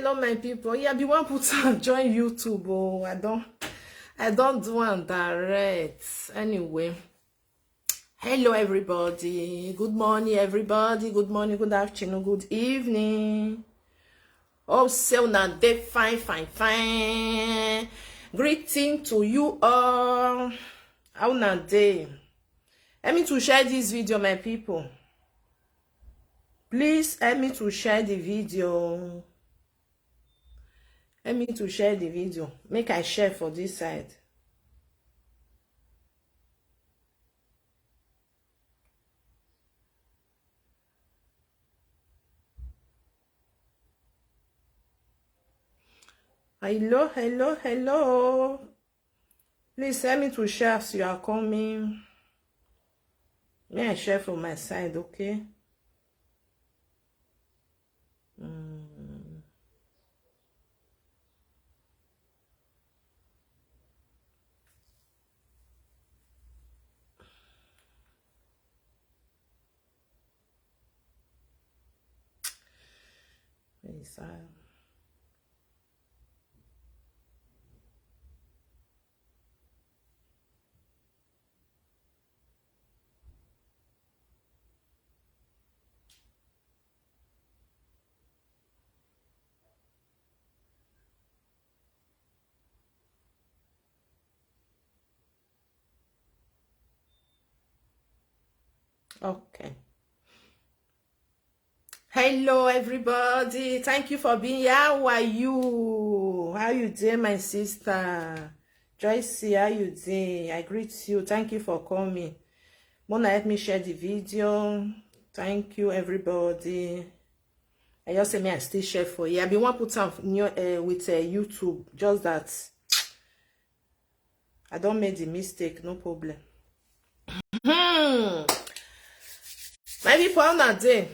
Hello, my people. Yeah, be one put on join YouTube. Oh, I don't do one direct. Anyway, hello everybody. Good morning, everybody. Good morning, good afternoon, good evening. Oh, so now they fine. Greeting to you all. How now they? Help me to share this video, my people. Please help me to share the video. Help me to share the video. Make I share for this side. Hello. Please help me to share as you are coming. May I share from my side, okay? Yes, okay. Hello everybody. Thank you for being here. How are you? How you doing, my sister? Joyce, how you doing? I greet you. Thank you for coming. Wanna help me share the video? Thank you, everybody. I just say me I still share for you. I been one put on new with YouTube. Just that I don't make the mistake. No problem. My people on that day.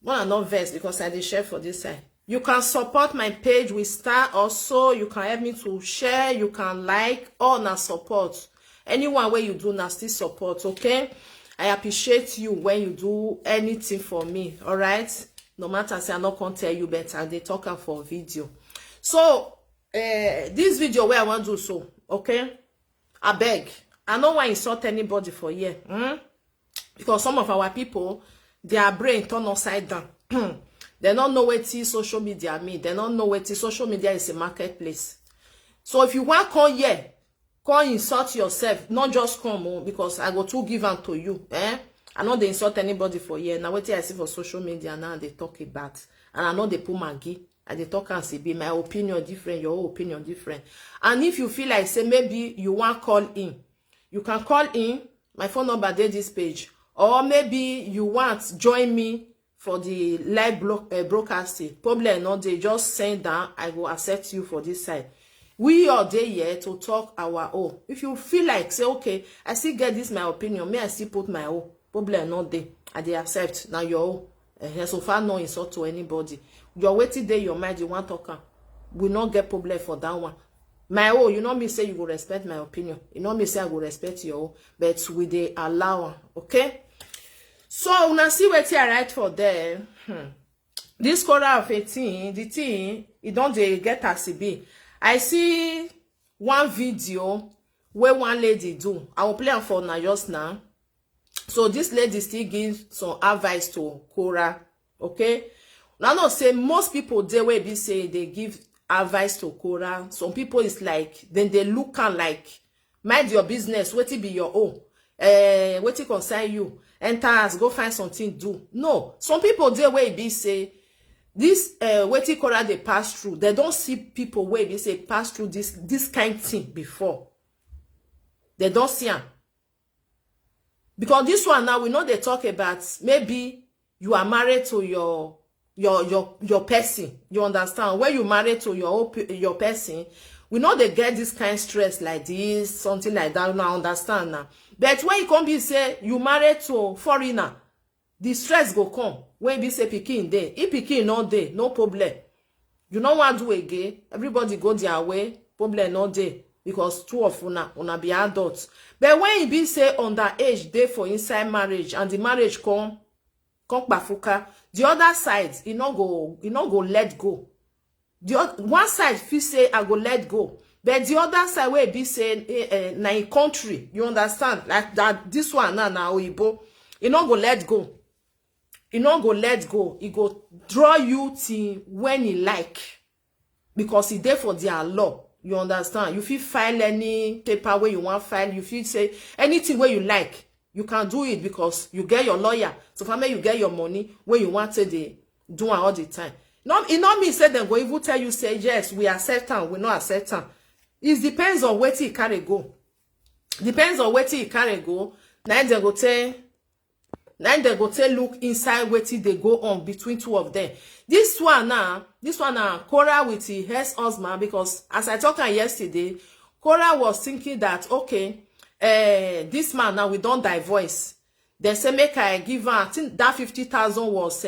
Well, I'm not vex because I did share for this side. You can support my page with star also. You can help me to share. You can like or na support. Anyone where you do na still support, okay? I appreciate you when you do anything for me, all right? No matter say I not can tell you better. They talk for video. So, this video where I want to do so, okay? I beg. I don't want to insult anybody for here. Because some of our people, their brain turn upside down. They don't know what social media mean. They don't know what social media is a marketplace. So if you want to come here, come insult yourself. Not just come because I go to give them to you. I know they insult anybody for here. Now what I see for social media now they talk about. And I know they put Maggie. And they talk and say, be my opinion different, your opinion different. And if you feel like say maybe you want to call in, you can call in. My phone number there this page. Or maybe you want join me for the live broadcasting. Probably not. They just send down. I will accept you for this side. We are there here to talk our own. If you feel like say okay, I still get this my opinion. May I still put my own? Probably not there. I they accept now your own. So far no insult to anybody. You're waiting there. Your mind you want to talk. We not get problem for that one. My own, you know me say you will respect my opinion. You know me say I will respect your own, but with the allow, okay? So una see what I write for there. This Korra of 18, the thing, it don't get as it be. I see one video where one lady do. I will play am for now just now. So this lady still gives some advice to Korra, okay? Now no say most people they will be say they give advice to Korra. Some people is like then they look and like mind your business, what it be your own. What it concern you. Enter us, go find something do. No, some people they will be say this what it Korra they pass through. They don't see people where they say pass through this kind of thing before. They don't see them. Because this one now we know they talk about maybe you are married to your person. You understand? When you married to your person, we know they get this kind of stress like this, something like that. Now understand now. But when you come be say you married to foreigner, the stress go come. When be say pikin there, if pikin not there, no problem. You know what do again? Everybody go their way, problem not there because two of una be adults. But when you be say underage there for inside marriage and the marriage come bafuka, the other side, you no go let go. one side feel say I go let go, but the other side where be say na in country, you understand, like that this one now oyibo, e no go let go, e no go let go, e go draw you till when he like, because e dey for their law. You understand? You fit file any paper where you want file, you fit say anything where you like, you can do it because you get your lawyer. So for me, you get your money where you want to do all the time. No, it not mean say them go even tell you say yes, we accept them, we not accept them. It depends on where you carry go. Depends on where you carry go. Now they go tell look inside where they go on between two of them. This one now, Korra with his ex-husband, because as I talked yesterday, Korra was thinking that okay, this man now we don't divorce. They say make I give her, I think that 50,000 was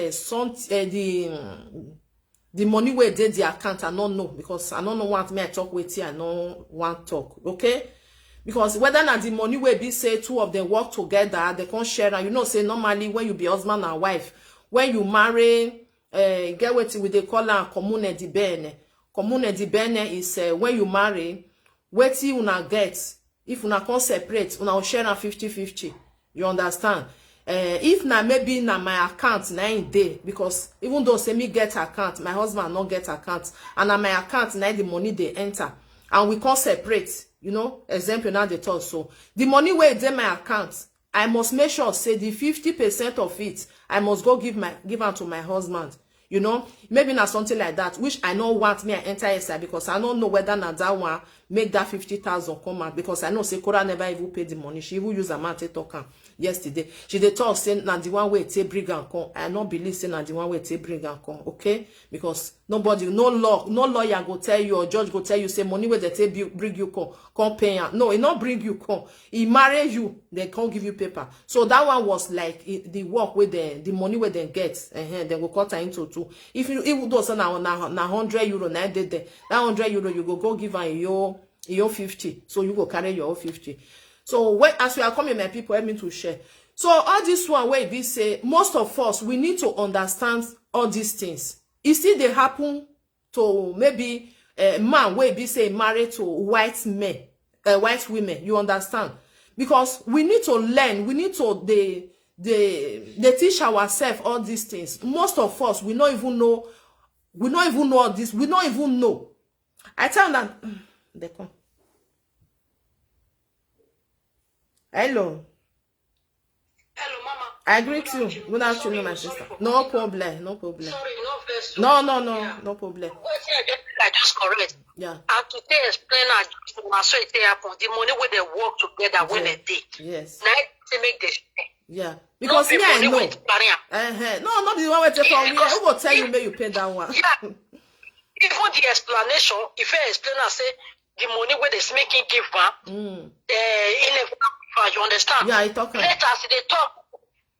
the money where did the account. I don't know, because I don't know what me I talk with you, I don't want talk, okay? Because whether not the money will be say two of them work together, they can share, and you know say normally when you be husband and wife, when you marry, get what they call a commune di bene. Commune di bene is when you marry, what you una get, if una can separate, una share 50-50. You understand? If na maybe na my account na in day, because even though say me get account, my husband not get account, and na my account na the money they enter, and we can separate. You know, example now they talk. So the money where it's in my account, I must make sure say the 50% of it, I must go give am to my husband. You know, maybe not something like that, which I don't want me to enter inside, because I don't know whether na that one make that 50,000 come out, because I know say Korra never even pay the money. She even use a man to talk yesterday. She dey talk say na the one way take bring and come. I not believe say na the one way take bring and come, okay? Because nobody, no lawyer go tell you or judge go tell you say money where they take bring you come pay. No, it not bring you come. He marry you, they can't give you paper. So that one was like the work with the money where they get, they go cut her into two. If you even though say na 100 euro na dey there, that 100 euro you go give her your 50, so you go carry your 50. So when as we are coming, my people, help me to share. So all this one where we say most of us we need to understand all these things. You see, they happen to maybe a man where we say married to white men, white women. You understand? Because we need to learn. We need to they teach ourselves all these things. Most of us we don't even know. We don't even know all this. We don't even know. I tell them they come. Hello. Hello, Mama. I greet you. Good afternoon, my sister. No problem. No problem. Sorry, no first. No problem. I just correct. Yeah. And today explain how so it happen. The money where they work together when they did. Yes. Now they make the yeah. Because me I know. No, not the one where take from me. Who will tell you may you pay that one? Yeah. Even the explanation, if I explain and say the money where they making give back, you understand? Yeah, I talk. Later, as they talk,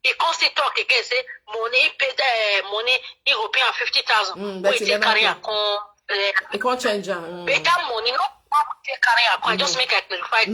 he constantly talk again. Say money pay the money. He will pay 50,000. But he carry a con. He can't change. But that money, no, take carry a con. Just make a clarify.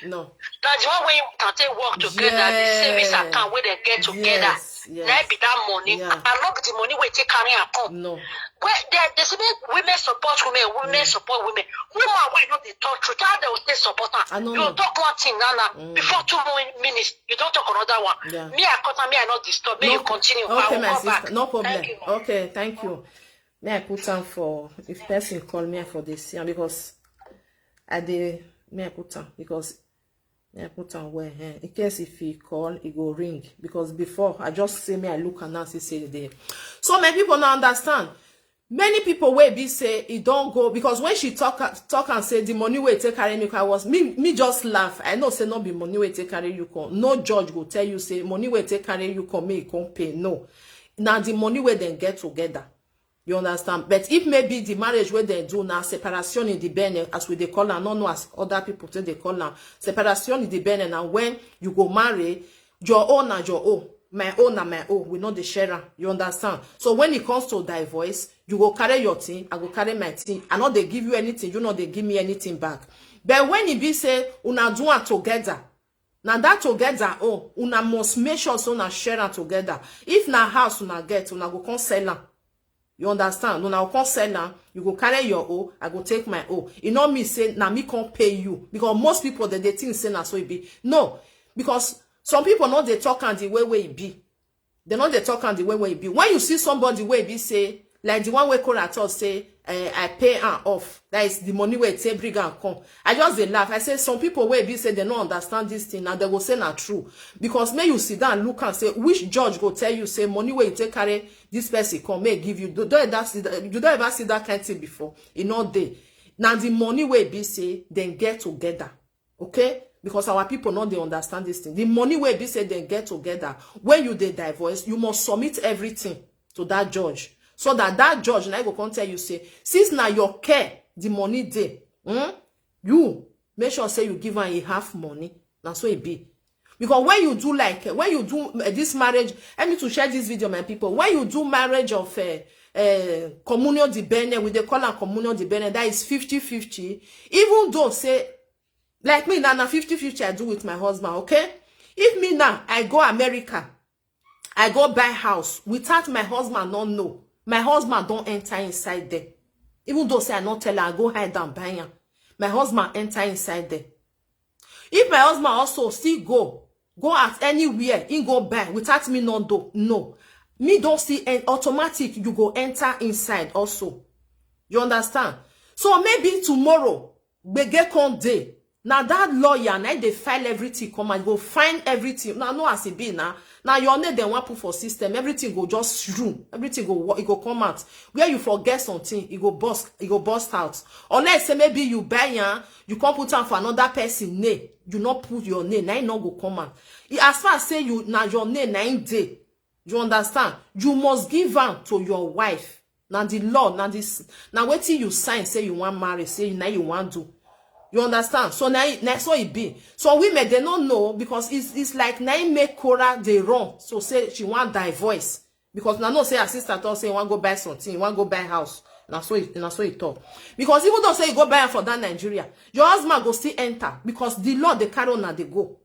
No. That's one way you can take work together. The service account where they get together. Yes. Now be that money. Yeah. I love the money where take carry a con. No. Well, they say women support women support women. Women will not they talk truth. How they will stay support her. You talk one thing, Nana. Before 2 minutes, you don't talk another one. Yeah. Me, I cut me, I not disturb. May you continue. Okay, my sister. Back. No problem. Thank you, okay, thank you. May I put on for if person call me for this year because may I put on because may I put on where in case if he call, he go ring because before I just say me I look and Nancy say there. So many people now understand. Many people will be say it don't go because when she talk and say the money will take carry me, I was me just laugh. I know say not be money will take carry you come. No judge will tell you say money will take carry you come me can't pay. No, now the money will then get together. You understand? But if maybe the marriage where they do now separation in the bene as we they call her, not know as other people say they call her separation in the bene. And when you go marry, your own and your own. My own and my own, we know the sharer. You understand? So when it comes to divorce, you go carry your thing, I go carry my thing. I know they give you anything, you know they give me anything back. But when it be say, una do it together, now that together, una must make sure so una share together. If na house una get, una go come sell am. You understand? When I come sell now, you go carry your own, I go take my own. It not me say, now me can't pay you. Because most people, they think say na so it be. No. Because some people know they talk and the way it be. They know they talk and the way it be. When you see somebody where it be say, like the one where Korra talk say, I pay her off. That is the money where it say bring and come. I just they laugh. I say some people where be say they don't understand this thing and they go say not true. Because may you sit down and look and say which judge go tell you say money where you take carry this person come may give you. You don't ever see that kind of thing before. In all day. Now the money where be say then get together. Okay? Because our people know they understand this thing. The money where be say then get together. When you they divorce, you must submit everything to that judge. So that judge now go come tell you say, since now your care, the money there, you make sure say you give her a half money. That's so it be. Because when you do like, when you do this marriage, I need to share this video, my people. When you do marriage of communion de bene, we they call it communion de bene, that is 50-50. Even though say, like me now 50-50 I do with my husband, okay? If me now, I go America, I go buy house, without my husband not know, my husband don't enter inside there. Even though say I not tell her, I go hide and buy her. My husband enter inside there. If my husband also still go at anywhere, he go buy, without me not do, no. Me don't see an automatic, you go enter inside also. You understand? So maybe tomorrow, we get come day. Now that lawyer, now they file everything, come and go find everything. Now no as it be now. Now your name they want put for system, everything go just through, everything go it go come out. Where you forget something, it go bust out. Unless say maybe you buy you can't put on for another person name, you not put your name, now it not go come out. As far as say you now your name 9 day, you understand? You must give am to your wife. Now the law, now this, now wait till you sign, say you want marry, say now you want to. You understand? So now so it be. So women they don't know because it's like now make Korra they wrong. So say she want divorce. Because now no say her sister talk say you want go buy something, you want go buy house. Now so it talk. Because even though say you go buy for that Nigeria, your husband go still enter. Because the law they carry on and they go.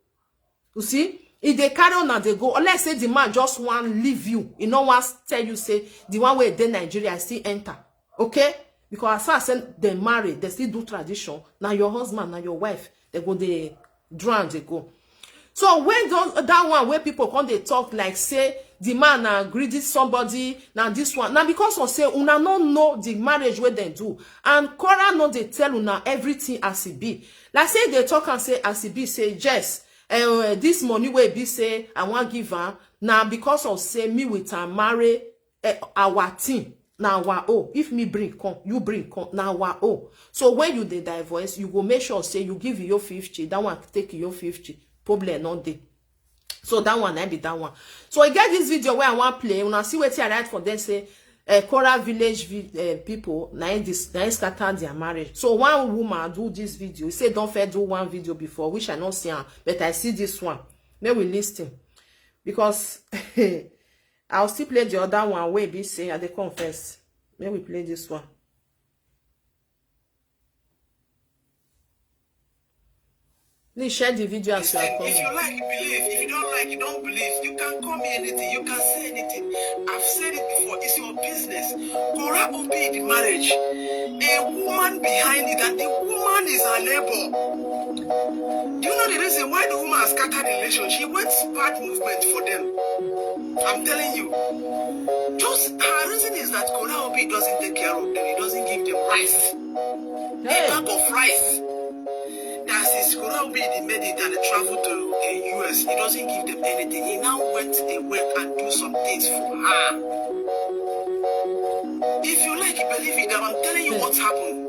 You see? If they carry on and they go, unless say the man just want leave you, he no want tell you say the one where they Nigeria still enter. Okay? Because as far as they marry, they still do tradition. Now your husband, now your wife, they go they drown, they go. So when that one where people come they talk like say the man greedy somebody, now this one, now because of say una no know the marriage where they do, and Korra know they tell una everything as it be. Like say they talk and say as it be, say yes, this money where be say I want give her now because of say me with her marry our team. Now wow, if me bring come, you bring come. Now wow. So when you the divorce, you go make sure say you give your 50, that one take your 50. Problem not there. So that one I be that one. So I get this video where I want play. When I see what I write for them say Korra village people now scatter their marriage. So one woman do this video. He say don't fair do one video before, which I not see her, but I see this one. May we listen because I'll still play the other one where be say at the confess. May we play this one. Please share the video as you are coming. If you like, believe. If you don't like, you don't believe. You can call me anything. You can say anything. I've said it before. It's your business. Korra obeyed the marriage. A woman behind it, and the woman is her neighbor. Do you know the reason why the woman has scattered the relationship? She wants bad movement for them. I'm telling you. Just her reason is that Korra Obi doesn't take care of them. He doesn't give them rice. A bag of rice. That's his Korra Obi, they made it and they traveled to the US. He doesn't give them anything. He now went away and do some things for her. If you like, believe it, I'm telling you what's happened.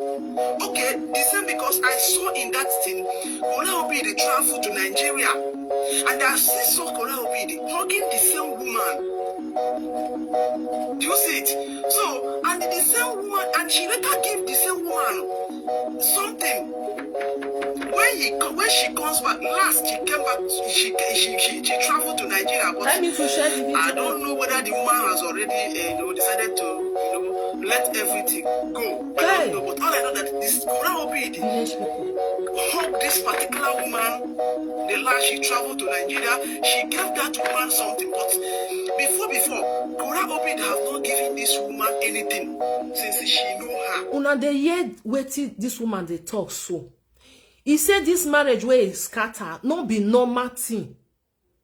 Okay, the same because I saw in that thing, Korra Obi, they traveled to Nigeria. And I still saw Korra Obi, they hugging the same woman. Do you see it? So, and the same woman, and she later gave the same woman something. When she comes back, last she came back, she traveled to Nigeria. But I don't know whether the woman has already decided to let everything go. I don't know, but all I know that this Korra Obi hugged this particular woman. The last she traveled to Nigeria, she gave that woman something. But before Korra Obi have not given this woman woman anything since she know her. Una dey hear wetin this woman dey talk so. He said this marriage wey is scatter no be normal thing.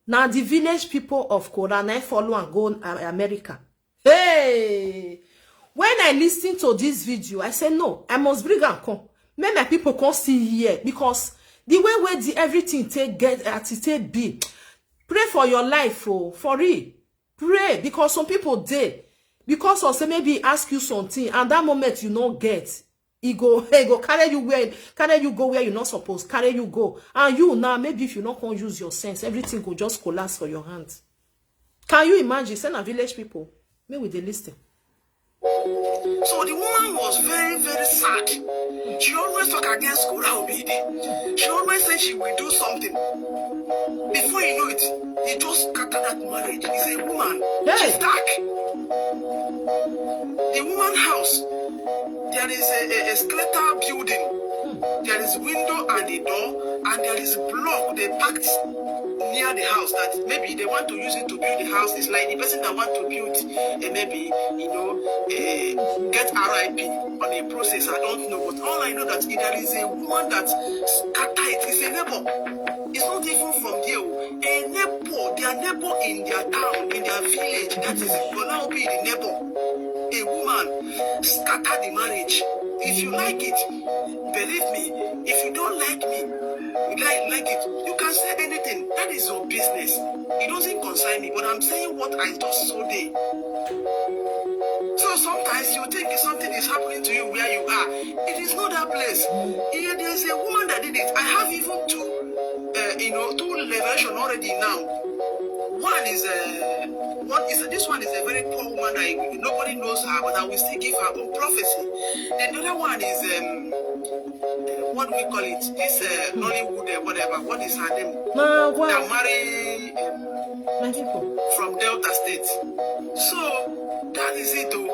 Now the village people of Korra na follow and go America. Hey! When I listen to this video, I say no, I must bring am come. Make my people come see here because the way where the everything take get at it take be. Pray for your life, oh, for real. Pray because some people dey because of say maybe ask you something and that moment you no get. He go carry you go where you not supposed carry you go. And you now, maybe if you not gonna use your sense, everything go just collapse for your hands. Can you imagine? Send a village people. Maybe with the listen. So the woman was very, very sad. She always talk against Korra Obidi. She always say she will do something. Before you know it, he just scattered that marriage. He's a woman. Hey. She's dark. The woman house, there is a skeletal building. There is window and the door, and there is block they packed near the house that maybe they want to use it to build the house. It's like the person that want to build maybe, you know, get RIP on a process. I don't know, but all I know that there is a woman that scatter it. It's a neighbor. It's not even from there. A neighbor, their neighbor in their town, in their village, that is will now be the neighbor. A woman scatter the marriage. If you like it, believe me. If you don't like me, like it, you can say anything. That is your business. It doesn't concern me, but I'm saying what I just saw there. So sometimes you think something is happening to you where you are. It is not that place. Here there is a woman that did it. I have even two revelation already now. This one is a very poor woman. Nobody knows her, but I will still give her own prophecy. Then the other one is what do we call it? This Nollywood, whatever. What is her name? That marry from Delta State. So that is it, though.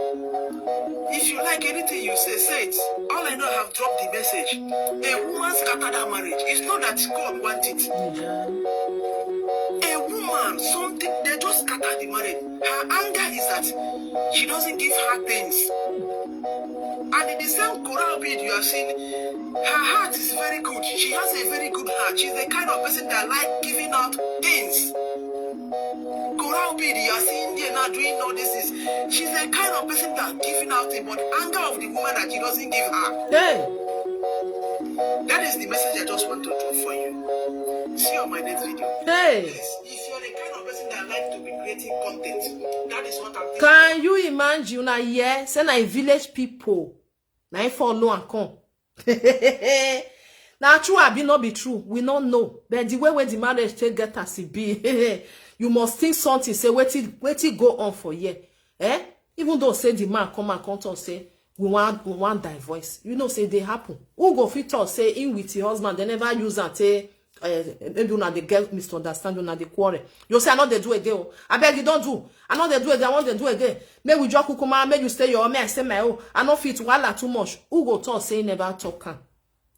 If you like anything you say it. All I know, I have dropped the message. A woman scattered her marriage. It's not that God wanted it. A woman, something, they just scatter the marriage. Her anger is that she doesn't give her things. And in the same Korra bid you are seeing, her heart is very good. She has a very good heart. She's the kind of person that like giving out things. Korra bid you are seeing there now doing all this is, she's the kind of person that giving out things, but anger of the woman that she doesn't give her. Hey. That is the message I just want to drop for you. See you on my next video. Hey. Yes, if you're the kind of person that like to be creating content, that is what I'm thinking. Can you imagine na here? Say na village people. Na follow and come. Now true or be not be true. We don't know. But the way where the marriage take get as it be, you must think something. Say wait it go on for year. Eh? Even though say the man come and talk say we want divorce. You know say they happen. Who go fit talk say in with your husband? They never use and say maybe una dey get misunderstand, una dey quarrel. You say I know they do again. I beg you don't do. I know they do again. I want they do again. May we just kukuma. May you stay your own. May I say my own. I know fit wala too much. Who go talk say never talk can?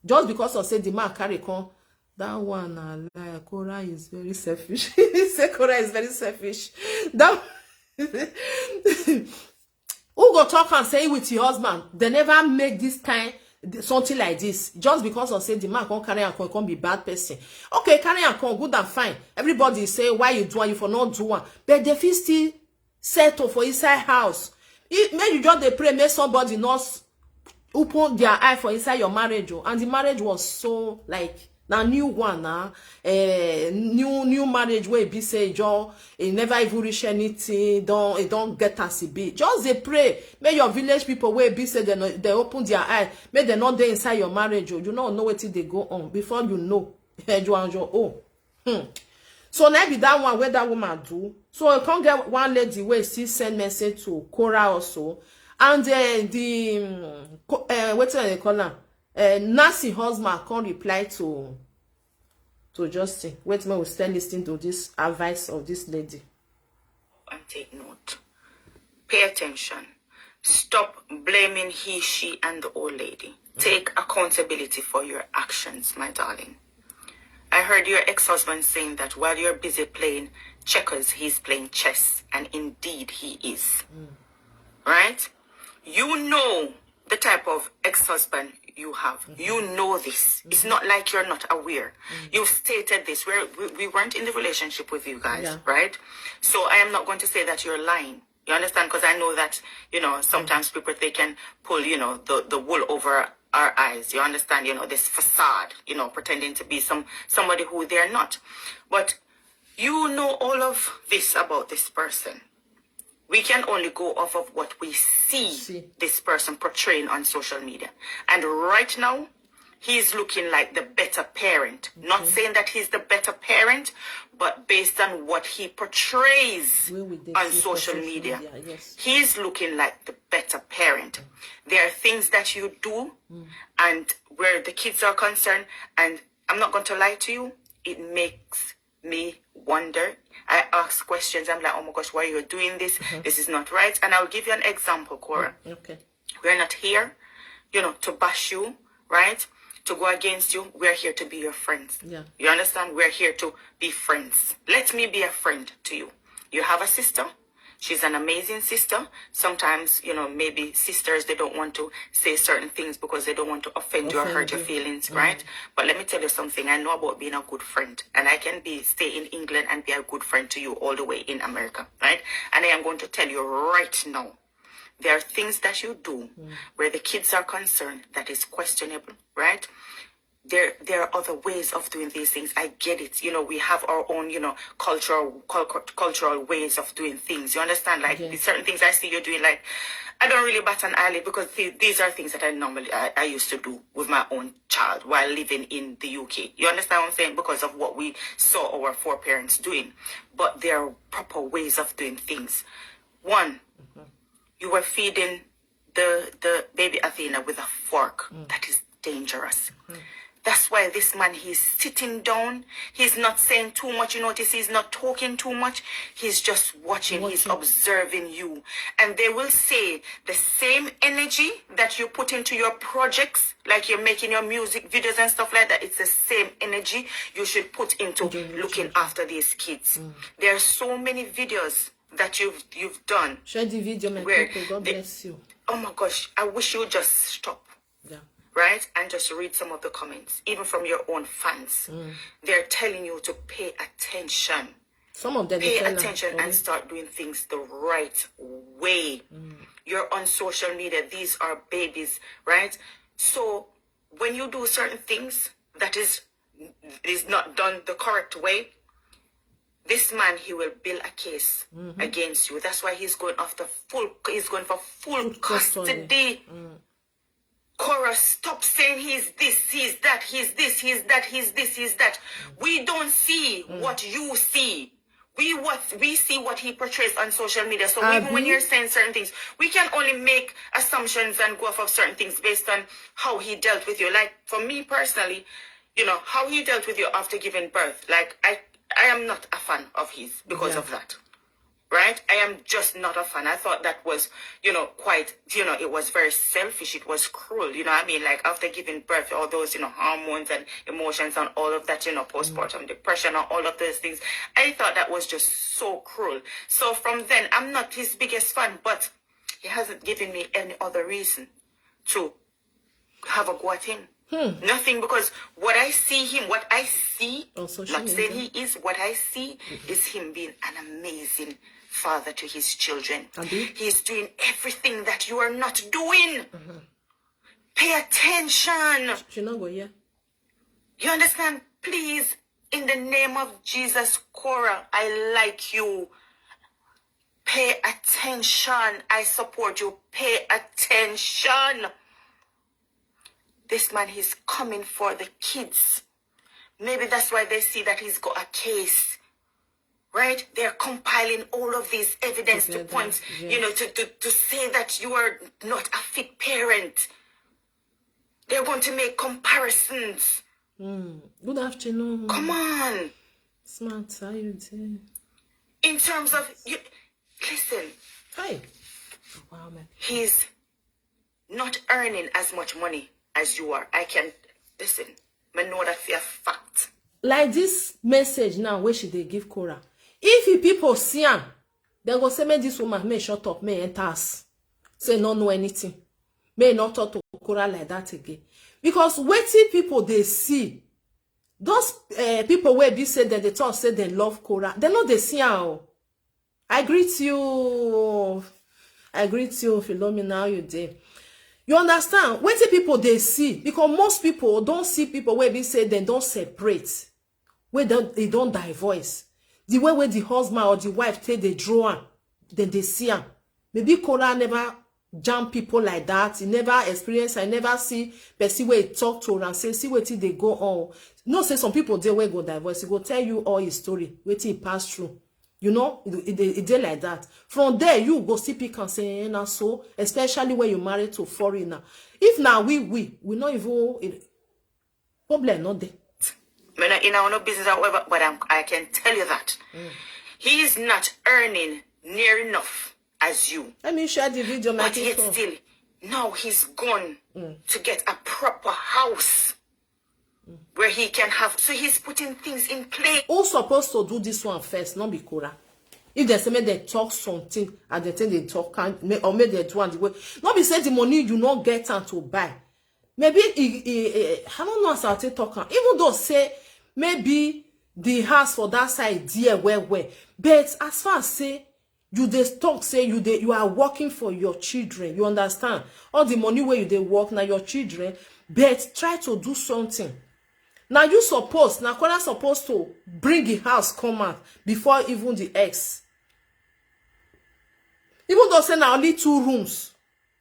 Just because of say the man carry con. That one like Korra is very selfish. Say Korra is very selfish. That who go talk and say with your husband? They never make this kind something like this. Just because of say the man can't carry and can't be bad person. Okay, carry and con good and fine. Everybody say why you do one, you for not do one. But the feel still settle for inside house. May you just they pray, make somebody not open their eye for inside your marriage. And the marriage was so like now new one new marriage where be say John it never even reach anything, don't get as it be. Just they pray. May your village people where be say they open their eye, may they not there inside your marriage. You don't know what they go on before you know. So now be that one where that woman do. So I can't get one lady where she send message to Korra also. And what do they call her? Nancy husband can't reply to Justin. Wait, me will still listening to this advice of this lady. And take note. Pay attention. Stop blaming he, she, and the old lady. Take accountability for your actions, my darling. I heard your ex-husband saying that while you're busy playing checkers, he's playing chess. And indeed he is. Right? You know the type of ex-husband you have. You know this. It's not like you're not aware. You've stated this. We weren't in the relationship with you guys, right? So I am not going to say that you're lying. You understand? Because I know that, you know, sometimes people, they can pull, you know, the wool over our eyes. You understand? You know, this facade, you know, pretending to be somebody who they're not. But you know all of this about this person. We can only go off of what we see this person portraying on social media. And right now, he's looking like the better parent. Not saying that he's the better parent, but based on what he portrays on social media, he's looking like the better parent. There are things that you do, and where the kids are concerned, and I'm not going to lie to you, it makes me wonder. I ask questions. I'm like, oh my gosh, why are you doing this? This is not right. And I'll give you an example, Korra. Okay. We're not here, you know, to bash you, right? To go against you. We're here to be your friends. Yeah. You understand? We're here to be friends. Let me be a friend to you. You have a sister. She's an amazing sister. Sometimes, you know, maybe sisters, they don't want to say certain things because they don't want to offend you or hurt your feelings, right? But let me tell you something. I know about being a good friend. And I can stay in England and be a good friend to you all the way in America, right? And I am going to tell you right now, there are things that you do where the kids are concerned that is questionable, right? There are other ways of doing these things. I get it. You know, we have our own, you know, cultural ways of doing things. You understand? Like certain things I see you doing, like, I don't really bat an eyelid because these are things that I used to do with my own child while living in the UK. You understand what I'm saying? Because of what we saw our foreparents doing. But there are proper ways of doing things. One, you were feeding the baby Athena with a fork. That is dangerous. That's why this man, he's sitting down. He's not saying too much. You notice he's not talking too much. He's just watching. He's observing you. And they will say the same energy that you put into your projects, like you're making your music videos and stuff like that, it's the same energy you should put into looking after these kids. There are so many videos that you've done. Share the video, my people. God bless you. Oh my gosh, I wish you would just stop. Yeah. Right? And just read some of the comments, even from your own fans. They're telling you to pay attention. Some of them pay attention and start doing things the right way. You're on social media. These are babies, right? So when you do certain things that is not done the correct way, this man, he will build a case against you. That's why he's going for full custody. Korra, stop saying he's this, he's that, he's this, he's that, he's this, he's that. We don't see what you see. We see what he portrays on social media. So even when you're saying certain things, we can only make assumptions and go off of certain things based on how he dealt with you. Like for me personally, you know, how he dealt with you after giving birth. Like I am not a fan of his because of that. Right? I am just not a fan. I thought that was, you know, quite, you know, it was very selfish. It was cruel. You know what I mean? Like after giving birth, all those, you know, hormones and emotions and all of that, you know, postpartum depression and all of those things. I thought that was just so cruel. So from then, I'm not his biggest fan, but he hasn't given me any other reason to have a go at him. Nothing, because what I see, not saying he is, what I see is him being an amazing father to his children. He's doing everything that you are not doing. Pay attention. You understand? Please, in the name of Jesus, Korra, I like you. Pay attention. I support you. Pay attention. This man, he's coming for the kids. Maybe that's why they see that he's got a case. Right? They're compiling all of these evidence to point, you know, to say that you are not a fit parent. They're going to make comparisons. Good afternoon. Come on. Smart, how you doing? In terms of, listen. Hi. Wow, man. He's not earning as much money as you are. I can, listen, I know that for a fact. Like this message now, where should they give Korra? If you people see him, they go say, "Me this woman, may shut up, may enters." say no know anything. May not talk to Korra like that again. Because waiting people they see, those people where be said that they talk say they love Korra, they know they see how. I greet you. I greet you, Philomena, you there. You understand? Waiting people they see, because most people don't see people where be say they don't separate, where they don't divorce. The way where the husband or the wife take the draw, then they see her. Maybe Korra never jam people like that. He never experience. I never see person where he talk to her and say, see what they go on. No, say some people they will go divorce. He go tell you all his story, what he passed through. You know, it did like that. From there, you go see people and say, nah, so, especially when you marry to foreigner. If now we not even problem not there. In our no business, however, but I can tell you that he is not earning near enough as you. Let me share the video. But yet still, now he's gone to get a proper house where he can have. So he's putting things in place. Who's supposed to do this one first? Not be Korra. If they say they talk something and they think they talk or maybe they do one the way. Not be say the money you not get and to buy. Maybe I don't know as I'll take talk. Even though say maybe the house for that side dear where. But as far as say you they talk say you are working for your children. You understand? All the money where you they work now your children, but try to do something. Now you suppose now Korra supposed to bring the house come out before even the ex. Even though say now only 2 rooms,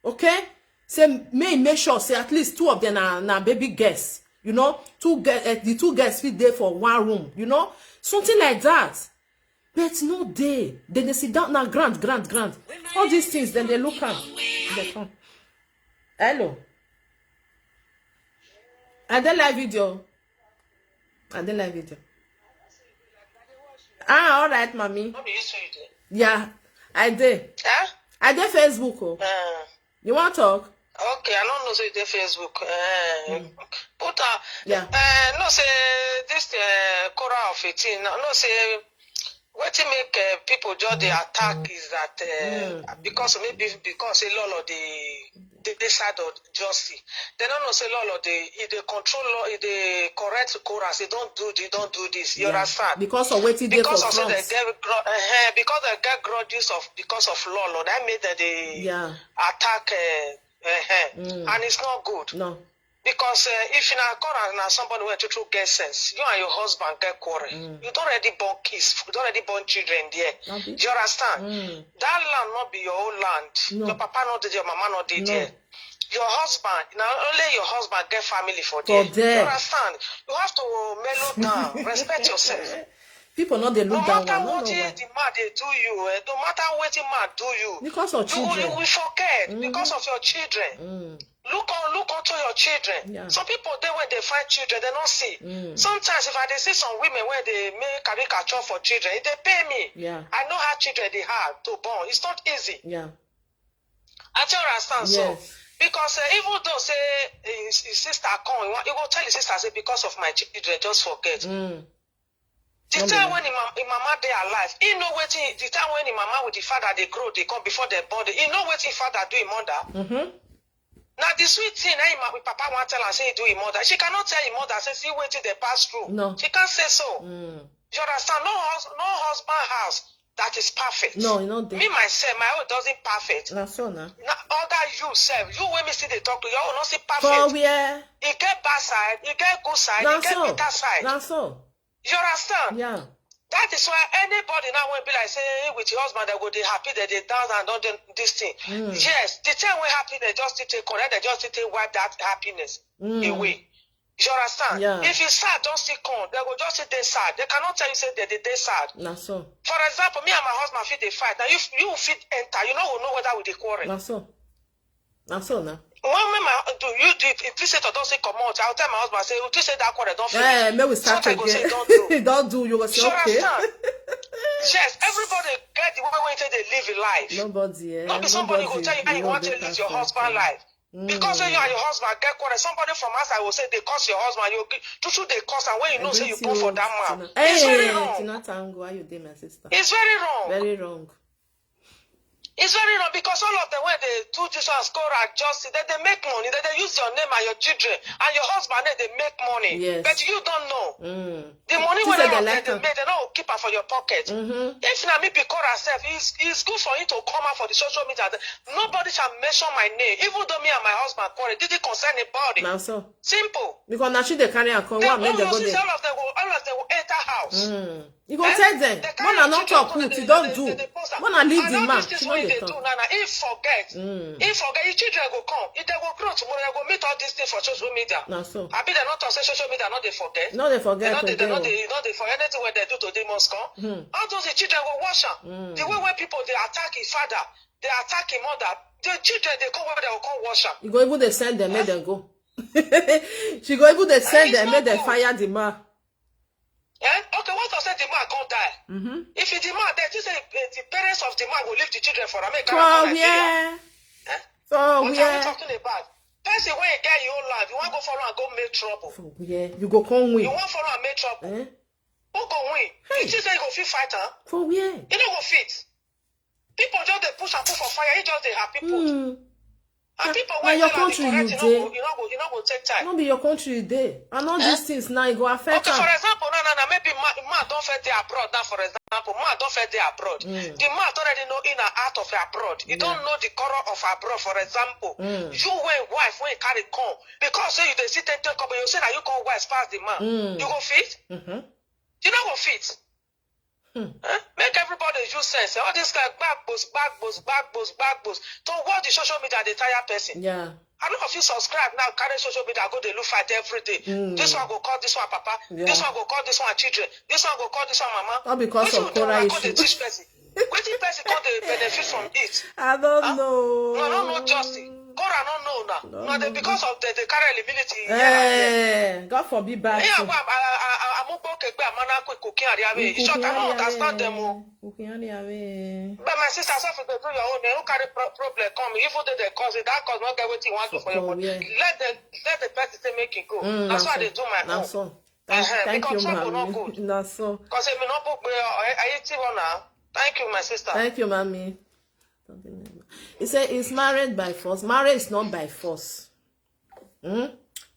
okay? Say make sure say at least 2 of them are baby guests. You know, the 2 guests fit there for 1 room. You know, something like that. But no day. Then they sit down now, grant. All these things, then they look at. They come. Hello. I did live video. Ah, all right, mommy. Yeah, I did. Huh? I did Facebook. Oh. You want to talk? Okay, I don't know say the Facebook. But yeah. No say this Korra of 18. No say what to make people just the attack is that because say Lolo the side of justice. They don't know say Lolo they control law, they correct Korra. They don't do this. You understand? Because of what because of say because they get grudges because of Lolo. That made that they attack and it's not good. No. Because if you are Korra now somebody went to get sense, you and your husband get quarrel. You don't already born kids, you don't already born children there. Do you understand? That land not be your own land. No. Your papa not did, your mama not did there. Your husband, now only your husband get family for there. You understand? You have to mellow down, respect yourself. People know they look down. No matter what the man they do you, no matter what the man do you, because of children, you will forget because of your children. Look onto your children. Yeah. Some people they when they find children, they don't see. Sometimes if I they see some women where they make caricature for children, they pay me. Yeah. I know how children they have to born. It's not easy. Yeah. I tell you understand. Yes. So because even though say his sister come, you go tell his sister say because of my children, just forget. The time when his mama they alive, he know what the time when his mama with the father they grow, they come before their body. He know what his father do his mother. Now the sweet thing, my papa want to tell her say he do his mother. She cannot tell his mother say see what they pass through. No, she can't say so. You understand? No husband house that is perfect. No, you know me myself, my own doesn't perfect. Not so now. Other you self, you when me see they talk to you, will not see perfect. Oh yeah. He get bad side, he get good side, he get bitter side. Not so. You understand? Yeah. That is why anybody now will be like say with your husband they go they happy that they dance and don't do this thing. Yes, the time we happy they just take correct, they just take wipe that happiness away. You understand? Yeah. If you sad, don't still come. They will just say they sad. They cannot tell you say they sad. Not so. For example, me and my husband fit they fight. Now you fit enter, you know whether we they quarrel. Not so. Not so now. If you say to don't say come out, I'll tell my husband say, you say that quarrel don't finish. Yeah, maybe we start again. Say, don't do. Don't do. You will say okay. Yes, everybody get the way they live a life. Nobody. Not be somebody who tell you how you want to live your husband life. Because when you and your husband get quarrel, somebody from outside will say they curse your husband. You they curse, and when you know say you go for that man, it's very wrong. It's not tango. Why you did my sister? It's very wrong. Very wrong. It's very wrong because all of them, when they do this one, Korra, Justin, they make money. They use your name and your children and your husband, they make money. Yes. But you don't know. The money when all of them they made, they don't keep it for your pocket. If na me be Korra self, it's good for you to come out for the social media. Nobody shall mention my name. Even though me and my husband Korra, didn't concern anybody. Now so. Simple. Because now she they carry a call. All of them will enter house. You go tell them. When I not talk, you don't do. When I leave the man, if forget, your children go come. If they go grow tomorrow, they go meet all these things for social media. Now so. I be they not on social media, not they forget. No, they forget. They forget anything when they do to they must come. All those the children go wash them. The way when people they attack his father, they attack his mother. The children they come where they will come wash them. You go even they send them, make them go. She go even they send them, make them fire the man. Okay, what I said the man can't die. If the man dead, you say the parents of the man will leave the children for America. Oh yeah. Oh what yeah. are you talking about? Person when you get your own life, you want to go follow and go make trouble. Oh yeah. You go come win. You want to follow and make trouble. Who go win? Hey. You say you go fit fight, huh? For yeah. You don't go fit. People just they push and put for fire. You just they happy put. And people when your country you dey. You not go take time. Not be your country you dey. And all these things now it go affect. Okay, for example, maybe man don't fit there abroad. Now, for example, man don't fit there abroad. The man already know in and out of abroad. You don't know the color of abroad. For example, you when wife when you carry come because say you dey sit and talk about you say that you come wife pass the man. You go fit? You don't go fit. Make everybody use sense. All this guy back boost. To watch the social media the entire person. Yeah. I don't know if you subscribe now, carry social media, go they look fight every day. This one go call this one papa. Yeah. This one go call this one children. This one go call this one mama. Not because of Korra issue. Teach person. Which person call the benefit from it? I don't know. No, no, Justin. Korra don't know now. No, because of the carry eligibility. God forbid bad. Yeah, I'm okay. I don't understand them. But my sister, if they do your own, they don't carry problem come. Even though they cause it, that cause not get what you want to for your body. Let the person say make it go. That's why they do my own. So. Thank you, mommy. That's so. Because if you not book, I eat one now. Thank you, my sister. Thank you, mommy. He said it's married by force. Marriage is not by force.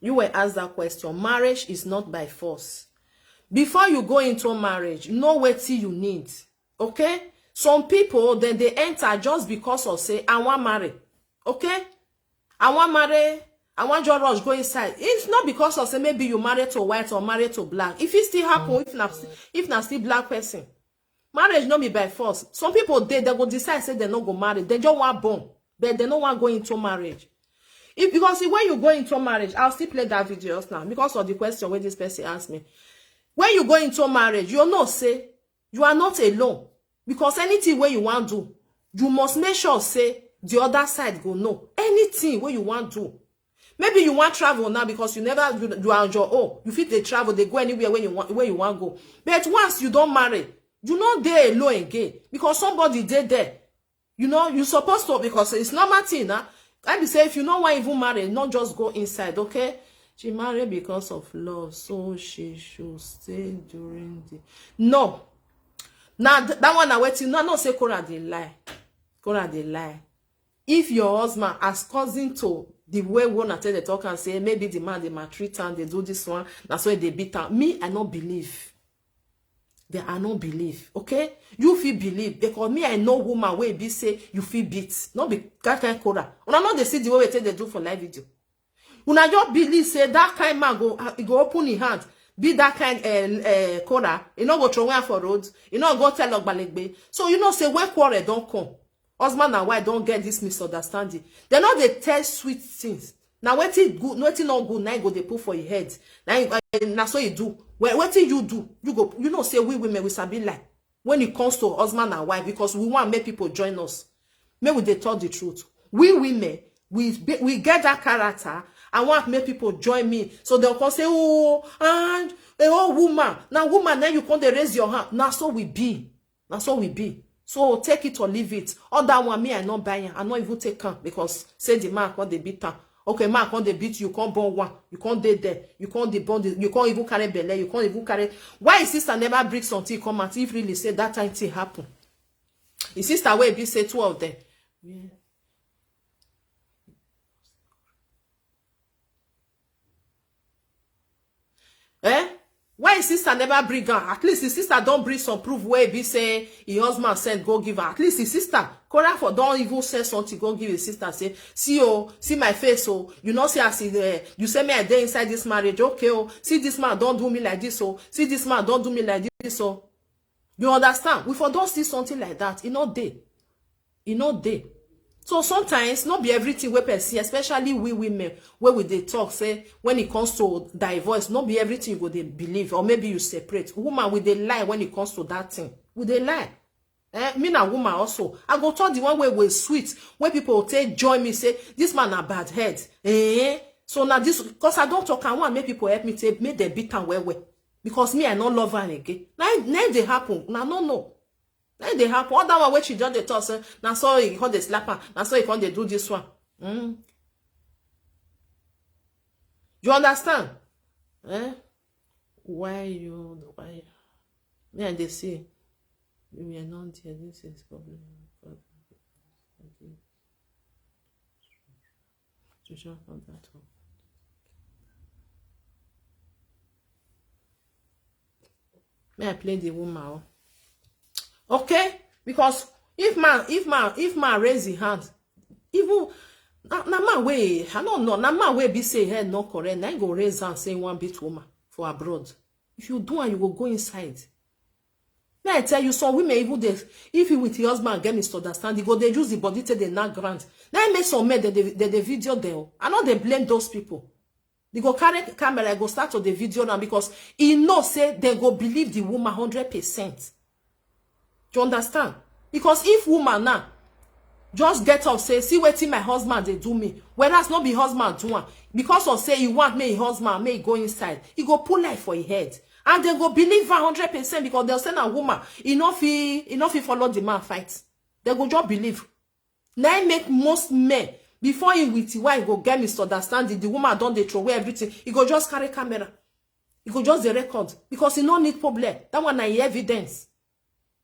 You were asked that question. Marriage is not by force. Before you go into marriage, know what you need. Okay? Some people, then they enter just because of say, I want marry. Okay? I want marry. I want your rush go inside. It's not because of say maybe you marry to white or marry to black. If it still happen, if not still black person. Marriage not be by force. Some people they go decide say they not go marry. They just want born, but they don't want go into marriage. Because when you go into marriage, I'll still play that video now because of the question when this person asked me. When you go into marriage, you know say you are not alone. Because anything where you want to do, you must make sure say the other side go know. Anything where you want to do. Maybe you want travel now because you never you are on your own. You fit they travel, they go anywhere where you want go. But once you don't marry, you know they alone again because somebody did there. You know you supposed to because it's normal thing now. I be say if you know why even marry, not just go inside, okay? She married because of love, so she should stay during the no. Now that one I waiting. No say Korra they lie. Korra they lie. If your husband as cousin to the way one tell the talk and say maybe the man they maltreat and they do this one, that's why they beat am. Me, I don't believe. They are not believe, okay? You feel believe because me I know woman where be say you feel beat, not be that kind Korra. Una not they see the way they do for live video. Una just believe say that kind man go open his hand, be that kind Korra. You know go throw away for roads. You know go tell Ogbalegbe. So you know say when quarrel don't come, husband and wife don't get this misunderstanding. They know they tell sweet things. Now wetin good, nothing not good. Now go they put for your head. Now so you do. What you do, you go, you know, say we women, we sabi like when it comes to husband and wife, because we want to make people join us. Maybe they tell the truth. We women, we get that character. I want to make people join me. So they'll come say, oh, and oh, woman. Now, woman, then you can't raise your hand. Now, so we be. Now, so we be. So take it or leave it. Other one, me, I not buying. I not even take her because say the man can't they beat her. Okay, man, can't they beat you? You can't born one. You can't date there. You can't debond. You can't even carry belly. You can't even carry. Why his sister never brings something come out? If really say that time thing happen, his sister will be say two of them. Yeah. Eh? Why his sister never bring her? At least his sister don't bring some proof where be say his husband said go give her. At least his sister, Korra for don't even say something, go give his sister, say, see oh, see my face, oh, you know, see as you say me I dey inside this marriage, okay, oh, see this man don't do me like this, oh, see this man don't do me like this, oh. You understand? We for don't see something like that, it not day. It not day. So sometimes not be everything we perceive, especially we women, where we they talk, say when it comes to divorce, not be everything you go they believe, or maybe you separate. Woman with they lie when it comes to that thing. With they lie. Me na woman also. I go talk the one way we sweet, when people take join me, say this man a bad head. So now this, because I don't talk, I want make people help me take make them beat and well. Because me I not love her again. Now they happen. Now no. Then they happen. All that one where she just the toss, now so he can't they slap her, now so he can't they do this one. You understand? Why? Me and they say we are not here. This is problem. May I play the woman? Okay, because if man raise his hand, even na man way, I don't know, na man way be say head not correct, na go raise hand say one bit woman for abroad. If you do and you will go inside. May I tell you, some women even they, if you with your husband get misunderstanding, go they use the body till they not grant. Now I make some men the video there. I know they blame those people. They go carry camera, go start to the video now because he know say they go believe the woman 100%. You understand? Because if woman now just get up say see wetin my husband they do me, whereas not be husband do one, because of say he want me husband may go inside, he go pull life for his head, and they go believe her 100% because they'll send a woman he not fi follow the man fight. They go just believe. Now make most men before he with why he go get misunderstanding, the woman don't they throw away everything, he go just carry camera, he go just the record because he no need problem. That one is evidence.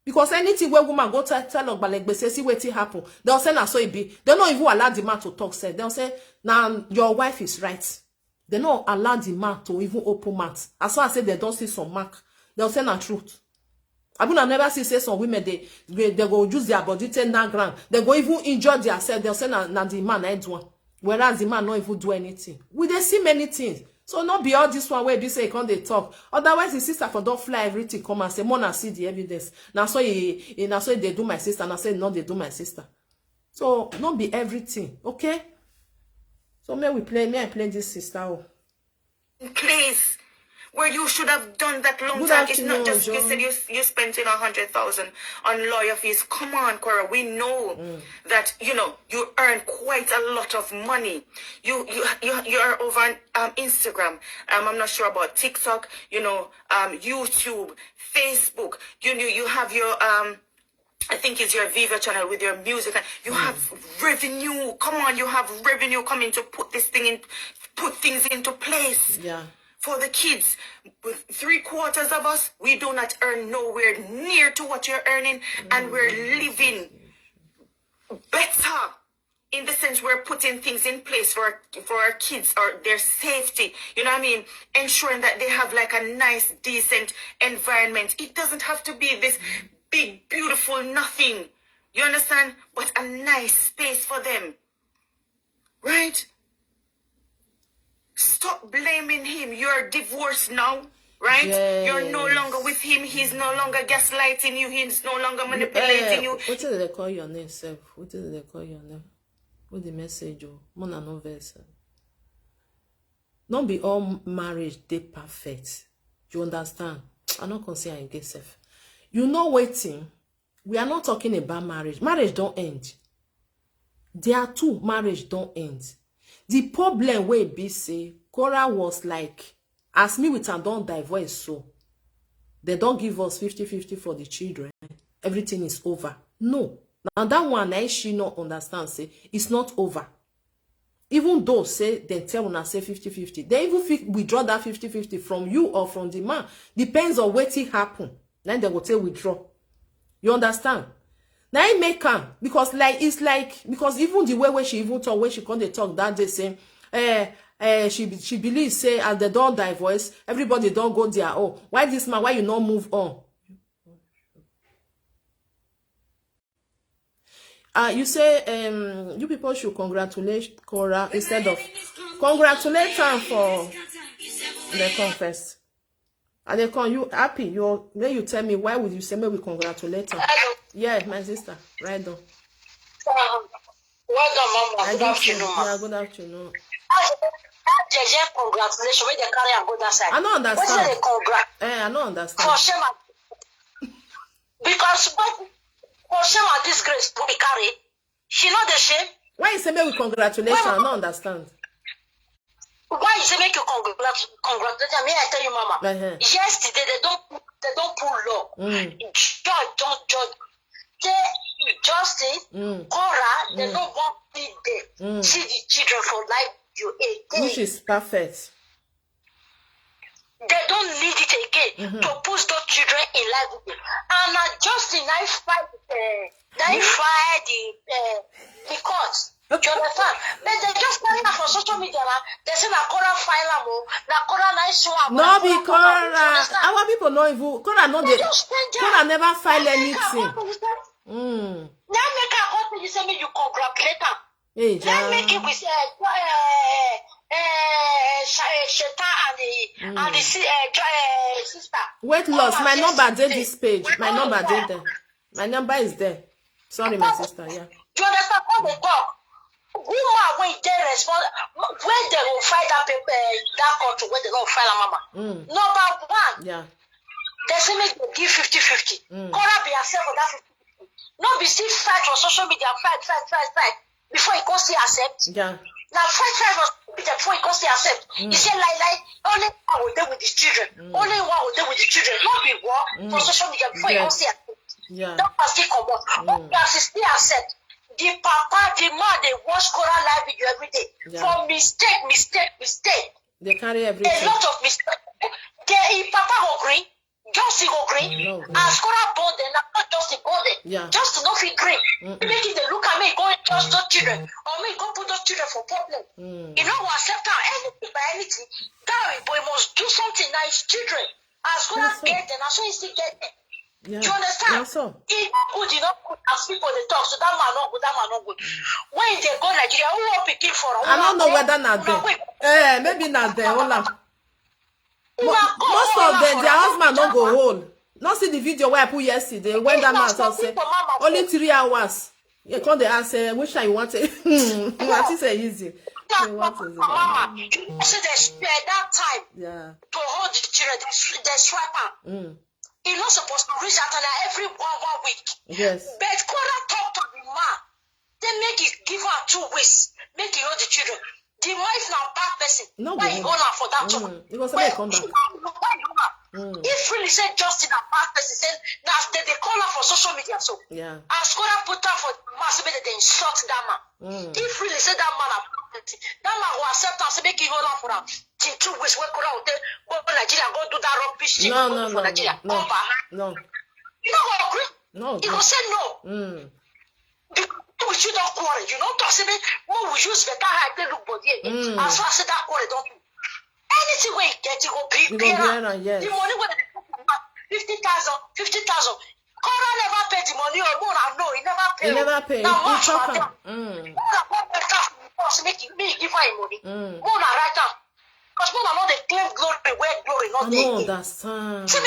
Because anything where woman go tell like say see what happen, they'll say na so it be. They don't even allow the man to talk. Say they'll say now your wife is right. They don't allow the man to even open mouth. As far as say they don't see some mark, they'll say na truth. I would never see say some women they go use their body take that ground. They go even injure themselves. They'll say na the man I do one, whereas the man not even do anything. We they see many things. So not be all this one where they say can't they talk. Otherwise, his sister for don't fly everything come and say, Mona see the evidence. Now so they do my sister, and I say no, they do my sister. So not be everything, okay? So may I play this sister. Oh. Please. Where you should have done that long time. It's not just John. You said you spent 100,000 on lawyer fees. Come on, Korra. We know that you earn quite a lot of money. You are over on Instagram. I'm not sure about TikTok. YouTube, Facebook. You have your I think it's your Viva channel with your music. You have revenue. Come on, you have revenue coming to put things into place. Yeah. For the kids, with 3/4 of us, we do not earn nowhere near to what you're earning, and we're living better in the sense we're putting things in place for our kids or their safety. You know what I mean? Ensuring that they have like a nice, decent environment. It doesn't have to be this big, beautiful nothing. You understand? But a nice space for them. Right? Stop blaming him. You're divorced now, right? Yes. You're no longer with him. He's no longer gaslighting you. He's no longer manipulating you. What did they call your name, Seth? What did they call your name? What the message? Mona no verse. Not be all marriage they perfect. You understand? I'm not considering against Seth. You know waiting. We are not talking about marriage. Marriage don't end. There are two. Marriage don't end. The problem where be say Korra was like, as me with and don't divorce, so they don't give us 50-50 for the children. Everything is over. No. Now that one she not understand say it's not over. Even though say they tell una say 50-50, they even withdraw that 50-50 from you or from the man. Depends on what it happen. Then they will say withdraw. You understand? Now it make am because it's like because even the way when she even talk, when she come dey talk that day saying she believes say as they don't divorce, everybody don't go there. Oh, why this man? Why you not move on? You say you people should congratulate Korra instead of congratulate her for the confess. And they call you happy. Then you tell me why would you say maybe congratulate her? Hello. Yeah, my sister. Right on. Well done, Mama. Good afternoon, ma. Yeah, good afternoon. Congratulations. Where they carry and go that side. I don't understand. What is the congrat? I don't understand. For shame because for shame and disgrace to be carried. She not the shame. Why you say maybe congratulations? I don't understand. Why you say make you congratulate? May I tell you, Mama? Yesterday they don't pull law. Judge don't judge. Justice, Korra, they don't want to see the children for life you again. Which is perfect. They don't need it again to push those children in life again. And Justin, I fight the courts. Do you understand? But they just carry out for social media. They say that Korra file them, that Korra nice one. No, because our people know if Korra no dey. Korra never file anything. Now make her go to you say me you congratulate her. Hey, now make it with Sheta and the sister. Weight loss. My number dey this page. My number dey there. My number is there. Sorry, my sister. Yeah. Do you understand how they talk? Woman when they respond when they will file that paper that country when they don't file a mama. Number one. Yeah. They say make they give 50-50. Korra be herself for that 50-50. Not be still fight on social media, fight before he can still accept. Yeah. Now fight on social media before he can still accept. He said like only one will deal with his children. Only one will deal with the children. Not be war for social media before he can still accept. Yeah. That must still come on. But he still accept. The papa, the man, they watch Korra live video every day. Yeah. For mistake. They carry everything. A lot of mistakes. If papa go green, Justin go green. As Korra born then, not Justin born then. Yeah. Justin not feel green. Make it they look at me, go just those children. Or me go put those children for problem. You know what, accept anything by anything. That boy must do something nice, children. As Korra get them, as soon as he get them. Yeah. Do you understand? Yeah, so. He not good as people they talk, so that man not good. When they go Nigeria, who are picking for? I don't know whether not there. Maybe not there. Hold on. Most of them, their husband don't go home. Not see the video where I put yesterday when that man say only 3 hours. You come the answer which time you want it. What is easy? Mama, you say they spare that time. Yeah. To hold the children, they swipe them. He's not supposed to reach out every one week. Yes. But Korra talk to the man. They make it give her 2 weeks. Make it hold the children. The wife now bad person. No, why you hold her for that 2 weeks? Because somebody come back. If really said Justin a bad person, said now they call her for social media. So yeah. As Korra put her for mass media, they insult that man. If really said that man a bad person, that man will accept her, say make it hold her for her. 2 weeks when Korra will go to Nigeria, go do that rubbish thing. No. You don't agree? No. You will say no. We should not quarrel. You know, to say what we use better hype they look body again. As far as that quarrel don't do. Anything we get, you go prepare. Yes. The money when they 50,000. Korra never paid the money or more. No, he never paid. He never paid. Now He talk am. Make me give her money. More na right now. Because more not the claim glory where glory not there. No, that's time. They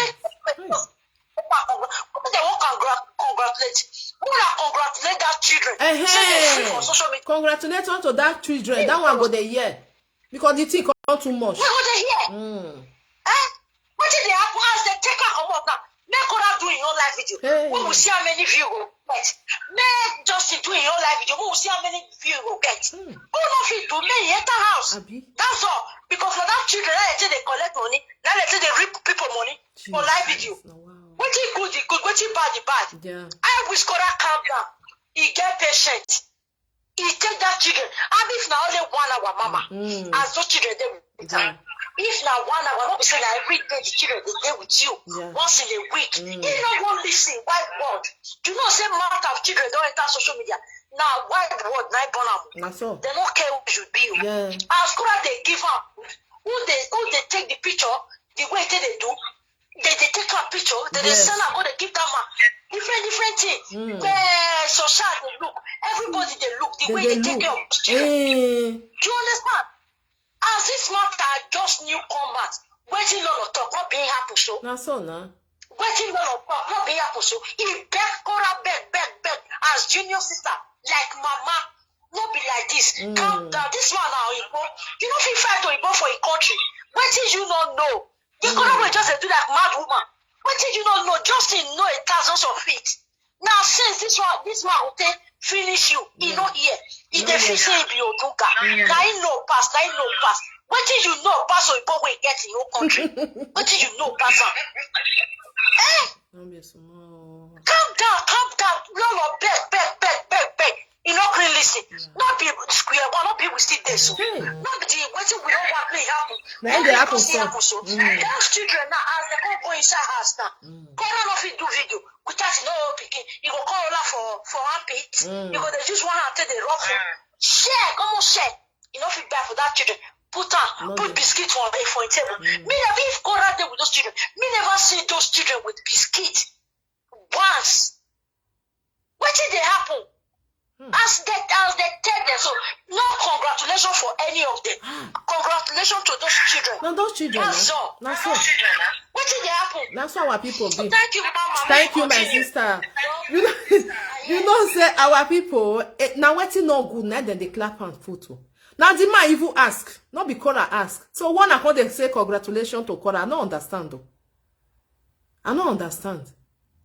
won't congratulate. Who will congratulate that children? Hey. Congratulate on to that children. That one go the year. Because the thing come too much. What go the year? What did they happen as they take her come up now? Make Korra do in your live video. Hey. We will see how many views go get. Make Justin do in your live video. We will see how many views go get. Who not fit to me enter house? That's all. Because for that children, now they collect money. Now they rip people money for live video. What is good, what is bad. Yeah. I wish Korra calm down. He get patient. He take that children. And if now only 1 hour, mama, as those children they will If now 1 hour, not be saying every day the children they stay with you once in a week. If not one listen, white word. Do you know say amount of children don't enter social media? Now white word, night born so. they don't care who should be. As Korra they give up. Who they take the picture, the way they do, they take a picture, they send her go they give that man different things. Where social they look, everybody they look, the way they take care of children. Do you understand? As this matter just new combat, waiting on talk, not being happy so. Not so, no. Waiting on talk, not being happy so. He beg Korra, beg as junior sister, like mama, not be like this. Calm down. This one now, you know, if you fight to Igbo for a country, waiting you don't know. The Korra will just do like mad woman. Waiting you don't know, just in know 1,000 of it. Now since this man will take finish you, he not here. He dey feel say he be Oduga. Now he no pass. What did you know pass or Igbo will get in your country? What did you know pass on? Calm down. No, beg. You know, really listen. Not be square one, not be we still there. So not the waiting we don't want to happen. Now they happen so. Those children now as they go inside house now. Korra no fit do video. Without no picking, you go call her for one pit. You go they just want to take the rock. Share, come on share. You know fit buy for that children. Put biscuit for a table. Me never if Korra there with those children. Me never see those children with biscuit once. What did they happen? As they tell them, so no congratulations for any of them. Congratulations to those children. No, those children. That's all. That's all. What did they happen? That's how our people be. Thank you, Mama. Thank you, my sister. You know, say our people. Now what's no good? Now then they clap and photo. Now the man even ask, not be Korra ask. So one account they say congratulations to Korra. I don't understand though. I don't understand.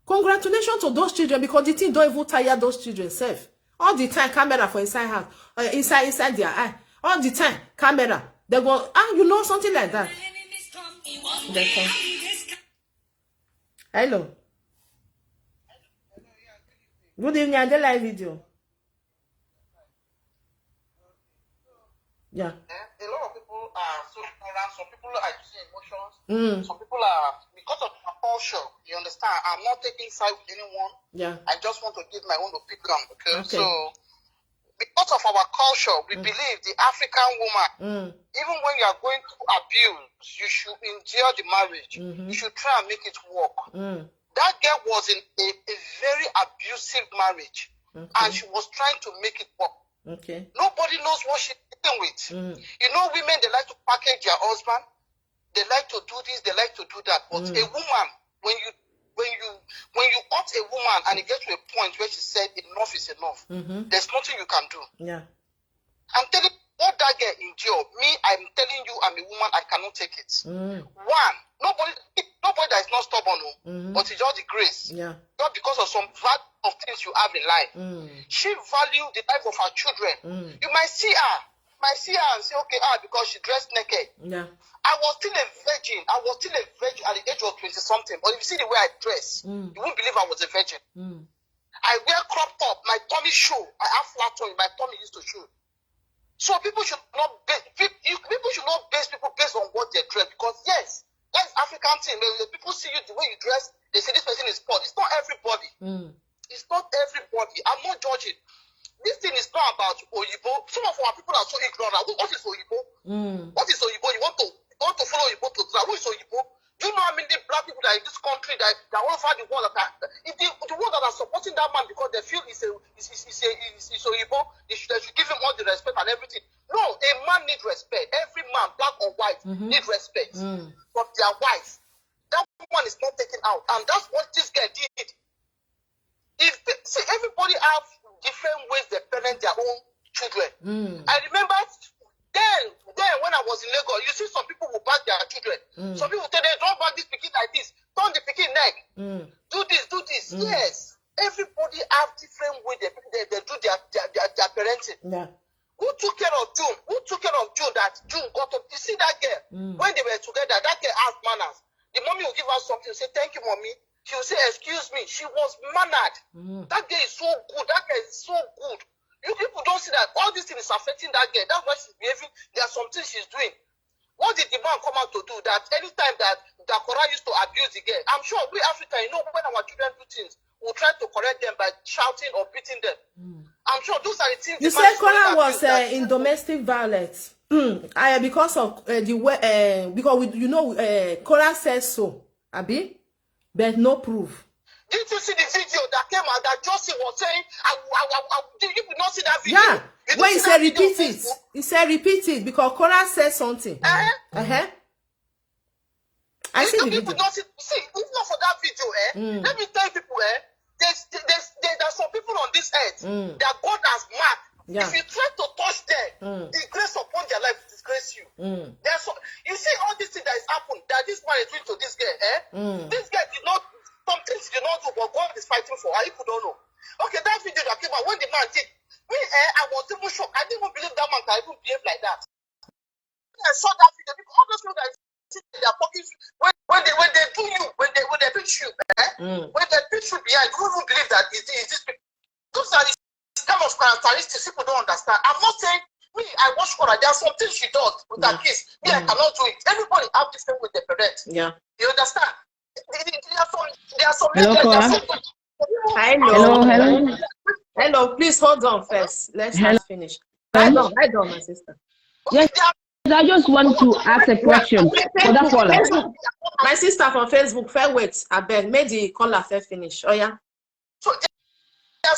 Congratulations to those children because the thing don't even tire those children self. All the time, camera for inside house, inside their eye. All the time, camera. They go, you know, something like that. They come. Hello. Good evening, I did live video. Yeah. A lot of people are so ignorant. Some people are using emotions. Some people are, because of my culture, you understand, I'm not taking side with anyone. Yeah. I just want to give my own opinion. Okay. So, because of our culture, we believe the African woman, even when you are going through abuse, you should endure the marriage. You should try and make it work. That girl was in a very abusive marriage, and she was trying to make it work. Nobody knows what she's dealing with. You know, women, they like to package their husband. They like to do this, they like to do that. But a woman, when you hurt a woman and it gets to a point where she said enough is enough, there's nothing you can do. Yeah. I'm telling you, what that girl endured, I'm telling you, I'm a woman, I cannot take it. One, nobody that is not stubborn, but it's just the grace. Yeah. Not because of some value of things you have in life. She valued the life of her children. You might see her and say, okay, because she dressed naked. Yeah. I was still a virgin. at the age of 20-something. But if you see the way I dress, you won't believe I was a virgin. I wear crop top, my tummy show. I have flat tummy, my tummy used to show. So people should not base people based on what they dress, because yes, that's African thing. When people see you the way you dress, they say this person is poor. It's not everybody. It's not everybody. I'm not judging. This thing is not about Oyibo. Some of our people are so ignorant. What is Oyibo? What is Oyibo? You want to follow Oyibo to that? Who is Oyibo? Do you know how many black people that are in this country that all over the world the ones that are supporting that man because they feel he's Oyibo, they should give him all the respect and everything. No, a man needs respect. Every man, black or white, needs respect from their wife. That one is not taken out, and that's what this guy did. See, everybody have different ways they parent their own children. I remember then when I was in Lagos, you see some people will bag their children. Some people tell them, don't bag this pikin like this, turn the pikin neck, do this. Yes, everybody have different ways they do their parenting. Yeah. Who took care of June? That June got up? You see that girl, when they were together, that girl has manners. The mommy will give her something, say, thank you, mommy. She will say, excuse me. She was mannered. That girl is so good. You people don't see that all this thing is affecting that girl. That's why she's behaving. There are some things she's doing. what did the man come out to do? That anytime that Korra used to abuse the girl, I'm sure we Africans, when our children do things, we'll try to correct them by shouting or beating them. I'm sure those are the things. You said Korra was in domestic violence. Because of the way, because Korra says so, Abi, but no proof. Did you see the video that came out that Josie was saying? You did not see that video. Yeah. When he said repeat it, he said repeat it because Korra said something. I see the video. See, if not for that video, let me tell you people, there's some people on this earth that God has marked. Yeah. If you try to touch them, the grace upon their life will disgrace you. You see all these things that is happened, that this man is doing to this girl, this girl did not, some things did not do, but God is fighting for her. People don't know. Okay, that video that came out, when the man did, I was even shocked. I didn't even believe that man can even behave like that. When I saw that video, because all those people that they are talking, when they do you, when they beat you, when they beat you behind, you don't even believe that is this people. Those are the kind of characteristics people don't understand. I'm not saying me, I watch Korra. There are some things she does with her kids. Me, I cannot do it. Everybody have different with their parents. Yeah. You understand? There are some Hello, Korra. Hello. Hello, please hold on first. Let's finish. Hold on, my sister. Yes, I just want to ask a question for that caller. My sister from Facebook, fair wait. I beg, make the caller fair finish. Oh yeah. So there are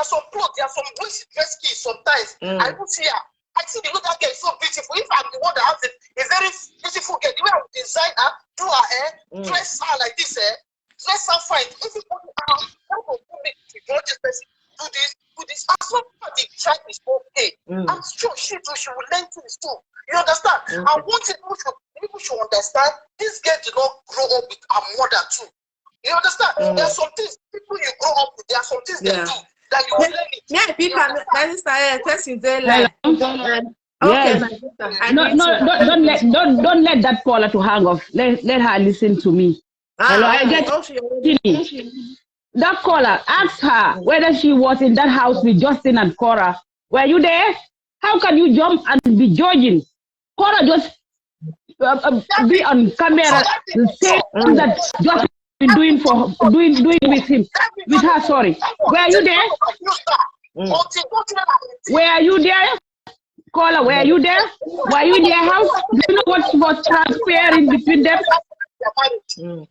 some clothes, there are some ways dress keys sometimes. I don't see her. I see the other girl is so beautiful. If I'm the one that has a very beautiful girl, the way I would design her, do her hair, dress her like this, dress her fine. Everybody judge this person, do this. As long as the child is okay, I'm sure she will learn things too. You understand? I want people should understand this girl did not grow up with her mother too. You understand? There are some things people you grow up with, there are some things they do that you will learn it. Yeah, people my sister testing their life. Okay, my sister. Don't let that caller to hang off. Let her listen to me. Hello, I get that caller. Ask her whether she was in that house with Justin and Korra. Were you there? How can you jump and be judging? Korra just be on camera saying that Justin been doing with her. Sorry. Were you there? Were you there? Caller, were you there? Were you in their house? Do you know what was transpiring between them?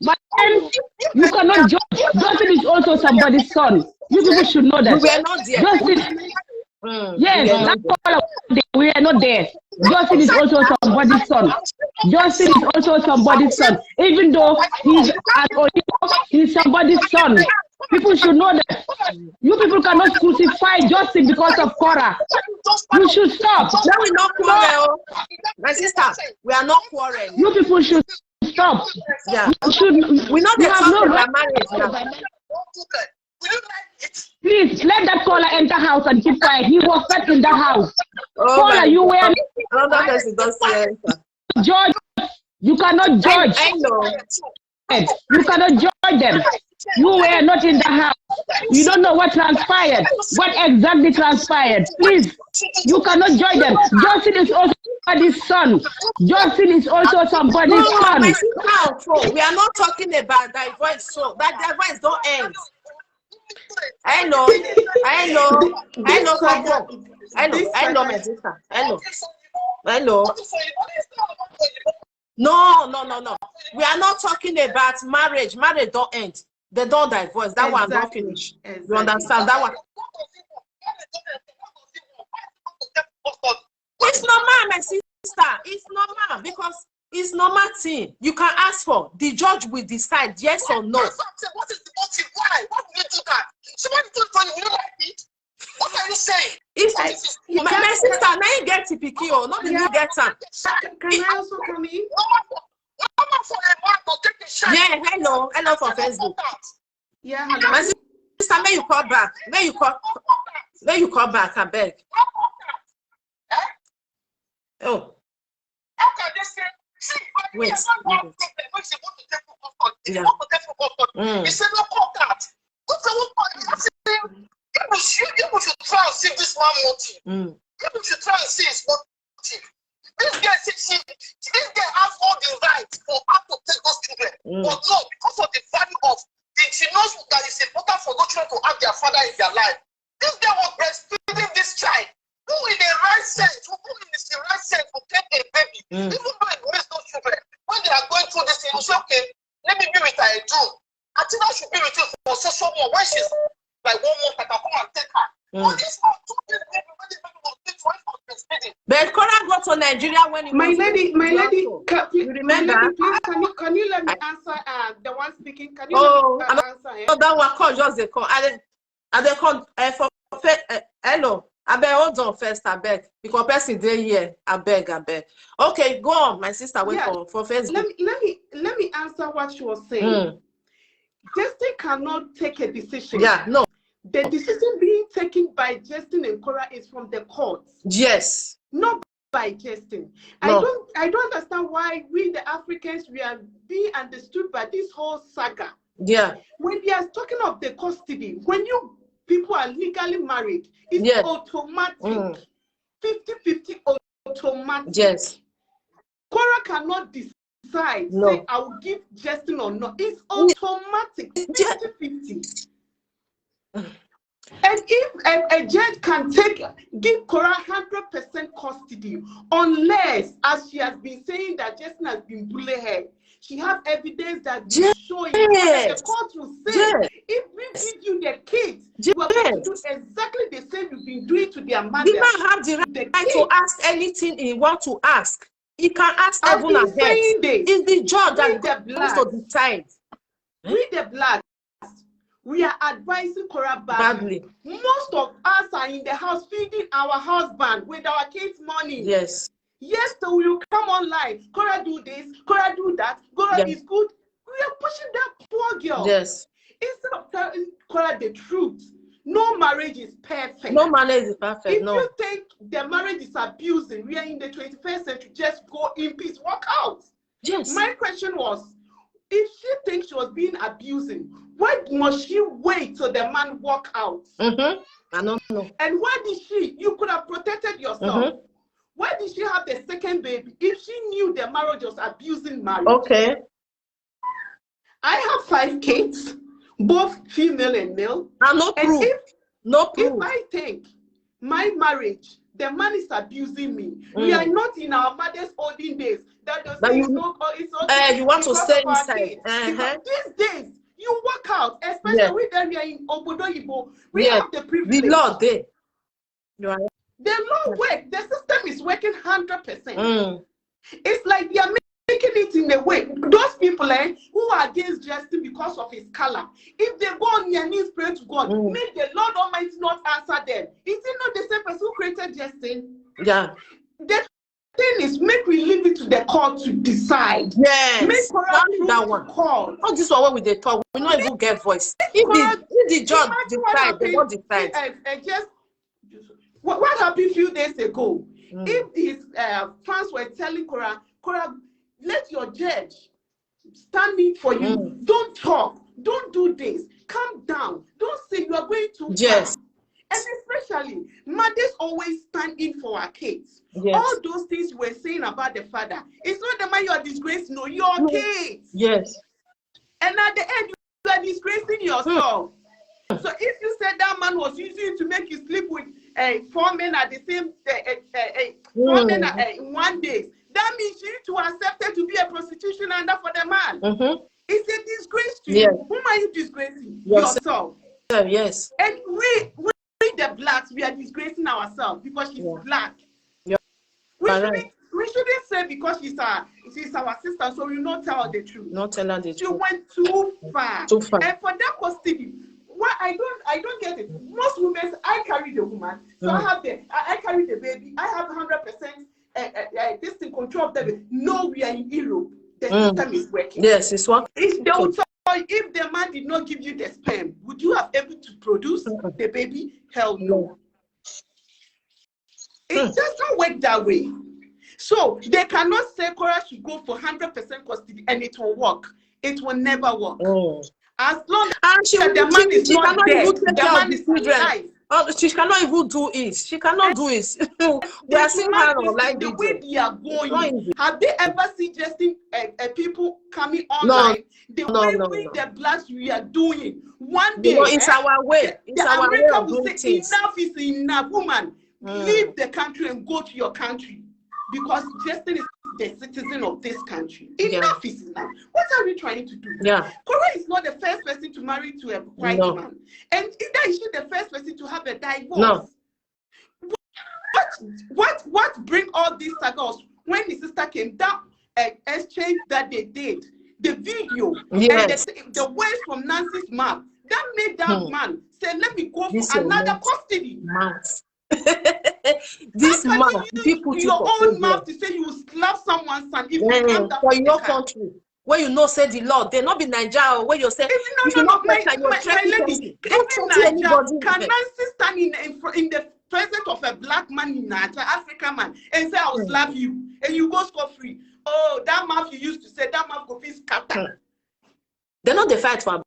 But then you cannot judge. Justin is also somebody's son. You people should know that. We are not there. Justin, yes, that caller, we are not there. Justin is also somebody's son. Justin is also somebody's son. Even though he's somebody's son. People should know that. You people cannot crucify Justin because of Korra. You should stop. No, we're not quarreling. My sister, we are not quarreling. You people should stop. Yeah. We're not talking about marriage. Please let that caller enter house and keep quiet. He was not in that house. Caller, you were judge. You cannot judge. I know. You cannot judge them. You were not in the house. You don't know what transpired. What exactly transpired. Please, you cannot judge them. Justin is also somebody's son. Justin is also somebody's son. We are not talking about divorce. So that divorce don't end. I know, my sister. I know. No. We are not talking about marriage. Marriage don't end. They don't divorce. That one don't finish. You understand that one? It's normal, my sister. It's normal because it's normal thing. You can ask for. The judge will decide yes or no. What is the motive? Why? Why would you do that? Somebody told you don't like it. What are you saying? My sister, now you get TPK, not the you get some. Can I also come in? Yeah, hello for Facebook. Yeah, hello. My sister, may you call back? May you call back? I beg. Oh. Wait. Yeah. He said, no, call that. You should try and see this man motive. You should try and see his motive. This girl, this girl has all the rights for her to take those children. But no, because of the value of, she knows that it's important for those children to have their father in their life. This girl was breastfeeding this child. Who in the right sense, who in the right sense will take a baby, even though it makes those children, when they are going through this thing, you say, okay, let me be with her in June. I think I should be with you for so more. When she's like 1 month, I can come and take her. But this one, 2 days, baby, when the baby was 6 months for breastfeeding. But Korra go to Nigeria when he My lady, you remember? Please, can you let me answer the one speaking? Can you let me answer him? Oh, that one call just the call. And they call for hello. I beg, hold on first, I beg. Because person dey here, I beg. Okay, go on, my sister. Wait for Facebook. Let me answer what she was saying. Justin cannot take a decision. Yeah, no. The decision being taken by Justin and Korra is from the courts. Yes. Not by Justin. No. I don't understand why we the Africans we are being understood by this whole saga. Yeah. When they are talking of the custody, when you people are legally married, it's automatic. 50-50 automatic. Yes. Korra cannot decide, say I will give Justin or not. It's automatic. 50-50. And if a judge can give Korra 100% custody, unless, as she has been saying, that Justin has been bullying her, she has evidence that is showing that the court will say, if we give you the kids, you are going to do exactly the same you've been doing to their mother. The man have the right to ask anything he want to ask. He can ask heaven and earth. It's the judge that goes to decide. We the blacks, we are advising Korra badly. Most of us are in the house feeding our husband with our kids' money. Yes. Yes, so we will come online. Korra do this, Korra do that. Korra is good. We are pushing that poor girl. Yes. Instead of telling Korra the truth, no marriage is perfect. No marriage is perfect. If you think the marriage is abusing, we are in the 21st century. Just go in peace, walk out. Yes. My question was, if she thinks she was being abusing, why must she wait till the man walk out? I don't know. And why did she? You could have protected yourself. Why did she have the second baby if she knew the marriage was abusing marriage? Okay. I have 5 kids, both female and male. And proof. If I think my marriage, the man is abusing me, we are not in our mother's olden days. That does say it's okay. You want to stay inside. These days, you work out, especially with them here in Obodo Ibo. We have the privilege. The law there. The law works. The system is working 100%. It's like they are making it in a way. Those people who are against Justin because of his color, if they go on their knees, pray to God, make the Lord Almighty not answer them. Is it not the same person who created Justin? Yeah. The thing is, make we leave it to the court to decide. Yes. Make that one. Call. Not this one where we they talk. We not even get voice. If the judge decide, they won't decide. What happened a few days ago? If these fans were telling Korra, let your judge stand in for you. Don't talk. Don't do this. Calm down. Don't say you are going to. Yes. And especially, mothers always stand in for our kids. Yes. All those things we're saying about the father, it's not the man you are disgracing, no, your kids. Yes. And at the end, you are disgracing yourself. So if you said that man was using you to make you sleep with 4 men at the same 4 men in 1 day, that means you need to accept it to be a prostitution under for the man. It's a disgrace to you. Whom are you disgracing? Yourself. Yes. And we the blacks, we are disgracing ourselves because she's black. We shouldn't say because she's our sister, so we not tell her the truth. Not tell her the truth. She went too far. Too far. And for that custody, what I don't get it. Most women, I carry the woman, so I carry the baby. I have 100% this thing control of the baby. No, we are in Europe. The system is working. Yes, it's working. If the man did not give you the sperm, would you have able to produce the baby? Hell no. It does not work that way. So they cannot say Korra should go for 100% custody and it will work. It will never work. As long as the man is not dead, the man is alive. Oh, she cannot even do it. She cannot do it. We are seeing her on live the way they are going. Have they ever seen just people coming online? The way the blacks we are doing. One day, it's our way. It's our way of doing things. Enough is enough, woman. Leave the country and go to your country, because Justin is the citizen of this country. Enough is enough. What are we trying to do? Korra is not the first person to marry to a white man, and either is she the first person to have a divorce. What bring all these struggles? When the sister came down, exchange that they did, the video and the words from Nancy's mouth, that made that man say, "Let me go for another custody." This man, people your own mouth to say you will slap someone's son if you come for your country, where you know say the law, they not be Nigeria, where you say my lady, can Nancy stand in the presence of a black man in Nigeria, African man, and say I will slap you, and you go scot free? Oh, that mouth you used to say, that mouth go be scattered. They know they fight for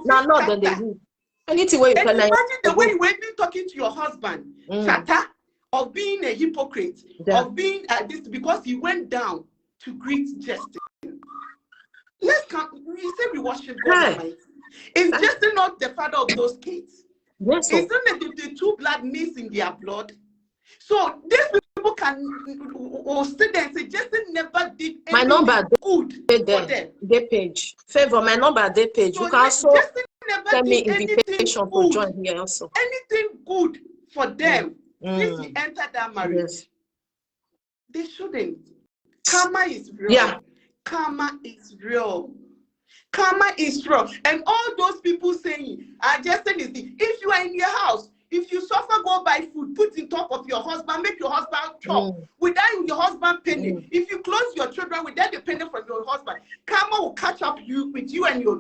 now, not then they do. Anything where you can imagine the way you were talking to your husband, Shatta, of being a hypocrite, of being this, because he went down to greet Justin. Let's come. We say we worship God Almighty. Is Justin not the father of those kids? Yes. Isn't it the two blood mixed in their blood? So these people can sit there and say Justin never did anything my number good for them. They page. Favor my number, they page. So you can also send me invitation to join here also. Anything good for them since he entered that marriage. They shouldn't. Karma is real. Karma is real. Karma is real. And all those people saying, Justin is the, if you are in your house, if you suffer, go buy food, put in top of your husband, make your husband chop. Without your husband penny, if you close your children without the penny from your husband, karma will catch up with you and your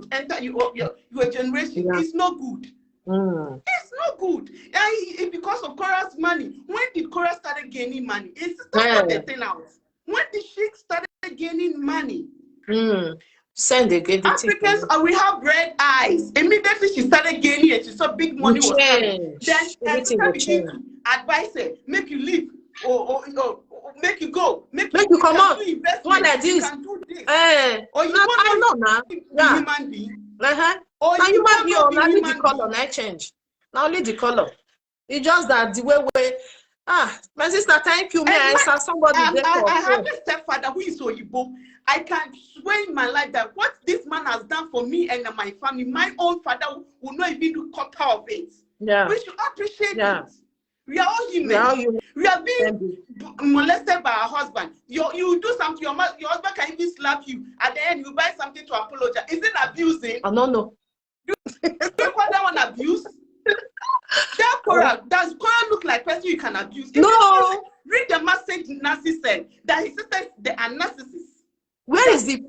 generation. It's not good. It's not good. And because of Korra's money. When did Korra started gaining money? It's not the thing out. When did she started gaining money? Send again. Africans, we have red eyes. Immediately she started gaining and she saw big money was coming. Then everything began to advise her, make you leave, or make you go, make you come on. One like this. Or you want to be human being. Or now you might be only the color, not change. Now only the color. It's just that the way my sister, thank you. I have a stepfather who is Oyibo. I can swear in my life that what this man has done for me and my family, my own father will not even do quarter of it. We should appreciate it. We are all human. We are being molested by our husband. You do something, your husband can even slap you. At the end, you buy something to apologize. Is it abusing? No. Do you call that one abuse? Does Korra look like person you can abuse? No. Read the message Nancy said that his sisters, they are narcissists. Where is the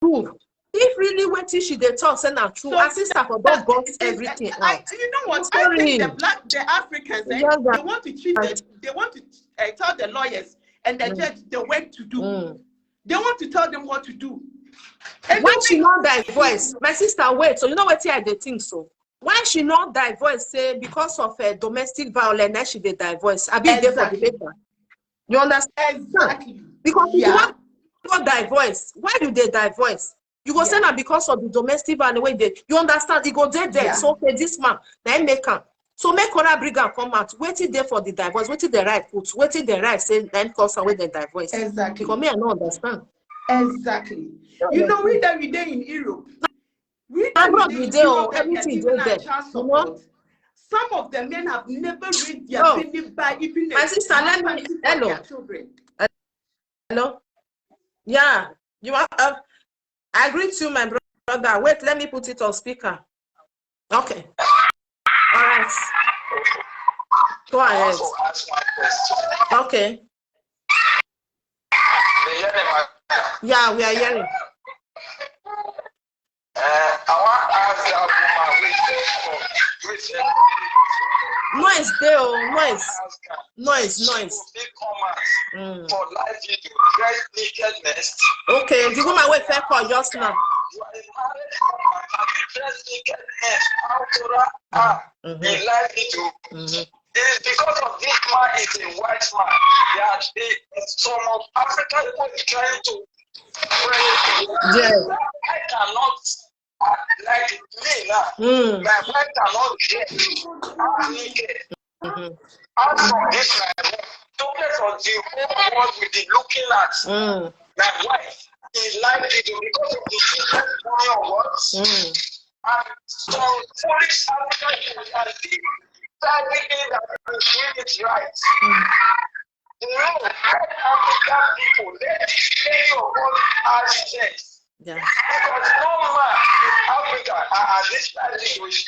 proof? If really what she they talk, send her true. Our sister for that box everything out. You know what? I think the Africans, they want to cheat. They want to tell the lawyers and the judge the way to do. They want to tell them what to do. And when she not divorce, my sister wait. So you know what I they think so. When she not divorce, say because of domestic violence, then she they divorce. I be there for the paper. You understand? Exactly. Because you want divorce. Why do they divorce? You go say that because of the domestic violence way they. You understand? He go there. So okay, this man then make him. So make Korra bring and come out. Waiting there for the divorce. Waiting the right put. Waiting the right say then cause away the divorce. Exactly. Because me I don't understand. Exactly. You know we that we there in Europe. Everything there. Some of the men have never read their penny by even my sister, let me children. Hello. Yeah, you are. I agree to you, my brother. Wait, let me put it on speaker. Okay. All right. Go ahead. Okay. Yeah, we are hearing. Noise there, noise. For life, you do nakedness. Okay, the woman wait for just now. you are a married woman, have you dressed naked men? How Korra are in live video? It is because of this man is a white man that some of Africa people is trying to pray. Yeah. I cannot, like me now, my wife cannot dress naked. Out from this life, topless on the whole world will be looking at my wife in live video because of the different money of words. And some foolish African people are everything that is doing it right. No, let African people, let many of us have sex. Yeah. Because no man in Africa at this life video is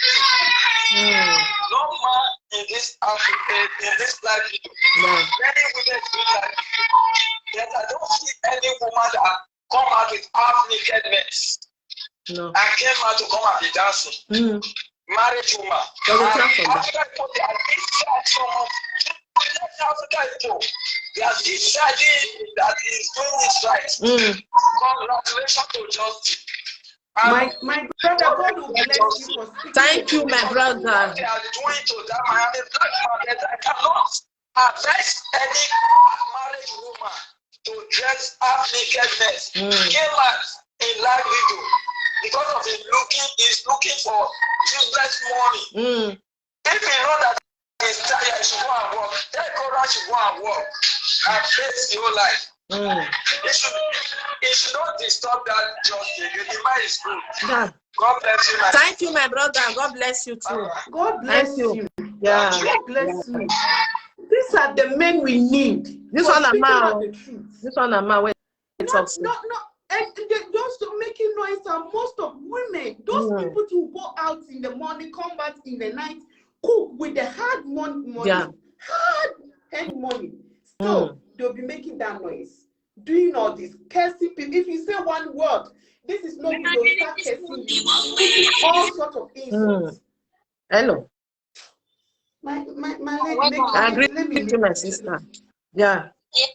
no man in this Africa in this life video. Many women do life video. Yet I don't see any woman that come out with half naked men. No. And came out to come and be dancing. Marriage woman. African people they are deciding some of African people. They are deciding that is doing this right. Congratulations to Justin. My brother, God will bless you for speaking. Thank you, my brother. What they are doing to that Miami black market, I cannot advise any married woman to dress half nakedness. Came out in live video because of his he's looking for useless money. If you know that he's tired, he should go and work. Tell Korra should go and work and face your life. It should not disturb that justice. The man is good. Yeah. God bless you, Thank you, my brother. God bless you too. God bless you. Yeah. God bless you. These are the men we need. This one a man. This one a man. Wait. And just to make it noise, and most of women, those people who go out in the morning, come back in the night, cook with the hard money, hard hand money. So they'll be making that noise, doing all this, cursing people. If you say one word, this is not good, they'll start cursing you, all sorts of insults. Hello. My lady, I agree with you, my sister. Yeah. Yeah,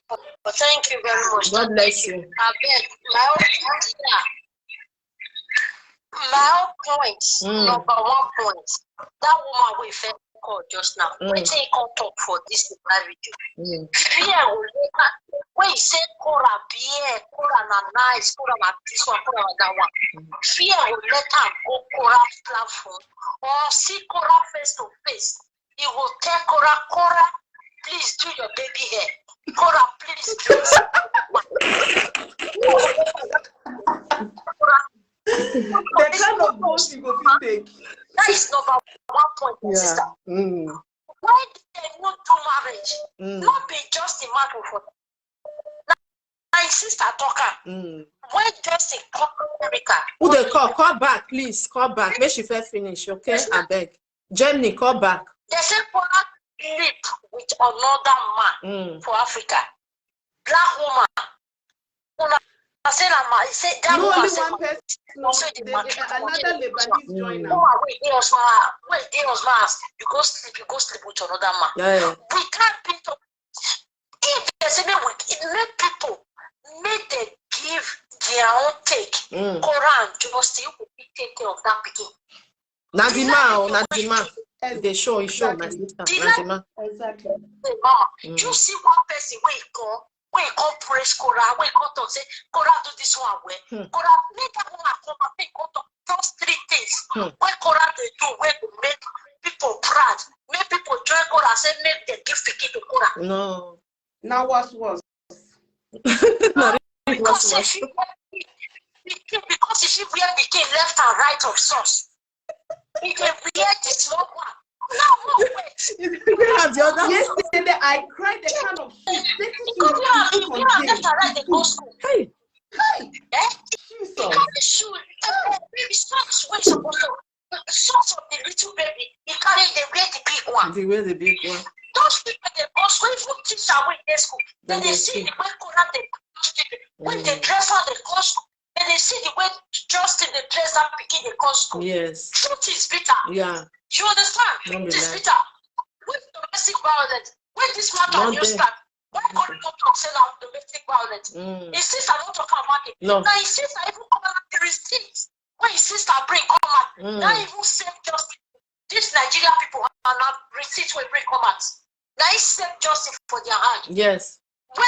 but thank you very much. God bless you. I beg, my own point, number 1 point, that woman we felt call just now, we take on talk for this video. When you say Korra beer, Korra na nice, Korra na this one, Korra na that one, fear will let her go Korra platform or see Korra face to face. He will tell Korra, please do your baby hair. Korra, please dress. The kind of boss you go to take. That is number 1 point, sister. Why they won't do marriage? Not be just a matter for them. My sister talker. When Justin come to America. Who they call? Call back, please. Call back. Make she first finish, okay? I beg. Jenny, call back. They say Korra live with another man for Africa. Black woman. I said that no, woman only said, one person. Another Lebanese joiner. Wait, you go sleep with another man. Yeah. We can't beat up. If there's any week, it make people make them give their own take. Korra and Justin will be take care of that picking. Nadima. They show, my sister. Nadima. Exactly. You see one person where he come praise Korra, where he come talk say Korra do this one way. Korra make that woman come and make go talk just 3 things. Where Korra they do, where to make people proud, make people join Korra, say make them give picking to Korra. No. Now what's because if she wear the king left and right of source, he can wear the small one. No, wait. Yesterday I cried the kind of shit. Because you are left and right, they go school. Hey. Because the shoe, baby socks, where supposed to socks of the little baby, he carry the wear the big one. They wear the big one. Those people they go school, if you teach her when they school, then they see the way Korra they when they dress her they go school. And they see the way Justin the dress and picking the school. Yes. Truth is bitter. Yeah. You understand? It is bitter. With domestic violence, when this matter you start, why can't you talk say now domestic violence? His sister not talk about it. No. Now his sister even come and receipt when his sister bring come out. Now even save justice. These Nigerian people are not receipts will bring come out. Now he save justice for their hand. Yes. When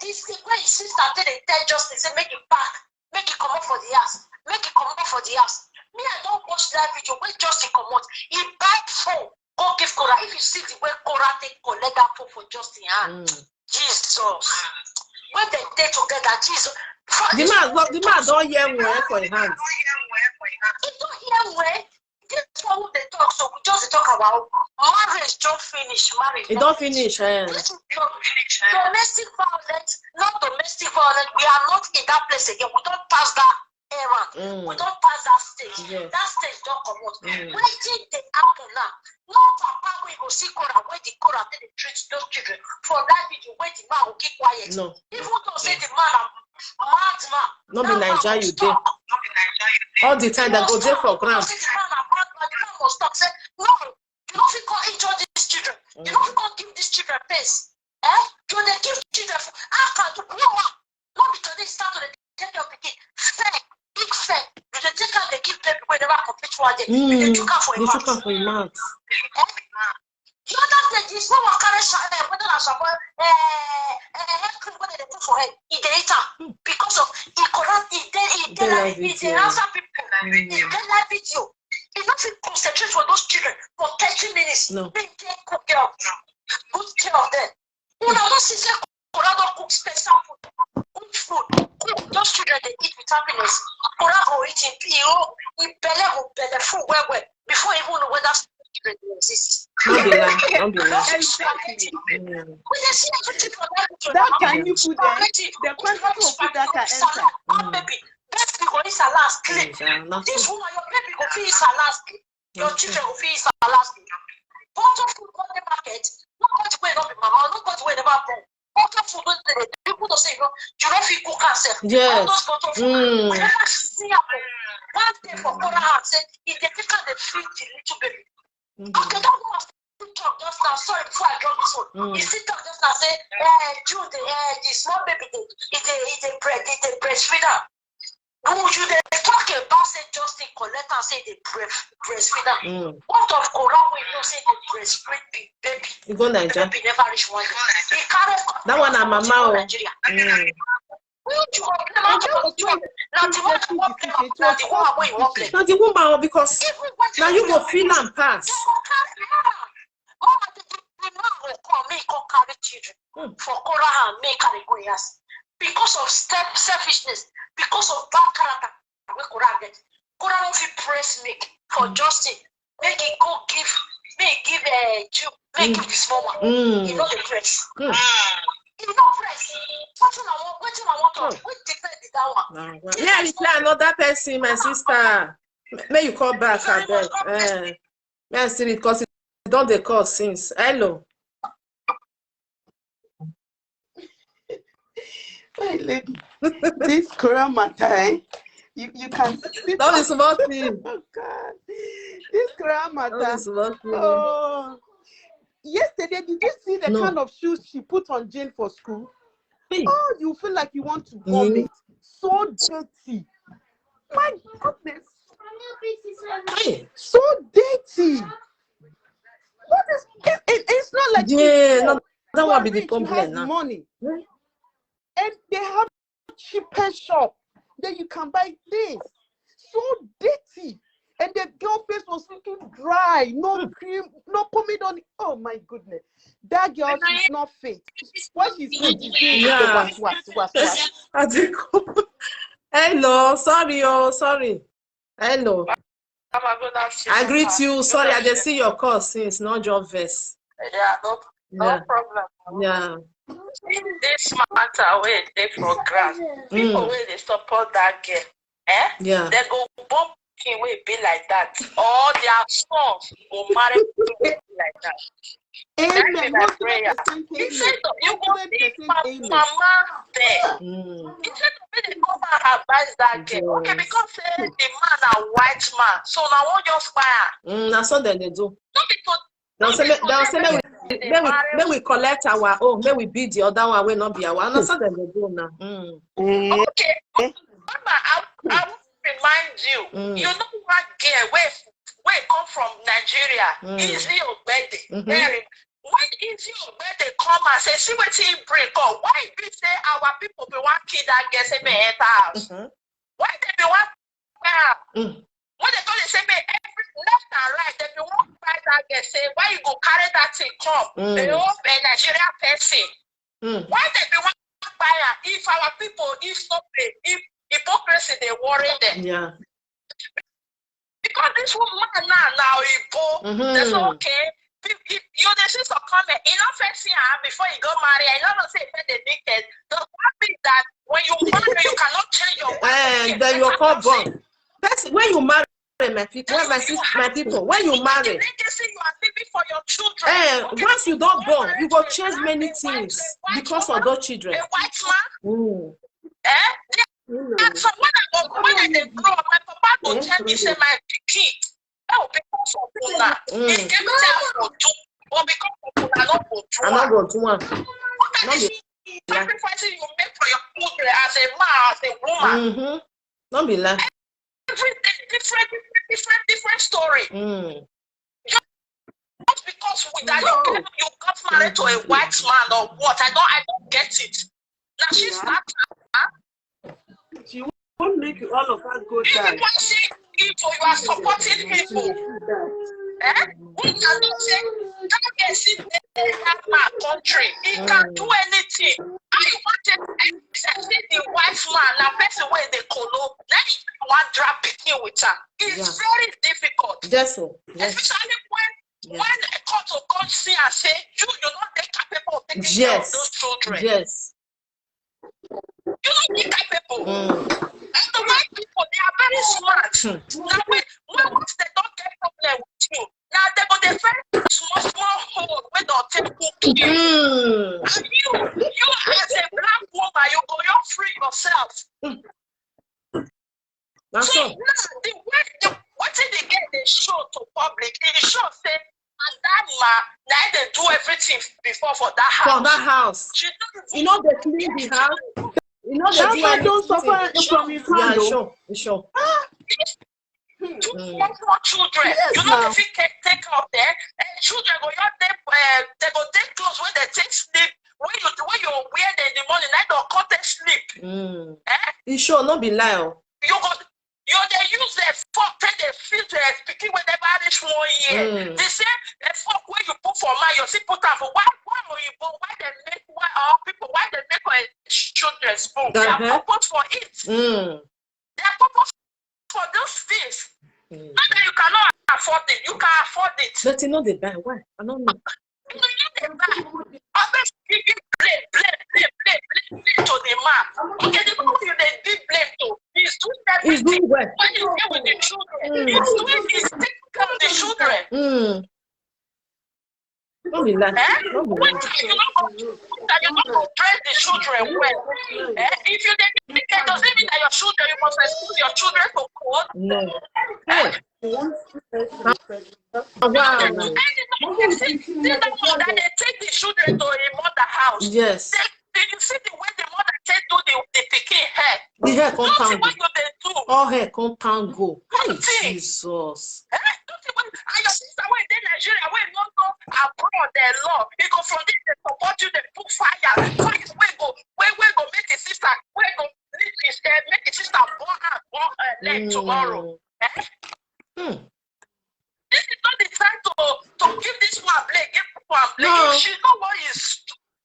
his sister they tell justice, say make it back, make it come up for the house, make it come up for the house. Me, I don't watch that video when justice come out. He buy phone, go give Korra. If you see the way Korra take collect that phone for justice hand, Jesus. When they stay together, Jesus. The man don't hear word for his hands. He don't hear word. This one they talk, so we just talk about marriage. Don't finish marriage. It don't finish. Domestic violence, not domestic violence. We are not in that place again. We don't pass that era. We don't pass that stage. Yes. That stage don't come out. Why did they happen now? No papa we go see Korra where the Korra they treat those children. For that video, where the man will keep quiet. No. Even though say the man madman. No be Nigeria you dey. All the time they go there for ground. The man must stop. Say no, you don't feel call each of these children. You don't feel give these children pace. You they give children. How can you not because they start to take your pikin. Fair, big fair. You they take out they give baby when they never complete one day. They took out for a month. You know this one was carry whether that's about when they put for head, he did because of he corrupt, he answer people, he did that video. He not concentrate for those children for 30 minutes. No. They take good care of them. You know, don't say Korra don't cook special food, good food. Those children they eat with happiness. Korra go eat in belly full well before even know whether children exist. Don't be lying. That can you put there? The person who put that can enter. Baby, best because it's a last clip. This woman, your baby will feel it's a last clip. Your children will feel it's a last clip. Bottle food on the market, not got to wait up in mama, not got to wait never born. Bottle food on the people don't say, you don't feel cook cancer. Yes. Those bottle food. We never see one day for Korra and said, if they take out the feed the little baby. Okay, that woman talk just now. Sorry, before I drop this one. You sit down just now say, June, the small baby, it's a breastfeeder. Would you talk about say Justin collect and say the breastfeeder? What of Korra we know say the breastfeed baby? You go Nigeria. Baby never reach one. That one and mama. Nigeria. Not the woman because now you go feel and pass. For Korra and make carry go yes. Because of selfishness, because of bad character, we Korra get. Korra don't feel press make for justice. Make it go give, give Jew, make give this woman. You know the press. You know press. What you want to defend that one. Yeah, reply another person, my sister. May you call back again. May I see it because it don't they call since. Hello. Hey, lady, this Korra matter, you can see that is about me. Oh God, this Korra matter. Oh, yesterday, did you see the kind of shoes she put on Jane for school? Hey. Oh, you feel like you want to vomit. So dirty. My goodness. Hey. So dirty. What is it's not like that will be the problem now. Money. And they have cheaper shop that you can buy this. So dirty. And the girl face was looking dry. No cream, no pomade on it. Oh my goodness. That girl is not fit. What she's fit is doing Hello, sorry. Hello. I greet you. Sorry, I just see your call since not your verse. No problem. Yeah. This matter where they for grant. People where they support that girl. Yeah. They go bump will be like that. All their sons go marry people like that. Amen. That's my prayer. Instead of you go see mama there. Instead of me to come and advise that girl. Okay, because the man a white man, so now what just fire? That's what they do. Not because they'll say may we collect our own, may we beat the other one, will not be our. That's what they do now. Okay. I will remind you. You know one girl where come from Nigeria, Easy Ogbede. When Easy Ogbede come and say, see what he break up, why we say our people be one kid that gets a enter house? Why they be one when they told they say every left and right, they be one fight that get say why you go carry that thing come? They hope a Nigeria person. Why they be one buyer if our people if not pay, if hypocrisy they worry them? Yeah. Because this woman now that's okay. If you the sister comment, you know first before you go marry, I know say they naked. The one thing that when you marry, you cannot change your wife. Then you come born. That's when you marry, my people, my people. When you marry, legacy you are leaving for your children. Once you don't born, you go change many things because of those children. A white man. So when they grow up, my papa will tell me say my kid. Oh, because of Una, it can tell do, or because of Una not go do. I'm not going to one. What are the sacrifices you make for your children as a man, as a woman? Don't be like everything different story. Not because that you got married to a white man or what? I don't get it. Now she's not. She won't make all of us go down. People, you are supporting people. When you are not saying that gets in that country, he can do anything. I wanted exactly the white man, now person where they colo, then you want drop picking with her. It's very difficult. Yes, so. Especially when a court of God see and say, you're not capable of taking care of those children. Yes. You're not capable. And the white people, they are very smart. Now, when once they don't get problem with you, now they go the very small hole where they'll take you. And you as a black woman, you go, you're free yourself. That's so all. Now, what did they get the show to public? The show say, and that man, now they do everything before for that house. For that house. You know they clean the house. You know they don't suffer from his hand. Yeah, sure. Two small children. You know if you take care of them, and children go they go take clothes when they take sleep. When you wear them in the morning, they don't cut their sleep. It sure not be lie. They use their fork, they filter speaking when they reach 1 year. They say a fork where you put for man, you see put out for why they make why they make children's spoon. They are purpose for it. They are purpose for those things. Not that you cannot afford it, you can afford it. But you know they buy why? I don't know. You know they buy. Others give you blame to the man. Okay, the people you they did blame to. He's doing everything. He's doing well. When you deal with the children, he's taking care of the children. Don't be like you're not going to train the children well. If you think it doesn't mean that your children, you must expose your children to code. No. That they take the children to a mother house. Yes. You see the way the mother take do the picking hair. The hair compound. What they do? All hair compound go. Hey, Jesus. And your sister went in Nigeria, where not go abroad their law. You go from this, they support you, they put fire. Where go make a sister, where go make a sister born her leg tomorrow. This is not the time to give this one blame, give one blame. No. She know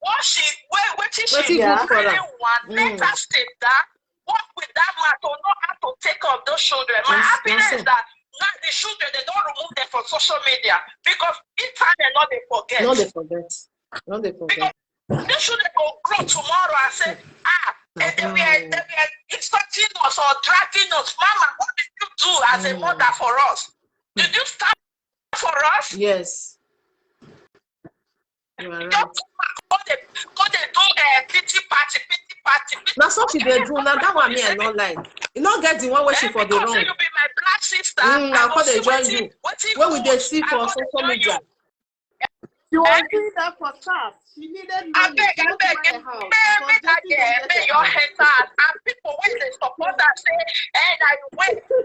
what she really want. Let her stay down, work with that man to know how to take care of those children. My happiness is that now the children, they don't remove them from social media because in time they not they forget. No, they forget. Because they shouldn't go grow tomorrow and say, they were insulting us or dragging us. Mama, what did you do as a mother for us? Did you stand for us? Yes. You are right. Go they do pity party. That's what they do. Now that one me I not like. You not get the one waiting for the wrong. You be my black sister. I call they join you. When we they see for social media. You were doing that for staff. She needed money. I beg, make your head out. And people when they support that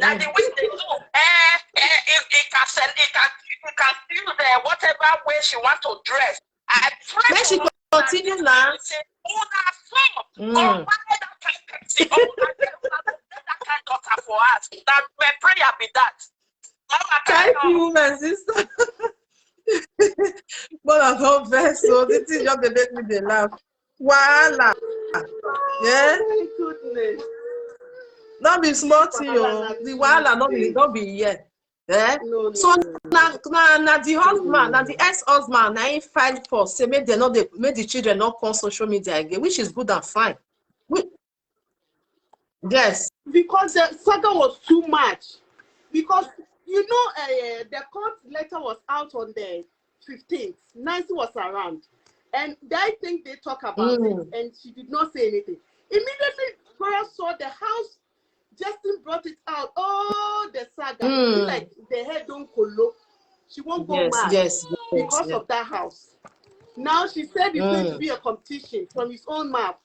that the way they do, it can send, it can use whatever way she want to dress. I pray May she continue now. that kind daughter for us. That my prayer be that. Mama, Thank you, my sister. But I don't vex, so this is just the make me dey laugh. Voila. Yeah. My goodness. Not be small thing, oh. The voila, not be here. Eh? No, So no. now the husband, now the ex-husband, now he filed for say make the children not come social media again, which is good and fine. Yes. Because the saga was too much. Because you know, the court letter was out on the 15th. Nancy was around, and I think they talk about it, and she did not say anything. Immediately, Korra saw the house. Justin brought it out. Oh, the saga. Like the head don't colo. She won't go mad because of that house. Now she said it's going to be a competition from his own mouth.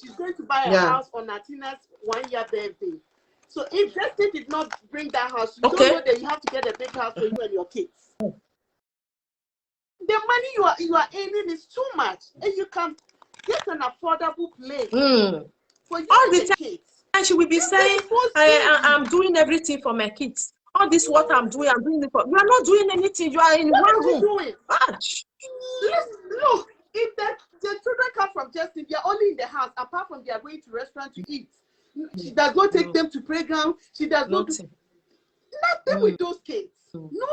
She's going to buy a house on Atina's 1-year birthday. So if Justin did not bring that house, you don't know that you have to get a big house for you and your kids. The money you are earning is too much, and you can get an affordable place for you all and the the time. kids. And she will be saying, I'm doing everything for my kids. All this what I'm doing it for. You are not doing anything. You are in one room. Doing? Look, if the children come from Justin, they are only in the house, apart from they are going to restaurant to eat. She does not take them to playground. She does not do nothing with those kids. No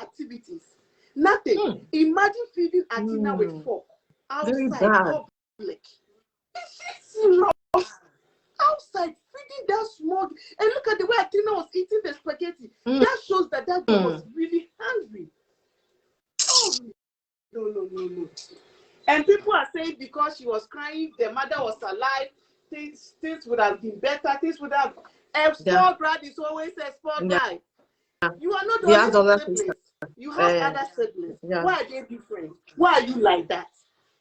activities. Nothing. Imagine feeding Atina with fork outside public. It's serious. Outside feeding that small, and look at the way Atina was eating the spaghetti. That shows that girl was really hungry. Oh no. And people are saying because she was crying, the mother was alive, things would have been better. Things would have. Spoiled bride is always a spoiled bride. You are not the only siblings. You have other siblings. Why are they different? Why are you like that?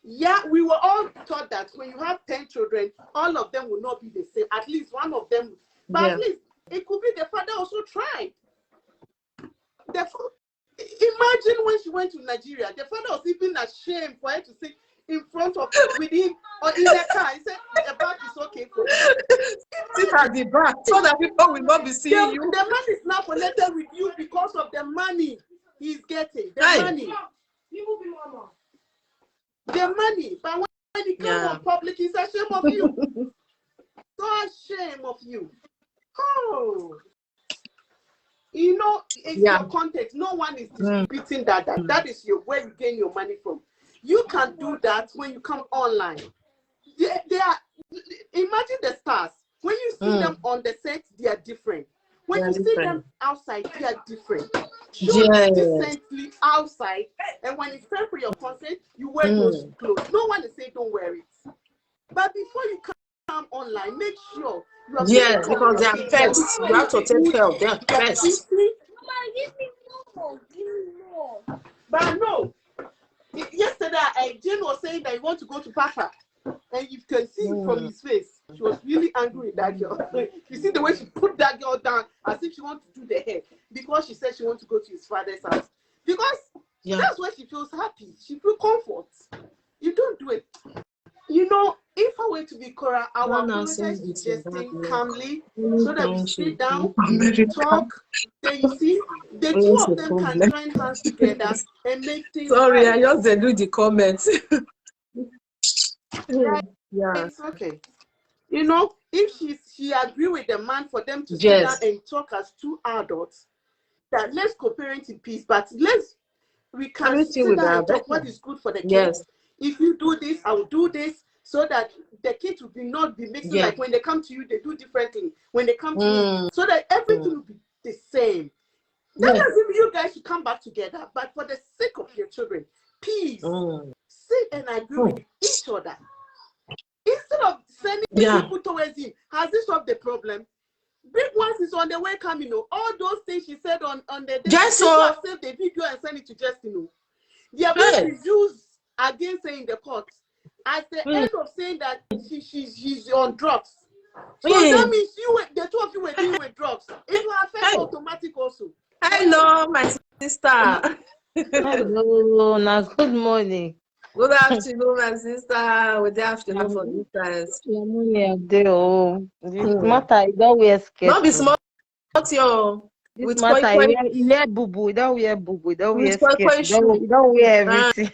Yeah, we were all taught that when you have 10 children, all of them will not be the same. At least one of them. But at least it could be the father also tried. Imagine when she went to Nigeria, the father was even ashamed for her to sit in front of with him or in the car. He said the back is okay for you. Sit at the back so that people will not be seeing you. The man is now connected with you because of the money he's getting. The money. The money. But when he comes on public, he's ashamed of you. So ashamed of you. Oh. You know, it's your content. No one is disputing that. That is where you gain your money from. You can do that when you come online. They are. Imagine the stars. When you see them on the set, they are different. When you see them outside, they are different. Shoot decently outside, and when it's time for your content, you wear those clothes. No one is saying don't wear it. But before you come online, make sure you are because they are first. You have to take care of them first. But no, yesterday Jane was saying that he wants to go to Papa, and you can see from his face, she was really angry with that girl. You see the way she put that girl down as if she wants to do the hair because she said she wants to go to his father's house because that's where she feels happy. She feels comfort. You don't do it. You know, if I were to be Korra, I would apologize to Justin calmly so that we sit down, talk. Then you see, the two of them can join hands together and make things Sorry, right. I just do the comments. It's okay. You know, if she agree with the man for them to sit down and talk as two adults, that let's co-parent in peace, but we can sit down and talk what is good for the kids. If you do this, I will do this, so that the kids will not be mixing. Like when they come to you, they do differently. When they come to me, so that everything will be the same. That doesn't mean you guys should come back together, but for the sake of your children, please sit and agree with each other. Instead of sending people towards him, has this solved the problem? Big ones is on the way coming. All those things she said on the day, people save the video and send it to Justin. They are going to use against her in the court. At the end of saying that she's on drugs, So that means the two of you were dealing with drugs. It will affect automatic also. Hello, my sister. Hello, now good morning. Good afternoon, my sister. Good afternoon for you guys. This matter, you don't wear skirt. Not be small. What's your this matter? You wear boo-boo. You don't wear boo-boo. You don't wear skirt. You don't wear everything.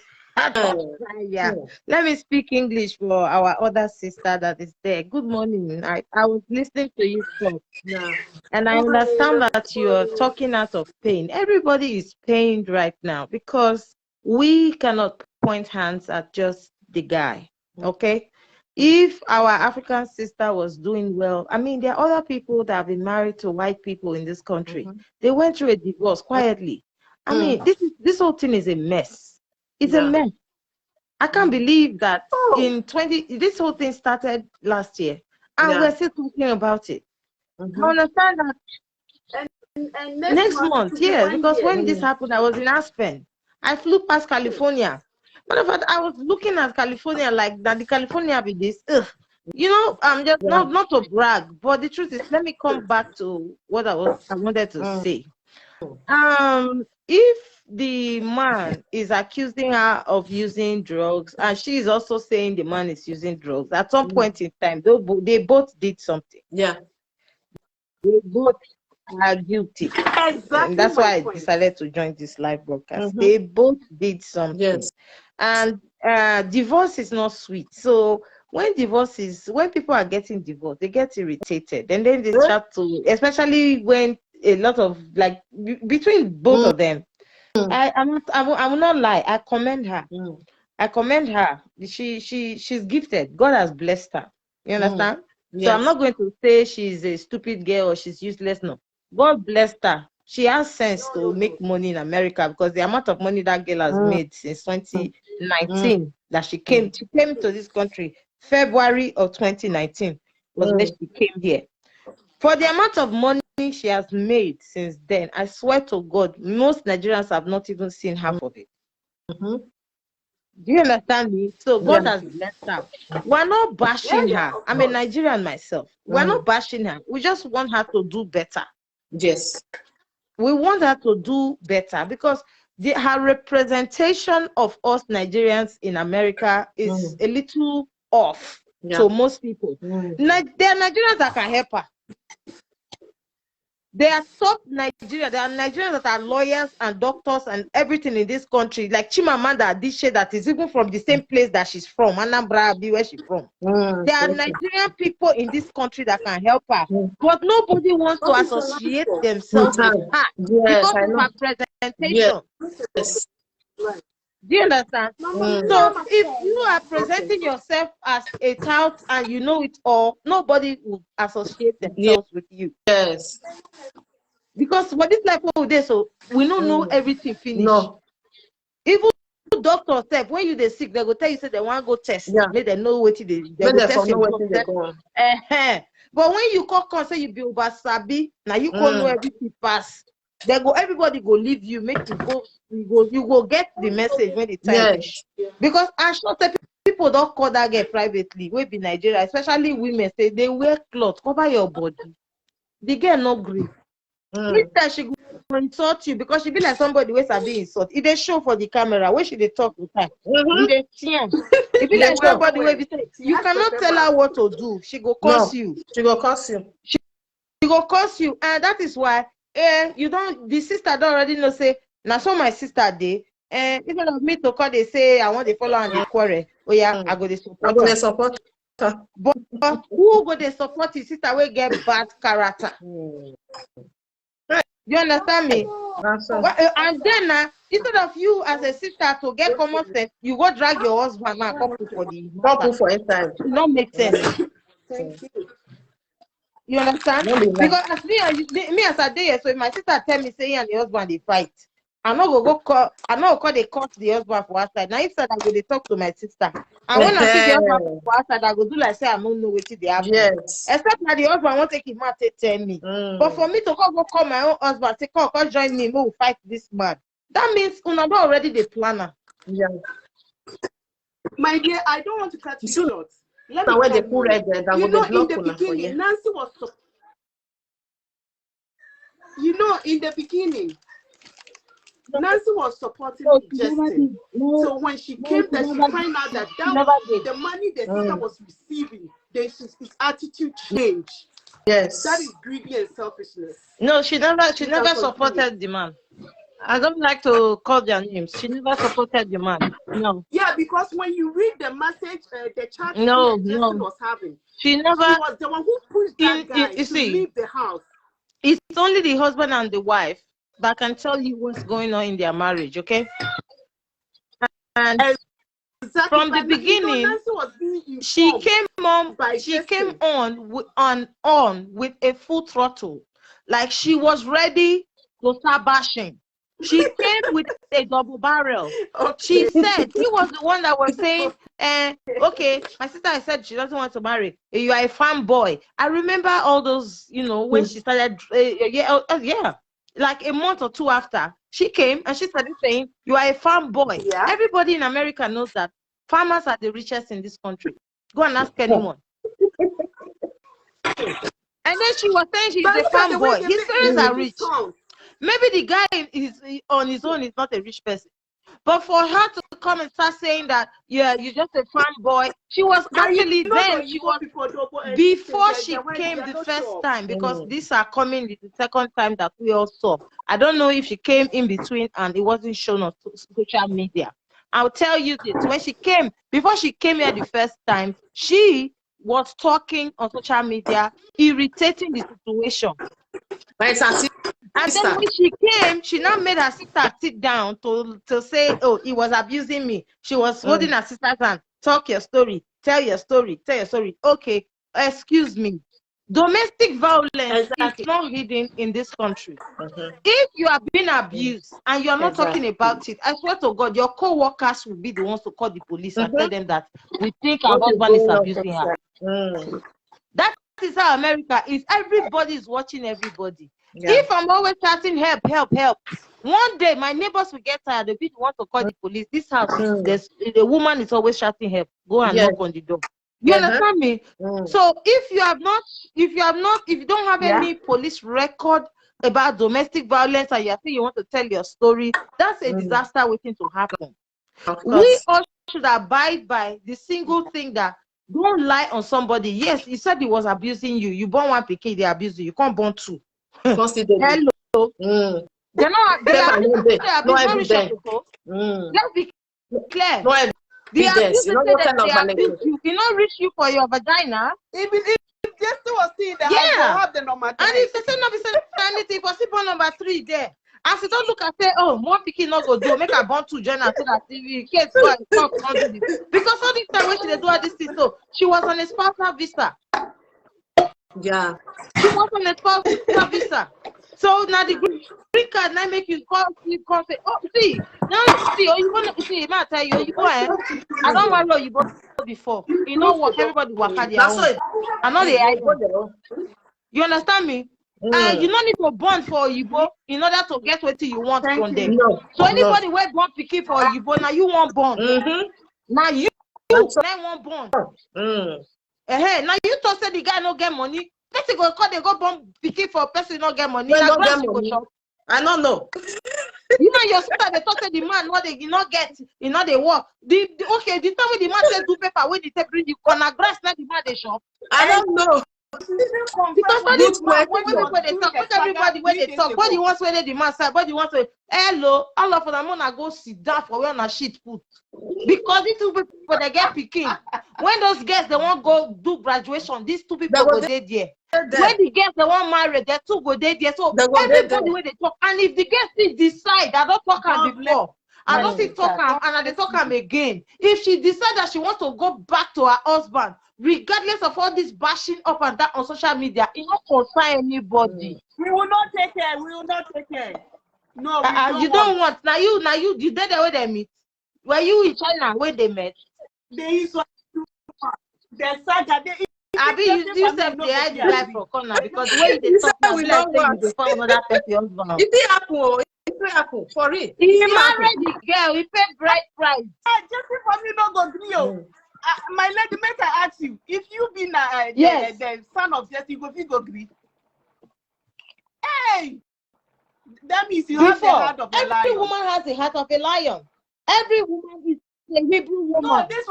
Yeah. Let me speak English for our other sister that is there. Good morning. I was listening to you talk. Yeah. And I understand that you are talking out of pain. Everybody is pained right now because we cannot point hands at just the guy. Okay? If our African sister was doing well, I mean, there are other people that have been married to white people in this country. They went through a divorce quietly. I mean, this whole thing is a mess. It's a mess. I can't believe that this whole thing started last year and we're still talking about it. I understand that and next month, because when this happened, I was in Aspen. I flew past California. Matter of fact, I was looking at California like that. The California with this, you know, I'm just not to brag, but the truth is, let me come back to what I wanted to say. If the man is accusing her of using drugs, and she is also saying the man is using drugs, at some point in time, they both did something. Yeah. They both are guilty. Exactly. And that's why I decided to join this live broadcast. They both did something. Yes. And divorce is not sweet. So when people are getting divorced, they get irritated. And then they start to, especially when a lot of, like, between both of them, I will not lie. I commend her. I commend her. She's gifted. God has blessed her. You understand? Yes. So I'm not going to say she's a stupid girl or she's useless. No. God blessed her. She has sense to make money in America because the amount of money that girl has made since 2019 that she came to this country, February of 2019 was when she came here. For the amount of money she has made since then, I swear to God, most Nigerians have not even seen half of it. Do you understand me? So God has blessed her. We're not bashing her. I'm a Nigerian myself. We're not bashing her. We just want her to do better. Yes. We want her to do better because her representation of us Nigerians in America is a little off to most people. There are Nigerians that can help her. There are top Nigeria. There are Nigerians that are lawyers and doctors and everything in this country, like Chimamanda Adichie, that is even from the same place that she's from, Anambra, where she's from. There are Nigerian people in this country that can help her, but nobody wants to associate themselves with her because of her presentation. Yes. Do you understand? So if you are presenting yourself as a tout and you know it all, nobody will associate themselves with you. Yes. Because for this life all day, so we don't know everything finished. No. Even doctors say when you they sick, they go tell you say they want to go test. Make them know what they go test you. But when you come say you be over sabi, now you can't know everything pass. They go, everybody go leave you, make you go, you go get the message when the time is. Because I'm sure people don't call that girl privately. We be Nigeria, especially women, say they wear clothes, cover your body. The girl no grief. Instead, she go insult you because she be like somebody who sabi insult. If they show for the camera, where should they talk with her? If be like somebody where be say, you cannot tell her what to do. She go curse you. She go curse you. She go curse you, and that is why. You don't. The sister don't already know. Say now, so my sister did. Instead of me to call, they say I want to follow and the quarrel. Oh yeah, I go to support. I go to support her. But who go to support his sister? We get bad character. You understand me? And then instead of you as a sister to get common sense, you go drag your husband and couple for the couple for it time. It don't make sense. Thank you. You understand? Because as me as a day, so if my sister tell me say and the husband they fight, I know go call. I know call they cut the husband for outside. Now instead I go they talk to my sister. And when I see the husband for outside, I go do like say I don't know what they happen. Yes. Except that the husband won't take him out to tell me. But for me to go call my own husband, say come join me, we'll fight this man. That means Unado already the planner. Yeah. My dear, I don't want to cut you short. let me Now when tell they put red there, that you will know, be in block the una for beginning, you. Nancy was, you know, in the beginning, Nancy was supporting No, she never Justin. did. No, So when she no, came she there, she never did. found out that She never did. the money the sister was receiving, then his attitude changed. Yes. That is greedy and selfishness. No, she never You can continue. supported the man. I don't like to call their names. She never supported the man. No. Yeah, because when you read the message, the chat No, Justin was having, she she never. was the one who pushed that guy You to see, leave the house. it's only the husband and the wife that can tell you what's going on in their marriage, okay? And Exactly. from the beginning, Nancy was being she came on with a full throttle, like she was ready to start bashing. She came with a double barrel. Okay. She said he was the one that was saying, okay, my sister said she doesn't want to marry. You are a fanboy. I remember all those, you know, when she started, like a month or two after, she came and she started saying, you are a fanboy. Yeah. Everybody in America knows that farmers are the richest in this country. Go and ask anyone. And then she was saying she's a fanboy. His parents are rich. Maybe the guy is on his own is not a rich person. But for her to come and start saying that, yeah, you're just a fanboy, she was actually then, she was, before she came the first time, because these are coming the second time that we all saw. I don't know if she came in between and it wasn't shown on social media. I'll tell you this, when she came, before she came here the first time, she was talking on social media, irritating the situation. And then when she came, she now made her sister sit down to say, oh, he was abusing me. She was holding her sister's hand. Talk your story. Tell your story. Tell your story. Okay, excuse me. Domestic violence is not hidden in this country. If you are being abused and you are not talking about it, I swear to God, your co-workers will be the ones to call the police and tell them that we think our husband is abusing her. That is how America is. Everybody is watching everybody. Yeah. If I'm always shouting help, help, help, one day my neighbors will get tired. They'll be the ones to call the police. This house, the woman is always shouting help. Go and knock on the door. You understand me? So if you don't have any police record about domestic violence and you think you want to tell your story, that's a disaster waiting to happen. We all should abide by the single thing that don't lie on somebody. Yes, he said he was abusing you. You born one pikin, they abuse you. You can't born two. Hello. They're not. They are not rich. Let's be clear. The abuse you not reach you for your vagina. Even if just was seeing the house, have the number 3. And if they say no, be anything, possible number 3 there. As you don't look and say, oh, one pikin not go do, make a born 2 join her so that in case go and talk, not do this. Because all this time when she do all this thing, so she was on a spousal visa. Yeah. She was on a spousal visa. So now the green card now make you call say, oh, see, now see, oh, you want to see, I tell you, you go ahead. I don't want to you before. You know what? Everybody work at their own. I know the idea. You understand me? You don't need to bond for Yibo in order to get what you want from them. So anybody who want picky for Yibo, now you want bond. Now you want bond. Now you thought say the guy no get money. Person go call they go bond picky for person not get money. I don't know. You know your sister they thought say the man what they not get, you know they work. The time when the man said do paper when they bring you corner grass, now the man they shop. I don't know. Because all this when they talk, everybody when they talk, body wants when the man side, body wants to hello, all of them wanna go sit down for where on a sheet put. Because these 2 people they get picking. When those girls they want go do graduation, these 2 people go there. When the girls they want married, they 2 go there. So everybody when they talk, and if the girls still decide, I don't talk her before. I don't think talk her and I talk her again. If she decide that she wants to go back to her husband, regardless of all this bashing up and down on social media, it won't concern anybody. We will not take care. We will not take care. No, you don't want. Now you did the way they meet. Were you in China when they met? They used to the saga. You said they had the life for corner because the way they talk now, like they found another person husband. It happen for it. He married the girl. He paid bride price. Just for me not go grill. My lady, make I ask you, if you be Yes. the son of Jesse, go agree. Hey, that means you have the Before, heart of a every lion. woman has the heart of a lion. Every woman is a Hebrew woman. No, this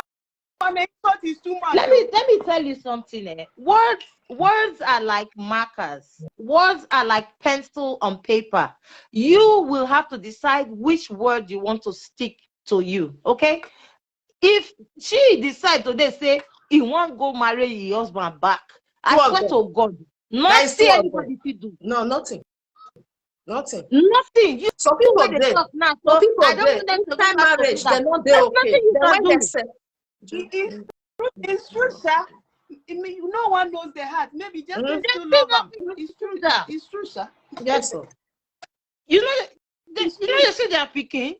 one is too much. Let me tell you something. Words are like markers. Words are like pencil on paper. You will have to decide which word you want to stick to you. Okay? If she decide today say he won't go marry his husband back, I swear to God, nothing anybody could do. No, nothing. Nothing. Nothing. You some people they talk now. So some people I don't want them to inside go back to marriage, that. they're not There's there okay. nothing you Then can when do. they say, It's true, sir. No one knows the heart. Maybe just Mm. to love them. It's true that. It's true, sir. yes, sir. You know, you see they are picking.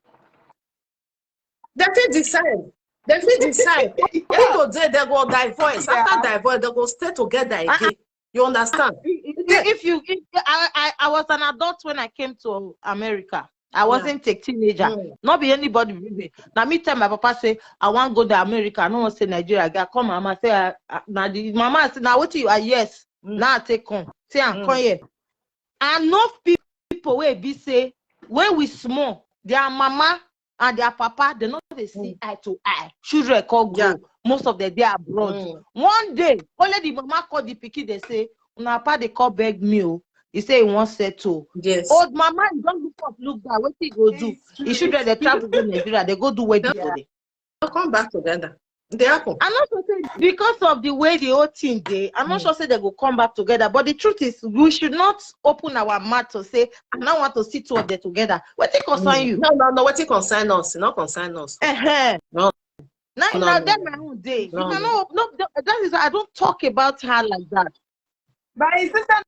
They fit decide. They fit decide. People they go divorce. Yeah. After divorce, they go stay together again. You understand? I was an adult when I came to America. I wasn't a teenager. Mm. Not be anybody busy. Now me tell my papa say I want to go to America. I don't want to say Nigeria. I come mama say now the mama say now what you are yes. Now I take come. Say I'm come here. And enough people will be say when we small, their mama and their papa they not they see eye to eye. Children call grow. Yeah. Most of them they are abroad. One day, only the mama call the pikin. They say, "Una papa they call beg me." He say he wants settle. Yes. Old mama, you don't look up, look back. What he go do? He should they travel go Nigeria. They go do wedding for them. They'll come back together. They happen. I'm not sure say because of the way the whole thing they. I'm not sure say they go come back together. But the truth is, we should not open our mouth to say I now want to see two of them together. What it concern you? No. What it concern us? Not concern us. No. Now that's my own day. No. You cannot. No, that is why I don't talk about her like that. But his sister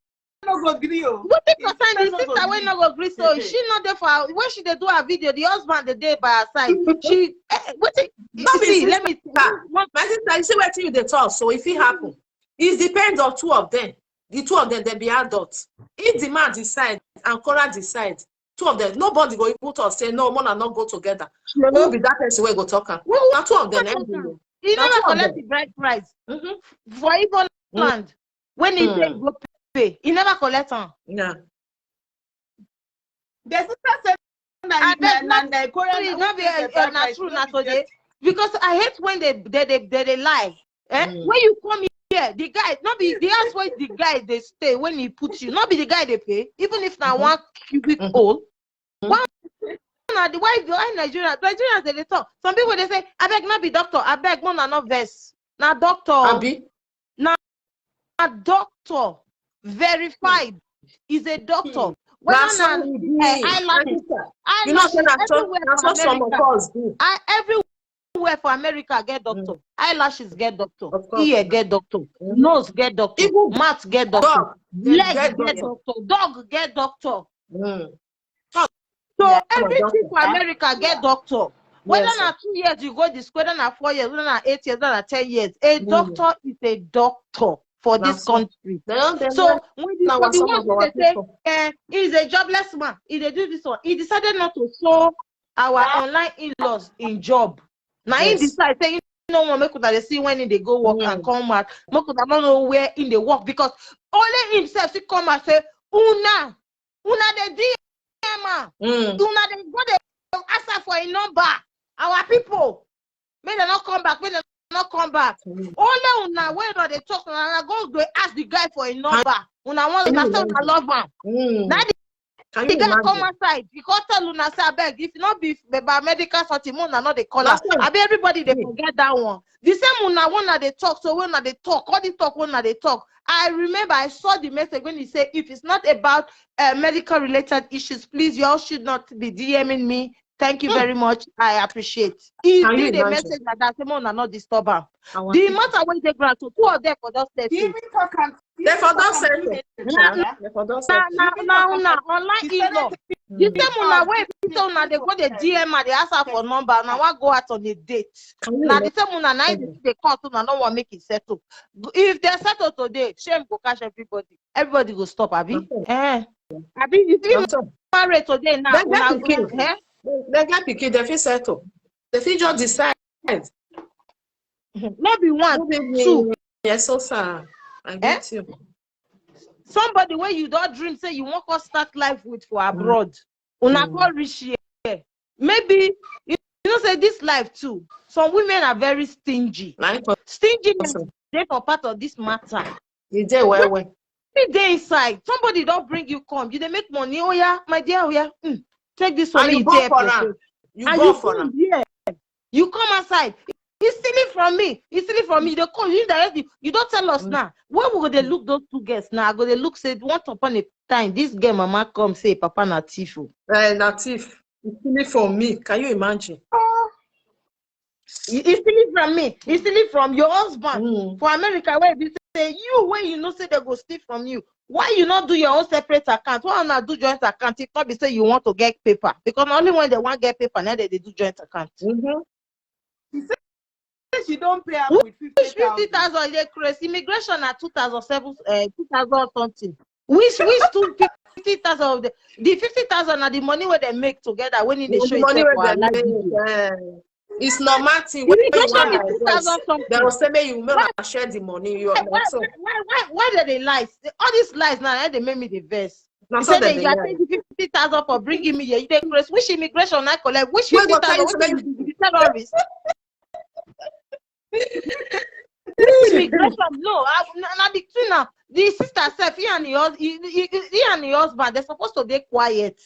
no go agree. What the concern the sister when no go agree? So she not there for when she they do her video. The husband the day by her side. She what it, see? Let me. My sister, you see what you they talk. So if it happen, it depends on two of them. The two of them they be adults. If the man decide and Korra decide, two of them nobody go able to say no, man and not go together. Who will be that person will go talk? Now two of them. He never collect the bride price for Igbo land when he say go pay. He never collect on. Yeah. The sister said that Korra not be not true not today because I hate when they lie. When you come here, the guy not be the ask why the guy they stay when he put you, not be the guy they pay, even if now 1 cubic hole. One the why Nigerians they talk. Some people they say I beg not be doctor, I beg no not verse. Now doctor now a doctor verified is a doctor. You know everywhere for America get doctor. Eyelashes get doctor. Ear get doctor. Nose get doctor. Mouth get doctor. Leg get doctor. Dog get doctor. So everything for America get doctor. Whether na 2 years you go this, whether na 4 years, whether na 8 years, whether na 10 years, a doctor is a doctor for this country. So when the one say he's a jobless man, he dey do this one. He decided not to show our online in-laws in job. Now he decide say no one make they see when they go work and come out. Make don't know where in the work because only himself he come and say una the DM una they go they ask for a number. Our people may they not come back. May they not come back. Only una when they talk, una go to ask the guy for a number. Una want to say una love him. Now the guy come outside. He can't tell una say abeg. If not be by medical something, una not the color. I be everybody they forget that one. The same una when they talk. So when they talk, all the talk when they talk. I remember I saw the message when he said if it's not about medical related issues, please y'all should not be DMing me. Thank you very much. I appreciate. He did a message like that. Someone are not disturb him. The matter when they grant to two of them for just say. They for don't say it. Now, online in-law. The same one where people now they go the DM and they ask her for number. Now I go out on a date. Now the same one now they call to now no one make it settle. If they settle today, shame go catch everybody. Everybody go stop. Abi, if you married today now, they get picky. They feel settle. They feel just decide. Not be one, Good evening. two. Yes, so sir. I get you. Somebody where you don't dream say you want to start life with for abroad. Una call rich here. Maybe you know say this life too. Some women are very stingy. Stinginess is for part of this matter. You did well. Day inside, somebody don't bring you come. You they make money. Oh yeah, my dear. Oh yeah. Take this one. You go for her. You go for her. Yeah. You come outside. He's stealing from me. He's stealing from me. They call you directly. You don't tell us now. Where will they look those two girls now? I go they look say once upon a time this girl mama come say Papa na thief. Na thief. He's stealing from me. Can you imagine? He's stealing from me. He's stealing from your husband. For America, where they say you when you know say they go steal from you. Why you not do your own separate account? Why not do joint account? If not be say you want to get paper. Because only when they want to get paper, now they do joint account. She don't pay up with 50,000. They crazy. Immigration at 2007, 2000 something. Which 50,000 of the 50,000 are the money where they make together when they show money where they make. It's normal thing. Immigration is 2000 something. They will say you may share the money. Why do they lie? All these lies now they make me the best. You say that you are taking 50,000 for bringing me here. You take which immigration I collect? Which 50,000? Terrorists. Immigration, no, the sister said he and the husband they're supposed to be quiet.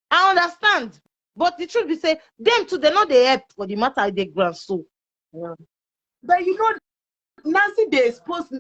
I understand, but the truth is say them too they know they help for the matter they grant so. Yeah. But you know, Nancy they exposed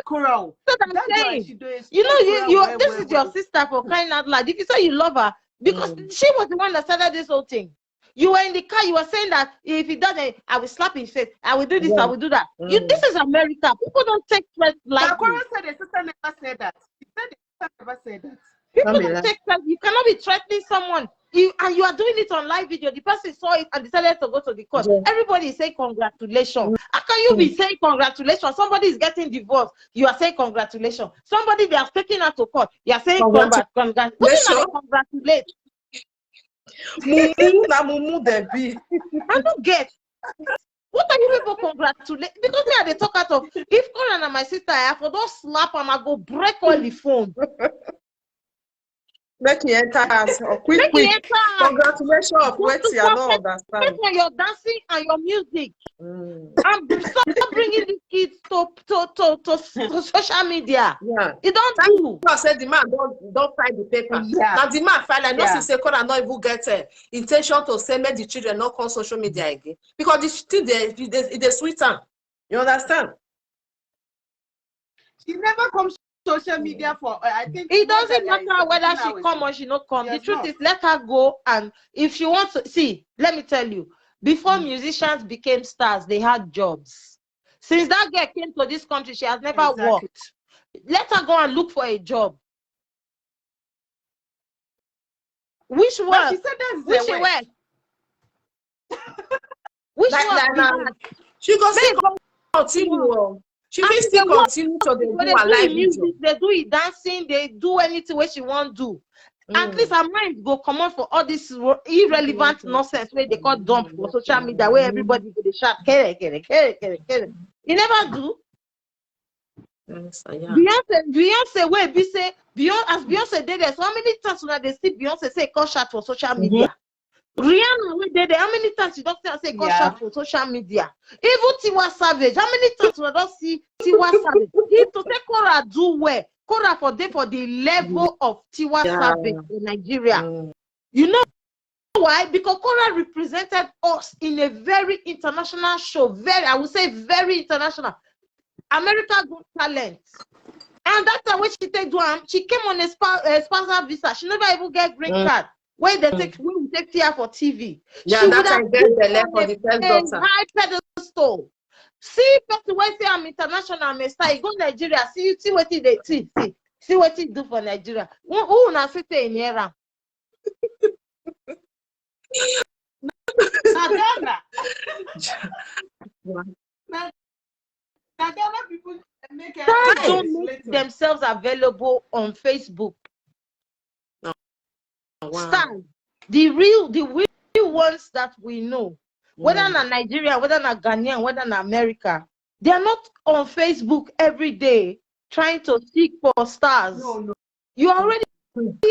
Korra. So I'm saying, you know, this is your sister for crying out loud. If you say you love her, because she was the one that started this whole thing. You were in the car, you were saying that if he doesn't, I will slap his face, I will do this, I will do that. This is America. People don't take threats like Korra said the sister never said that. She said the sister never said that. People don't take threats. You cannot be threatening someone. And you are doing it on live video. The person saw it and decided to go to the court. Everybody is saying congratulations. How can you be saying congratulations? Somebody is getting divorced. You are saying congratulations. Somebody they are taking her to court. You are saying congratulations. Congratulate. Mumu Debbie. I don't get. What are you people congratulate? Because me they talk out of if Korra and my sister I for those slap and I go break all the phone. Make me enter us quick. Congratulations of what you don't understand. For your dancing and your music. And stop bringing these kids to social media. Yeah. You don't do. I said the man don't file the paper. Yeah. Now the man file and not say Korra not even get intention to say make the children not on social media again. Because the still they sweeter. You understand? She never comes social media for I think it doesn't matter whether she come or she not come. The truth is let her go, and if she wants to see, let me tell you, before musicians became stars, they had jobs. Since that girl came to this country, she has never worked. Let her go and look for a job. Which one? She said that's which work? Which one? She goes to continue. She will still continue to do her live music. They do it dancing, they do anything where she won't do. At least her mind go come on for all this irrelevant nonsense where they call dump for social media where everybody go to shout, Kere. You never do. Yes, yeah. Beyonce where be say as Beyonce did there, so how many times when they see Beyonce say call shout for social media? Rihanna we did there, how many times you don't say call shout for social media? Even Tiwa Savage, how many times we don't see Tiwa Savage? If to say Korra do well, Korra for the level of Tiwa Savage in Nigeria. You know why? Because Korra represented us in a very international show, I would say very international. America Got Talent. And that's the way she take one. She came on a spousal visa. She never even get green card. When they take her for TV. Yeah, she that's why they left for the first daughter. High pedestal. See, person when say I'm international, I'm a star. You go Nigeria, see what they see what he do for Nigeria. Who na sit in here? People make don't make themselves available on Facebook. Wow. Stars, the real ones that we know. whether na Nigeria, whether na Ghanaian, whether na America, they are not on Facebook every day trying to seek for stars. No. You are already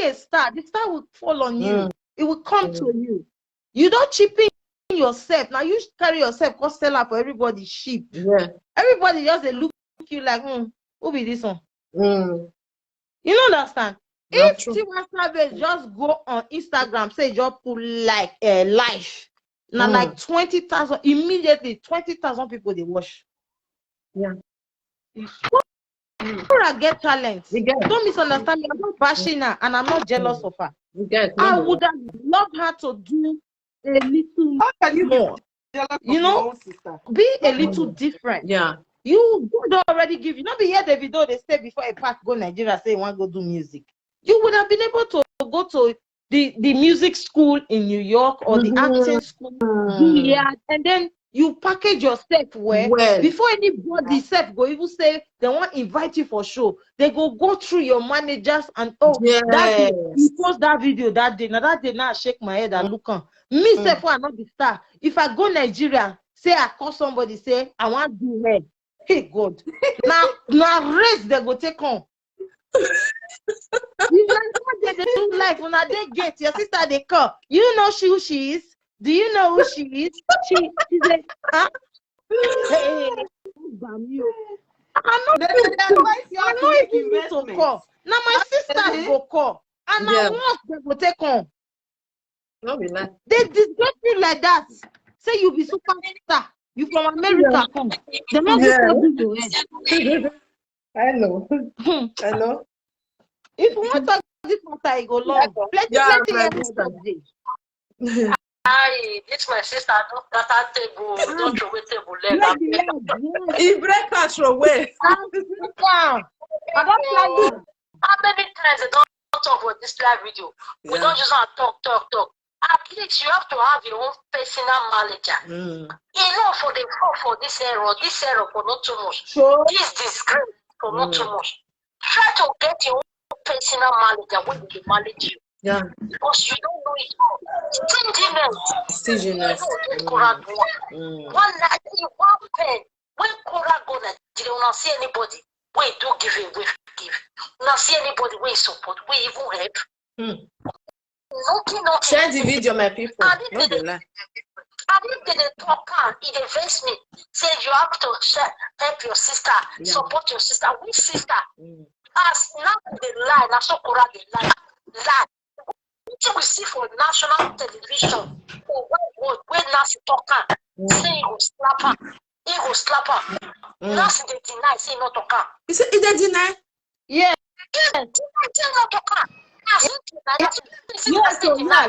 a star. The star will fall on you. It will come to you. You don't cheapen yourself. Now you carry yourself, go sell out for everybody cheap. Yeah. Everybody just look you like, who be this one? You don't understand? If Tiwa Savage just go on Instagram, say just put like a life, now like 20,000 immediately, 20,000 people they watch. Yeah. Korra get talent. Don't misunderstand me. I'm not bashing her, and I'm not jealous of her. I would have loved her to do a little more. You know, be a little different. Yeah. You don't already give. You know, be here the video they say before a pack go Nigeria say want go do music. You would have been able to go to the music school in New York or the acting school, and then you package yourself well. Before anybody self go even say they want to invite you for show. They go through your managers and that day, you post that video that day. Now that day now I shake my head and look on. Me self I'm not the star. If I go Nigeria, say I call somebody say I want to do hair. Hey God. now race they go take on. You know they do life when they get your sister they come. You know who she is? Do you know who she is? She's like, huh? Hey, damn you. I'm not even need to call. Now my sisters go call. And I want they go take on. They disgrace you like that. Say you be superstar. You from America come. They not do your head. I know. I know. If you want to talk this matter, it go long. Plenty It's my sister. That table. Don't throw away table leg. He break her throw away. How many times they don't talk about this live video? We don't just talk. At least you have to have your own personal manager. Enough for this error for not too much. Sure. This disgrace for not too much. Try to get your own personal manager when they manage you. Yeah. Because you don't know it all. Stinginess. One night, one pen. When Korra go Nigeria, you don't see anybody. We do give. You don't see anybody we support. We even help. Nothing. Share the video, my people. I did the talk and it invest me. Say you have to help your sister, support your sister. Which sister? As now they lie, now so Korra they lie. What we see for national television or when Nancy talk say he will slap her. He will slap her. Nancy they deny, say not talk her. He said, they deny? Yeah. Deny not talk her. Yes,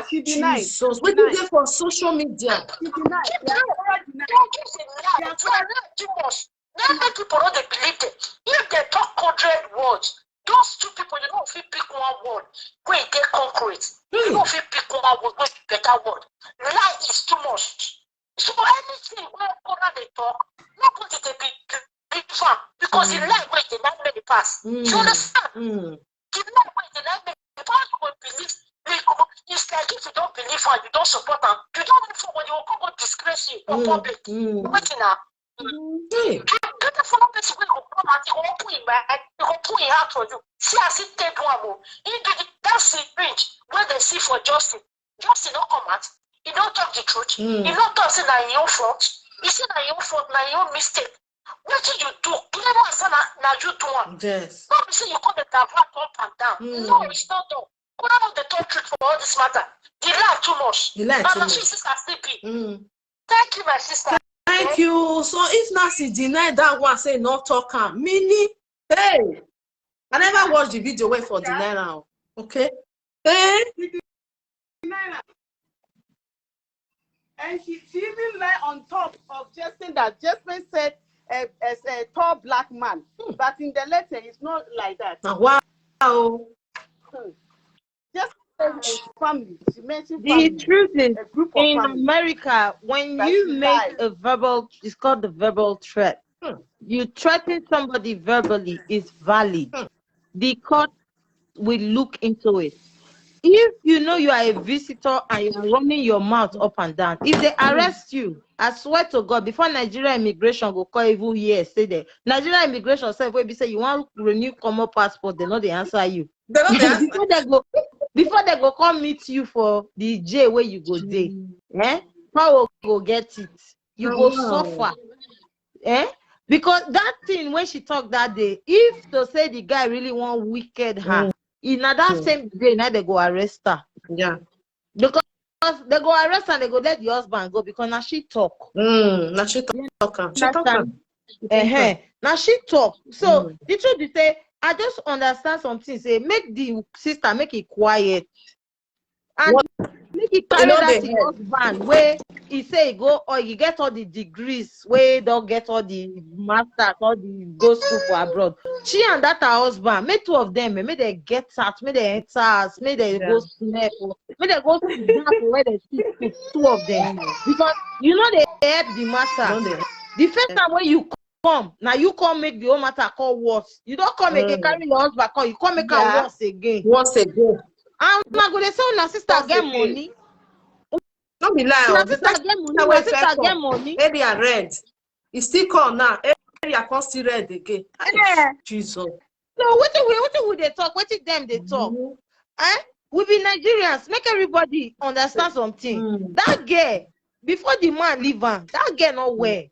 she denied. Jesus, what do they for social media? She denied. Many people don't believe them. If they talk 100 words, those two people, you don't feel pick one word. When they concrete, you don't feel pick one word, when better word. Lie is too much. So anything where Korra they talk, not going to be fun because the lie where they not many pass. You understand? The lie where they not many. If I don't believe, it's like if you don't believe her, you don't support her, you don't even for when you will come disgrace you in public. Waiting now. Get the follow person will come and he will put in heart for you. See, I see take one. That's the bridge where they see for Justin. Justin don't come out. He don't talk the truth. He don't talk say that your fault. He say that your fault, now your mistake. What did you do? Clear one son now you do one. Yes. Not say you call the divert up and down. No, it's not done. What about the talk truth for all this matter? He lied too much. He lied too much. Sister sleepy. Thank you, my sister. Thank you. So if Nancy denied that one, say no talk am. Meaning, hey, I never watched the video. Wait for deny now. Okay. Hey. And she even lie on top of Justin that Justin said as a tall black man. But in the letter, it's not like that. Wow. Just family. She mentioned the truth is, in family. America, when you make a verbal, it's called the verbal threat. You threaten somebody verbally is valid. The court will look into it. if you know you are a visitor and you are running your mouth up and down, if they arrest you, I swear to God, before Nigeria immigration go call evil here, say there. Nigeria immigration say, we say you want to renew common passport, they know they answer you. Before they go come meet you for the jail where you go day. How will go get it? You go suffer. Because that thing when she talked that day, if to say the guy really want wicked her, in that same day, now they go arrest her. Yeah. Because they go arrest and they go let the husband go because now she talk. Now she talk. She talk. Now she talk. So the truth is say, I just understand something. Say make the sister make it quiet. And make it carry that the husband where he say go or you get all the degrees where don't get all the masters, all the go school for abroad. She and that her husband, make two of them, may they get out, may they enter us, may they go snap, may they go to that where they see two of them. Because you know they help the matter. The first time when you come, now you come make the whole matter call worse. You don't come again, carry your husband call, you come make her worse again. Once again. And now go they say my sister get money. Don't be lying. My sister get money. My sister get money. Area red. It's still come now. Area can still red again. Jesus. So what would they talk? What did them they talk? We be Nigerians. Make everybody understand something. That girl, before the man leave her, that girl not well.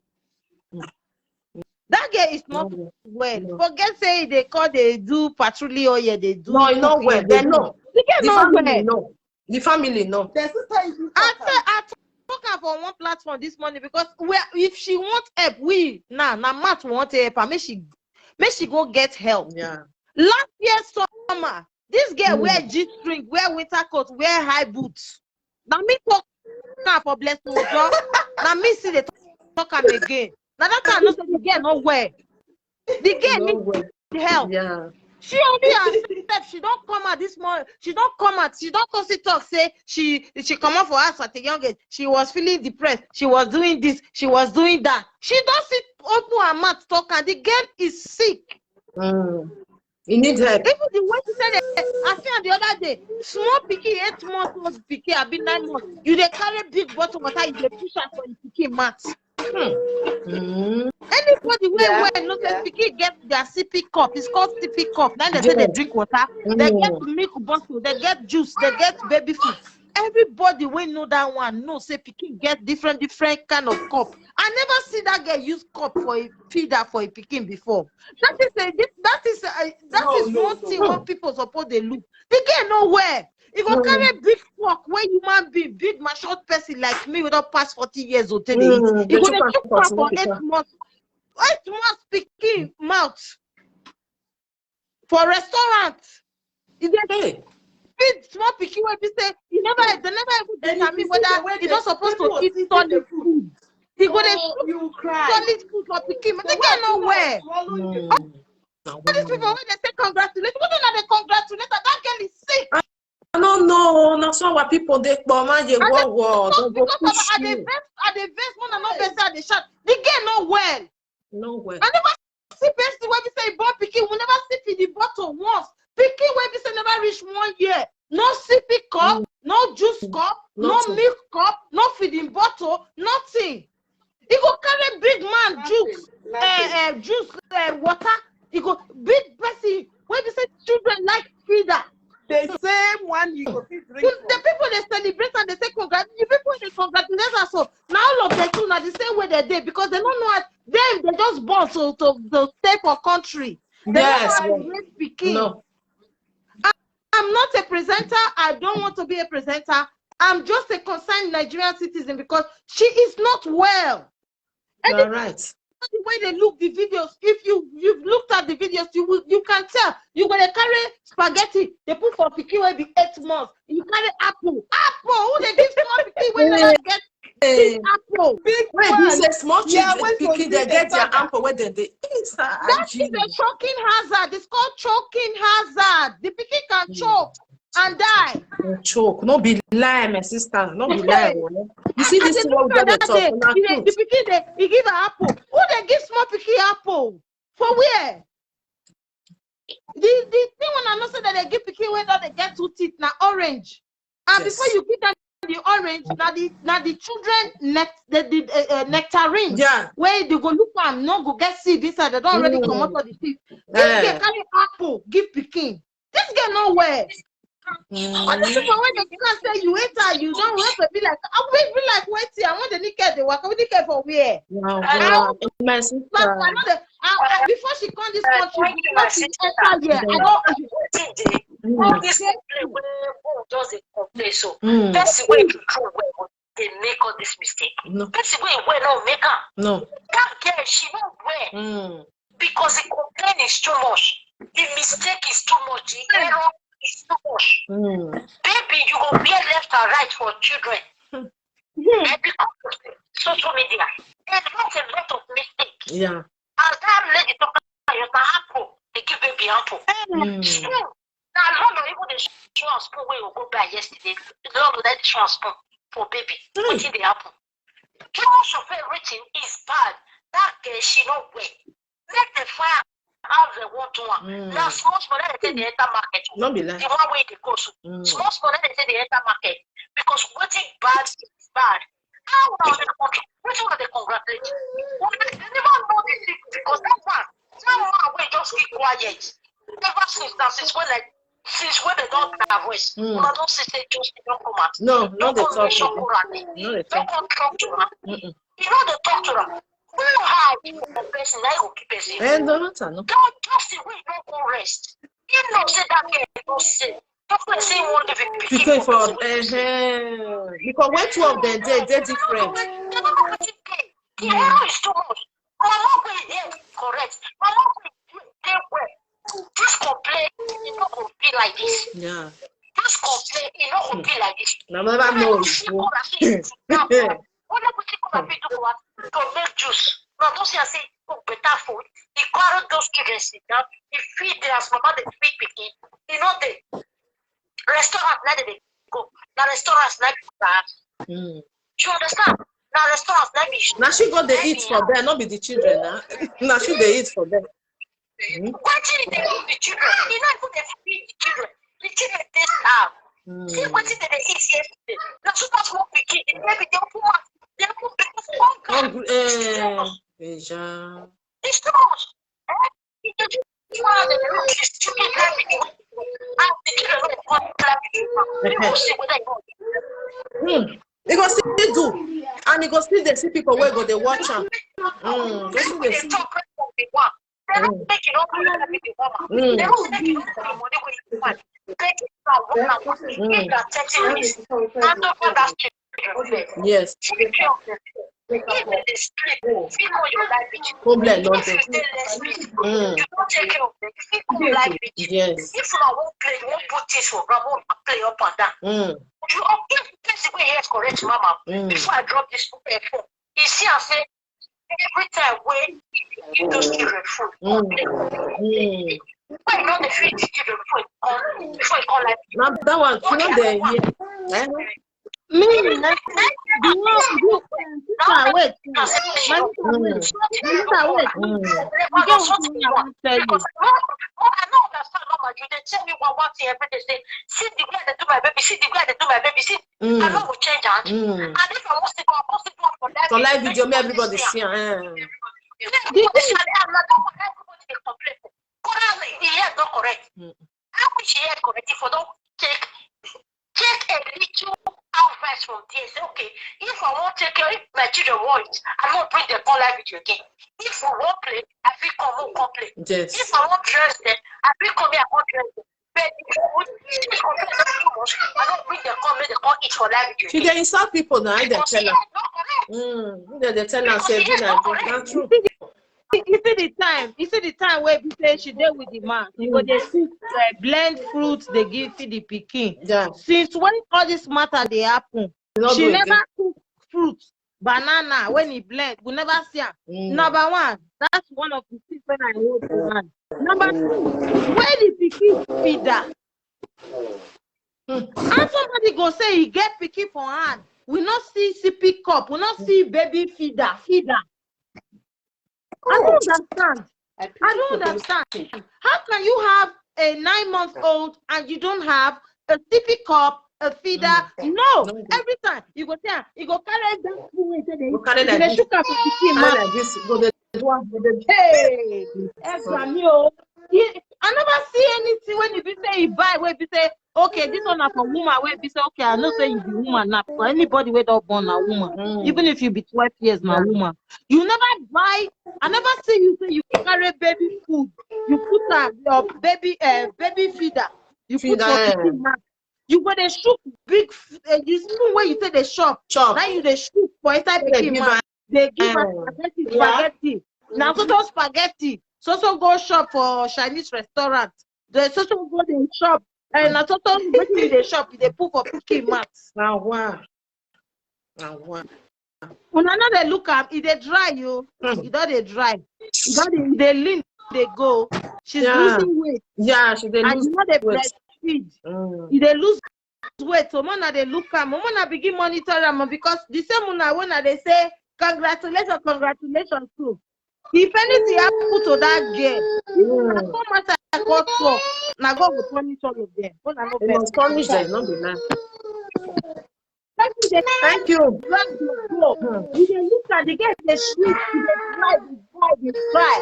That girl is not well. Forget say they call they do patrolling or yeah they do. No, it's not well. They know. The family know. The family know. I talk for one platform this morning because if she want help, we now Matt want help her. Make she go get help. Yeah. Last year summer, this girl wear G-string, wear winter coat, wear high boots. Now me talk for blessing job. Now me see they talk am again. Now that time, not the girl not wear. The girl need help. Yeah. She only accepted. She don't come out this morning. She don't come out. She don't come talk. Say she come out for us at a young age. She was feeling depressed. She was doing this. She was doing that. She don't sit open her mouth talk. And the girl is sick. You need help. Even the way she said it, I said the other day, small picky 8 months was picky. I've been 9 months. You they carry big bottle water. You they push out for the picky mat. Anybody where look at picky get their sippy cup. It's called sippy cup. Then they say they drink water. They get milk bottle. They get juice. They get baby food. Everybody will know that one. No, say picky get different kind of cup. I never see that girl use cup for a feeder for a picking before. That is one thing what people suppose they look. They get nowhere. If you carry big fork where you might be big, my short person like me without past 40 years old today. You gonna keep for 8 months. 8 months picking mouth for restaurant. If they feed small picking where they say they never even determine whether you're not supposed to eat solid food. You go to solid food for picking, but they get nowhere. All these people when they say congratulations, what do they congratulate? That girl is sick. No, not so what people they man you war. Because at the best one and not best at the shot. They get nowhere. Nowhere. I never see best where we say born picking. We never see feed the bottle once. Picking where we say never reach 1 year. No sippy cup, no juice cup, no milk cup, no feeding bottle, nothing. He go carry big man juice, water. He go big person where we say children like feeder. The same one you go drink. The people they celebrate and they say congrats. The people they congratulate us. So now all of them too now the same way they did because they don't know what them they just born to stay for country. They don't know speaking. No. I'm not a presenter. I don't want to be a presenter. I'm just a concerned Nigerian citizen because she is not well. You're right. The way they look the videos, if you've looked at the videos, you can tell. You're gonna carry spaghetti. They put for picky will be 8 months. You carry apple. Who they give small picky when they not get apple? Wait, you say small children picking they get their apple where they that is a choking hazard. It's called choking hazard. The picky can choke and die. Choke. No be lie, my sister. No be lie. You see this one that they talk. The picky he give an apple. Who they give small picky apple? For where? The thing when I know say that they give pikin when they get 2 teeth now orange. And before you give them the orange, now the children the nectarine. Yeah. Where they go look for no go get seed inside. They don't already come out of the teeth. This girl carry apple, give pikin. This girl nowhere. But the people when they can't say you ate her, you don't want to be like, I will be like, wait here, I want the naked, they work, I want the naked for where? Wow. My sister. Before she come this country, before she enter here, I don't. This does it complain so. That's the way to throw away. They make all this mistake. No. That's the way we don't make her. No. That girl, she don't wear because the complaint is too much. The mistake is too much. The error is too much. Baby, you will be left and right for children. And because of social media, there's not a lot of mistakes. Yeah. As that lady talk about your apple, they give baby apple. Spoon. Now, long even the show and spoon where you go by yesterday, long that show and spoon for baby. What did they happen? Too much of everything is bad. That girl, she don't wear. Let the fire out the one. Now, small that they say they enter market. Don't be like the one way they go. Small that they say they enter market. Because what is bad is bad. How are they country? Which one are they congratulating? They never know this because that one way just keep quiet. Never since when they don't have voice. I don't see they just don't come out. no, not the talk. Don't come talk to her. You know they talk to her. Who hide the person that will keep person? Don't just the way you don't go rest. You know say that girl don't say. Don't say one of the because for because when two of them they're different. The error is too much. Mama way there correct. Mama way there well. This complaint is not going to be like this. Yeah. This complaint is not going to be like this. I never know. To make juice. Now don't say I say better food. He carry those children sit down. He feed their mama they feed picking. You know the restaurant now they go. Now restaurants like that. Do you understand? Now restaurants like this. Now she got the eat for them, not be the children. Now she they eat for them. Why did they eat the children? You know who they feed the children. The children they starve. See what did they eat yesterday? Now so that's what we keep. Maybe they open one. They open because one it's too much. They go still do, and they go still they see people where go they watch them. They talk they don't make it up with the woman. They don't make it up with the money with the woman. They get 30 minutes. And don't want that children. Yes. Take care of them. If they sleep, feel more your life with you. Problem not if you stay less busy, you don't take care of them. Feel more your life with you. Yes. If you won't play, you won't put this for grab, won't play up and down. You that's the way he has correct mama. Before I drop this phone, you see I say every time when you those children food, why not the feed children food before you call like now that one, you know the Me, the wait. I don't understand how much you tell me one thing every day. Say, see the way they do my baby, see the way they do my baby, see. I know will change hand. And if I want to go for that, so live video, me everybody see. Everybody complain. Korra, the hair not correct. How would she hair correct if I don't take a little advice from there? Say, okay, if I won't take care, if my children want it, I won't bring them on live video again. If we won't play, I will come play. Yes. If I won't dress them, I will come here and won't dress them. But if you would complain too much, I don't bring them come, they can't eat for live video. She they insult people now, they tell her. They tell her say that's true. You see the time where we say she there with the man. Because they see blend fruits, they give to the pikin. Yeah. Since when all this matter they happen, she never cook fruits, banana when he blend. We never see her. Number one, that's one of the things when I hold the man. Number two, where the pikin feeder? And somebody go say he get pikin for hand. We not see sippy cup. We not see baby feeder. I don't understand. How can you have a 9-month-old and you don't have a sippy cup, a feeder. No, every time you go there, you go carry that food into the carry like this. sugar for the hey, I never see anything when you be say you buy, where you say, okay, this one for woman, where you say, okay, I know say you be woman now. For anybody where don't born a woman, even if you be 12 years now woman, you never buy. I never see you say you carry baby food, you put your baby feeder, you put your mouth. You go they shoot big, you spoon where you say they shop. Now you they shoot for inside pikin mouth. They give us spaghetti. Now so spaghetti. So go shop for Chinese restaurant. They so go they shop. And now so when they shop, they put for pikin mouth. Now wow. When another look at it, they dry you. You don't they dry. You don't they lean, they go. She's losing weight. Yeah, she they lose. And you know they breastfeed. They lose weight. So mona they look at mona begin monitor them because the same mona when they say congratulations too. If anything happen to that girl, so much I got talk. Now God will punish all of them. They must punish them, not be nice. Thank you. We dey look at the girl, they sleep, they cry.